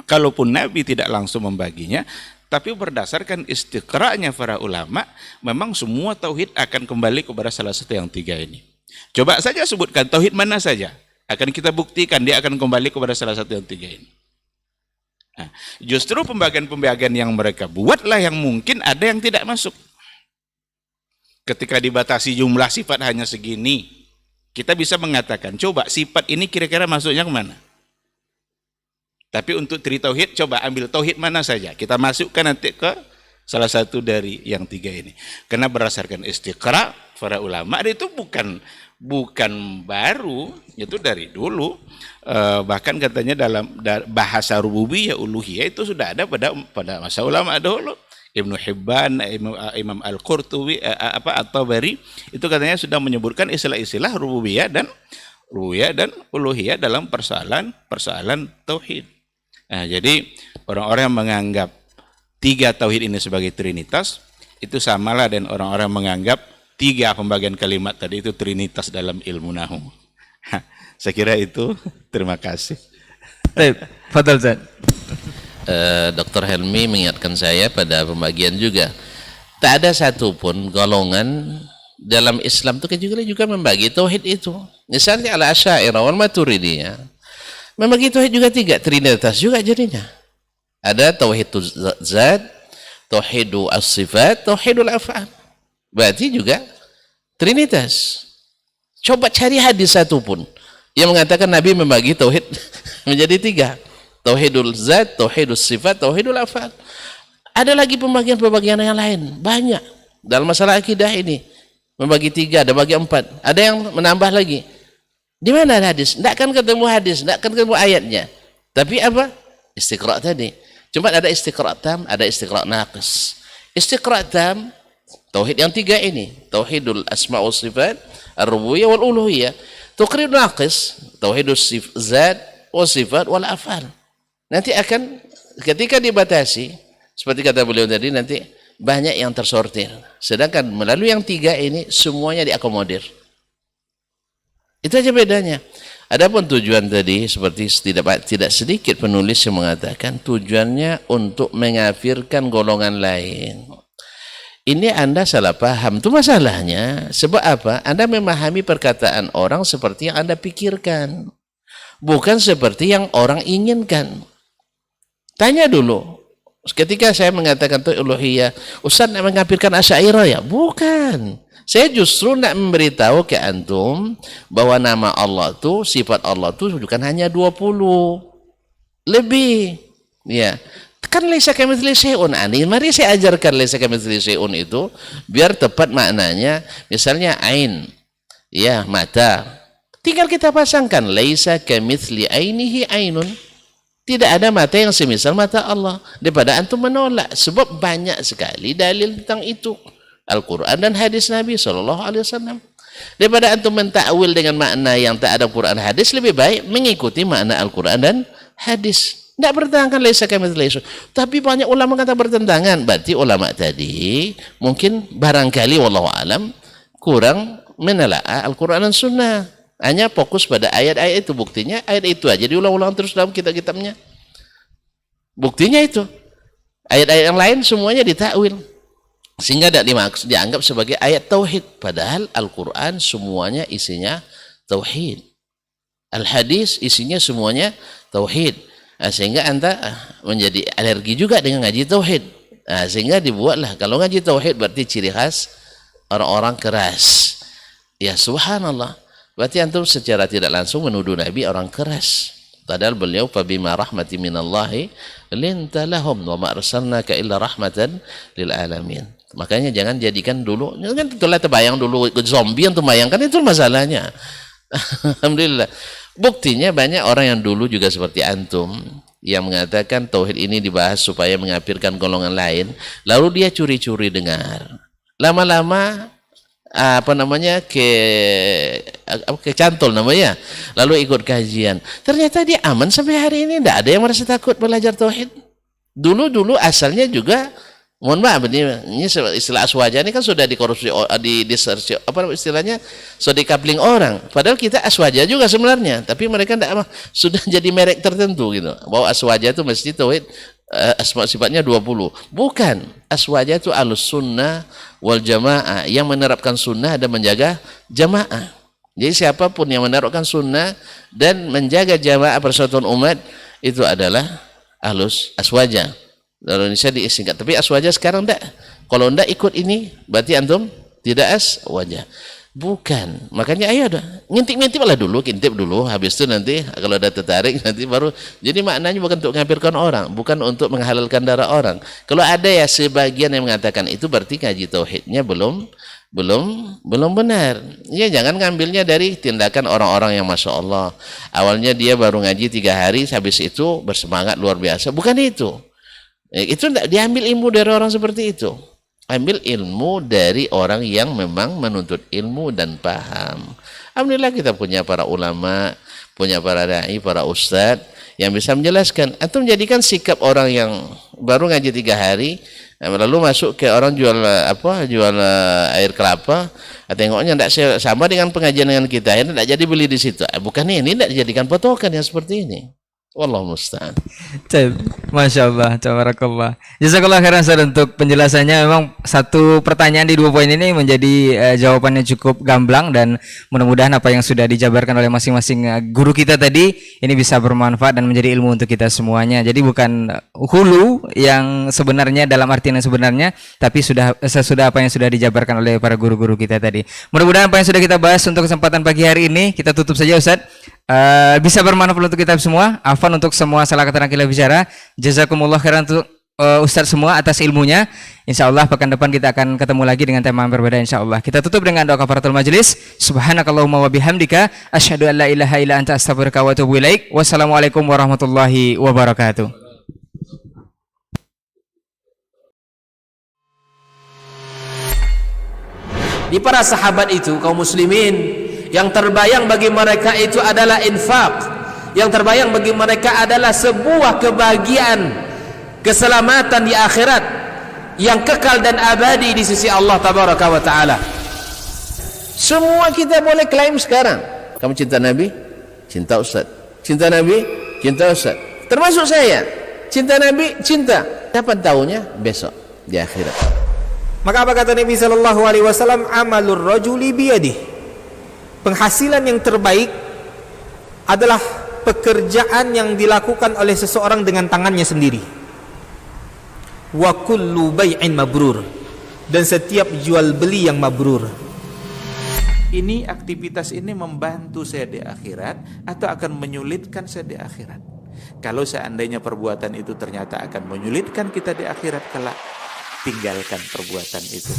kalaupun Nabi tidak langsung membaginya, tapi berdasarkan istiqra'nya para ulama, memang semua tauhid akan kembali kepada salah satu yang tiga ini. Coba saja sebutkan tauhid mana saja, akan kita buktikan dia akan kembali kepada salah satu yang tiga ini. Nah, justru pembagian-pembagian yang mereka buatlah yang mungkin ada yang tidak masuk. Ketika dibatasi jumlah sifat hanya segini, kita bisa mengatakan, coba sifat ini kira-kira masuknya kemana? Tapi untuk tri tauhid, coba ambil tauhid mana saja. Kita masukkan nanti ke salah satu dari yang tiga ini. Karena berdasarkan istiqra, para ulama itu bukan baru, itu dari dulu. Bahkan katanya dalam bahasa rububiyah, uluhiyah itu sudah ada pada masa ulama dahulu. Ibnu Hibban, Imam Al-Qurtubi, At-Tabari itu katanya sudah menyebutkan istilah-istilah rububiyah dan uluhiyah dalam persoalan tauhid. Nah, jadi orang-orang yang menganggap tiga tauhid ini sebagai trinitas itu samalah dengan orang-orang yang menganggap tiga pembagian kalimat tadi itu trinitas dalam ilmu nahwu. Saya kira itu. Terima kasih. Baik, fadal Zat. Dr. Helmi mengingatkan saya pada pembagian juga. Tak ada satupun golongan dalam Islam itu juga membagi tauhid itu. Misalnya al-Asy'ariyah wal Maturidiyah membagi tauhid juga tiga, trinitas juga jadinya. Ada tauhidul zat, tauhidul as-sifat, tauhidul af'al. Berarti juga trinitas. Coba cari hadis satupun Yang mengatakan Nabi membagi tauhid menjadi 3. Tauhidul zat, tauhidul sifat, tauhidul afal. Ada lagi pembagian-pembagian yang lain, banyak. Dalam masalah akidah ini membagi 3, ada bagi 4. Ada yang menambah lagi. Di mana ada hadis? Tidak akan ketemu hadis, tidak akan ketemu ayatnya. Tapi apa? Istiqra' tadi. Cuma ada istiqra' tam, ada istiqra' naqis. Istiqra' tam, tauhid yang 3 ini, tauhidul asma' wa sifat, ar-rububiyyah wal uluhiyyah. Tauhid naqis, tauhidul zat wa sifat wal afal. Nanti akan ketika dibatasi, seperti kata beliau tadi, nanti banyak yang tersortir. Sedangkan melalui yang 3 ini semuanya diakomodir. Itu aja bedanya. Adapun tujuan tadi seperti tidak sedikit penulis yang mengatakan tujuannya untuk mengafirkan golongan lain. Ini Anda salah paham. Itu masalahnya. Sebab apa? Anda memahami perkataan orang seperti yang Anda pikirkan. Bukan seperti yang orang inginkan. Tanya dulu. Ketika saya mengatakan itu uluhiyah, Ustaz nak mengafirkan Asy'ariyah ya? Bukan. Saya justru nak memberitahu ke antum bahwa nama Allah itu, sifat Allah itu bukan hanya 20. Lebih. Ya. Kan laisa kamitslihi syai'un. Mari saya ajarkan laisa kamitslihi syai'un itu biar tepat maknanya. Misalnya ain. Ya, mata. Tinggal kita pasangkan laisa kamitsli ainihi ainun. Tidak ada mata yang semisal mata Allah. Daripada antum menolak sebab banyak sekali dalil tentang itu. Al-Quran dan hadis Nabi SAW. Daripada antum mentakwil dengan makna yang tak ada Quran hadis, lebih baik mengikuti makna Al-Quran dan hadis. Tidak bertentangan laisa kamitslihi syai'un. Tapi banyak ulama kata bertentangan. Berarti ulama tadi mungkin barangkali wallahu alam kurang menelaah Al-Quran dan Sunnah. Hanya fokus pada ayat-ayat itu. Buktinya ayat itu aja diulang-ulang terus dalam kitab-kitabnya. Buktinya itu. Ayat-ayat yang lain semuanya ditakwil. Sehingga tidak dianggap sebagai ayat tauhid. Padahal Al-Quran semuanya isinya tauhid. Al-Hadis isinya semuanya tauhid. Sehingga Anda menjadi alergi juga dengan ngaji tauhid. Sehingga dibuatlah. Kalau ngaji tauhid berarti ciri khas orang-orang keras. Ya subhanallah. Berarti antum secara tidak langsung menuduh Nabi orang keras. Padahal beliau fabima rahmati minallahi linta lahum wa ma arsalnaka illa rahmatan lil alamin. Makanya jangan jadikan dulu, kan itulah terbayang dulu zombie yang terbayangkan itu masalahnya. Alhamdulillah. Buktinya banyak orang yang dulu juga seperti antum yang mengatakan tauhid ini dibahas supaya mengafirkan golongan lain, lalu dia curi-curi dengar. Lama-lama kecantol namanya, lalu ikut kajian. Ternyata dia aman sampai hari ini, tidak ada yang merasa takut belajar tauhid. Dulu asalnya juga, mohon maaf, ini istilah aswaja ini kan sudah dikorupsi, istilahnya sudah dikapling orang. Padahal kita aswaja juga sebenarnya, tapi mereka tidak, sudah jadi merek tertentu gitu. Bahwa aswaja itu mesti tauhid asma sifatnya 20. Bukan. Aswaja itu alus sunnah wal jamaah, yang menerapkan sunnah dan menjaga jamaah. Jadi siapapun yang menerapkan sunnah dan menjaga jamaah persatuan umat itu adalah ahlus aswaja. Dalam Indonesia disingkat. Tapi aswaja sekarang tidak. Kalau tidak ikut ini berarti antum tidak aswaja. Bukan. Makanya ayo dah ngintip-ngintip lah dulu, intip dulu, habis itu nanti kalau ada tertarik nanti baru. Jadi maknanya bukan untuk mengkafirkan orang, bukan untuk menghalalkan darah orang. Kalau ada ya sebagian yang mengatakan itu berarti ngaji tauhidnya belum benar. Ya jangan ngambilnya dari tindakan orang-orang yang masya Allah. Awalnya dia baru ngaji 3 hari, habis itu bersemangat luar biasa. Bukan itu. Itu tidak diambil ilmu dari orang seperti itu. Ambil ilmu dari orang yang memang menuntut ilmu dan paham. Alhamdulillah kita punya para ulama, punya para dai, para ustadz yang bisa menjelaskan. Antum jadikan sikap orang yang baru ngaji 3 hari, lalu masuk ke orang jual air kelapa, tengoknya tidak sama dengan pengajian dengan kita, ini tidak jadi beli di situ. Bukan ini tidak dijadikan patokan yang seperti ini. Wallahu musta'an. Masya Allah, tabarakallah. Jazakallah khairan Ustaz untuk penjelasannya. Memang satu pertanyaan di 2 poin ini menjadi jawabannya cukup gamblang, dan mudah-mudahan apa yang sudah dijabarkan oleh masing-masing guru kita tadi ini bisa bermanfaat dan menjadi ilmu untuk kita semuanya. Jadi bukan hulu yang sebenarnya dalam artian yang sebenarnya, tapi sesudah apa yang sudah dijabarkan oleh para guru-guru kita tadi. Mudah-mudahan apa yang sudah kita bahas untuk kesempatan pagi hari ini kita tutup saja Ustaz. bisa bermanfaat untuk kita semua. Afwan untuk semua salah kata dan khilaf bicara. Jazakumullah khairan untuk Ustadz semua atas ilmunya. Insyaallah pekan depan kita akan ketemu lagi dengan tema yang berbeda insyaallah. Kita tutup dengan doa kafaratul majelis. Subhanakallahumma wa bihamdika asyhadu an la ilaha illa anta astaghfiruka wa atubu ilaik. Wassalamualaikum warahmatullahi wabarakatuh. Di para sahabat itu kaum muslimin, yang terbayang bagi mereka itu adalah infak, yang terbayang bagi mereka adalah sebuah kebahagiaan, keselamatan di akhirat yang kekal dan abadi di sisi Allah tabaraka wa taala. Semua kita boleh klaim sekarang. Kamu cinta Nabi? Cinta Ustaz. Cinta Nabi? Cinta Ustaz. Termasuk saya. Cinta Nabi? Cinta. Kapan tahunya? Besok di akhirat. Maka apa kata Nabi sallallahu alaihi wasallam? Amalur rajuli biyadihi. Penghasilan yang terbaik adalah pekerjaan yang dilakukan oleh seseorang dengan tangannya sendiri. Wa kullu bai'in mabrur. Dan setiap jual beli yang mabrur. Ini aktivitas ini membantu saya di akhirat atau akan menyulitkan saya di akhirat? Kalau seandainya perbuatan itu ternyata akan menyulitkan kita di akhirat kelak, tinggalkan perbuatan itu.